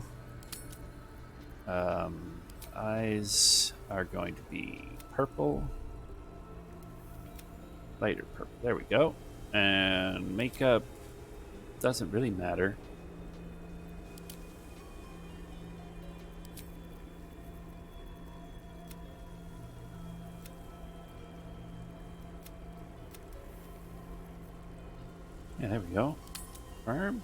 Eyes are going to be purple. Lighter purple. There we go. And makeup doesn't really matter. Yeah, there we go. Firm.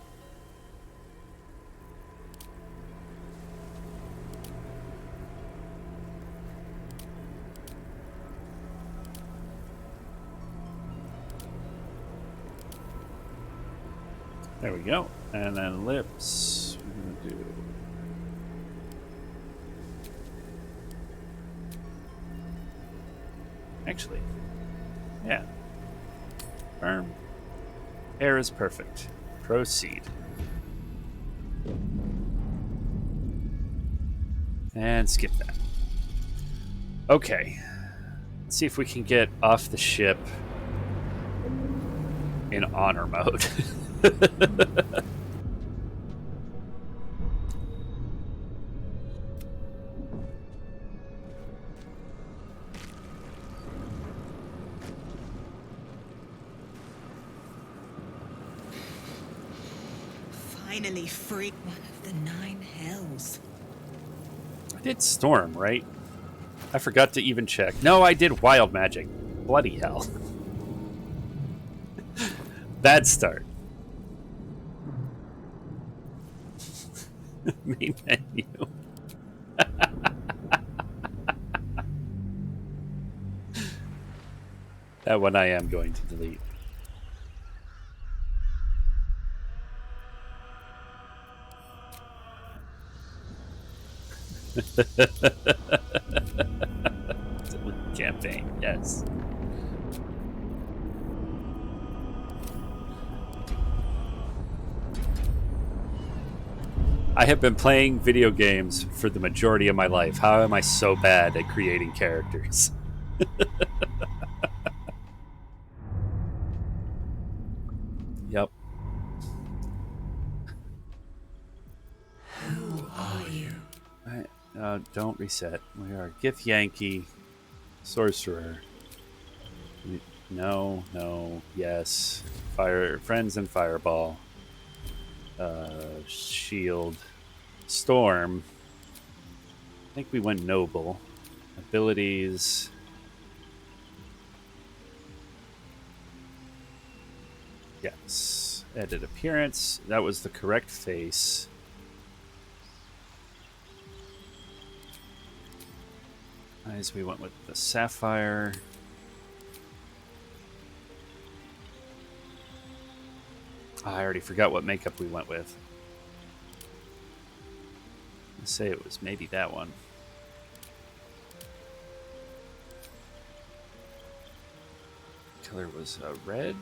There we go. And then lips. We're going to do... Actually, yeah. Firm. Hair is perfect. Proceed. And skip that. Okay. Let's see if we can get off the ship in honor mode. Finally free. One of the 9 hells. I did storm, right? I forgot to even check. No, I did wild magic. Bloody hell. Bad start. Main menu. That one I am going to delete. Campaign, yes. I have been playing video games for the majority of my life. How am I so bad at creating characters? Yep. Who are you? Don't reset. We are Gith Yankee, Sorcerer. No, no, yes. Fire, Friends and Fireball. Shield. Storm. I think we went Noble. Abilities. Yes. Edit appearance. That was the correct face. Eyes, we went with the Sapphire. I already forgot what makeup we went with. Let's say it was maybe that one. Color was red.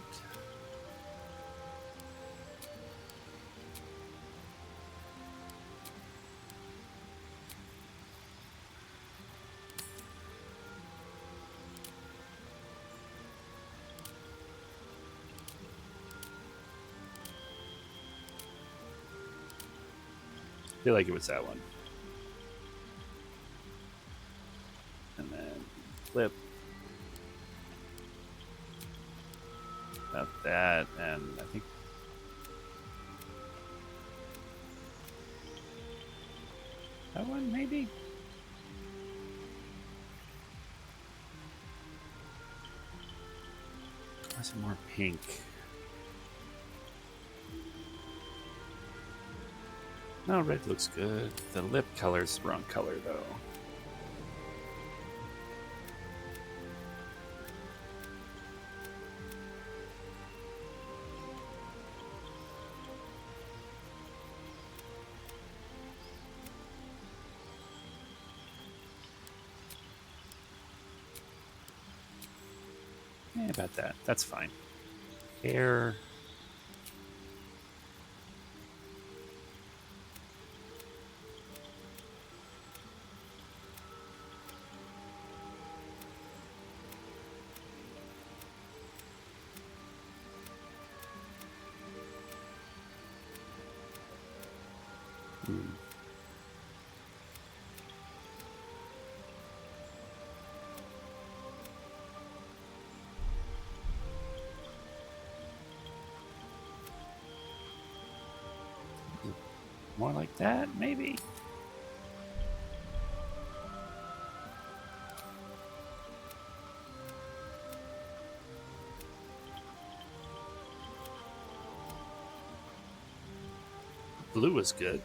I feel like it was that one. And then flip. About that, and I think that one maybe. Why is it more pink? No, red looks good. The lip color's the wrong color, though. Yeah, about that. That's fine. Hair. Hmm. More like that, maybe? Blue is good.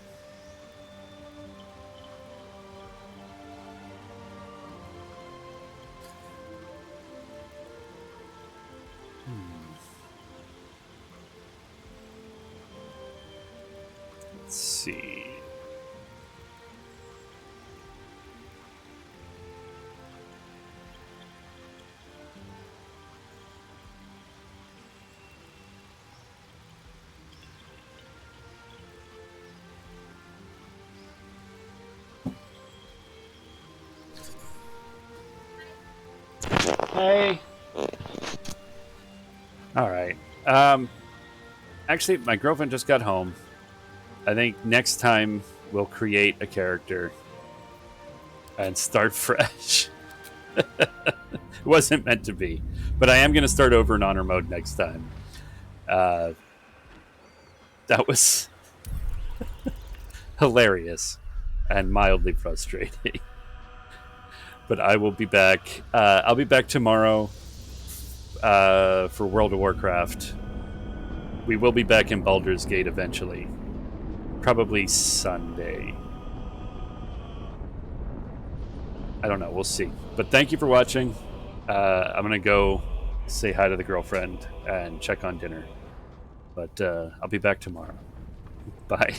Let's see. Hey. All right. Actually, my girlfriend just got home. I think next time we'll create a character and start fresh. It wasn't meant to be, but I am going to start over in honor mode next time. That was hilarious and mildly frustrating. But I will be back. I'll be back tomorrow for World of Warcraft. We will be back in Baldur's Gate eventually. Probably Sunday. I don't know. We'll see. But thank you for watching. I'm going to go say hi to the girlfriend and check on dinner. But I'll be back tomorrow. Bye.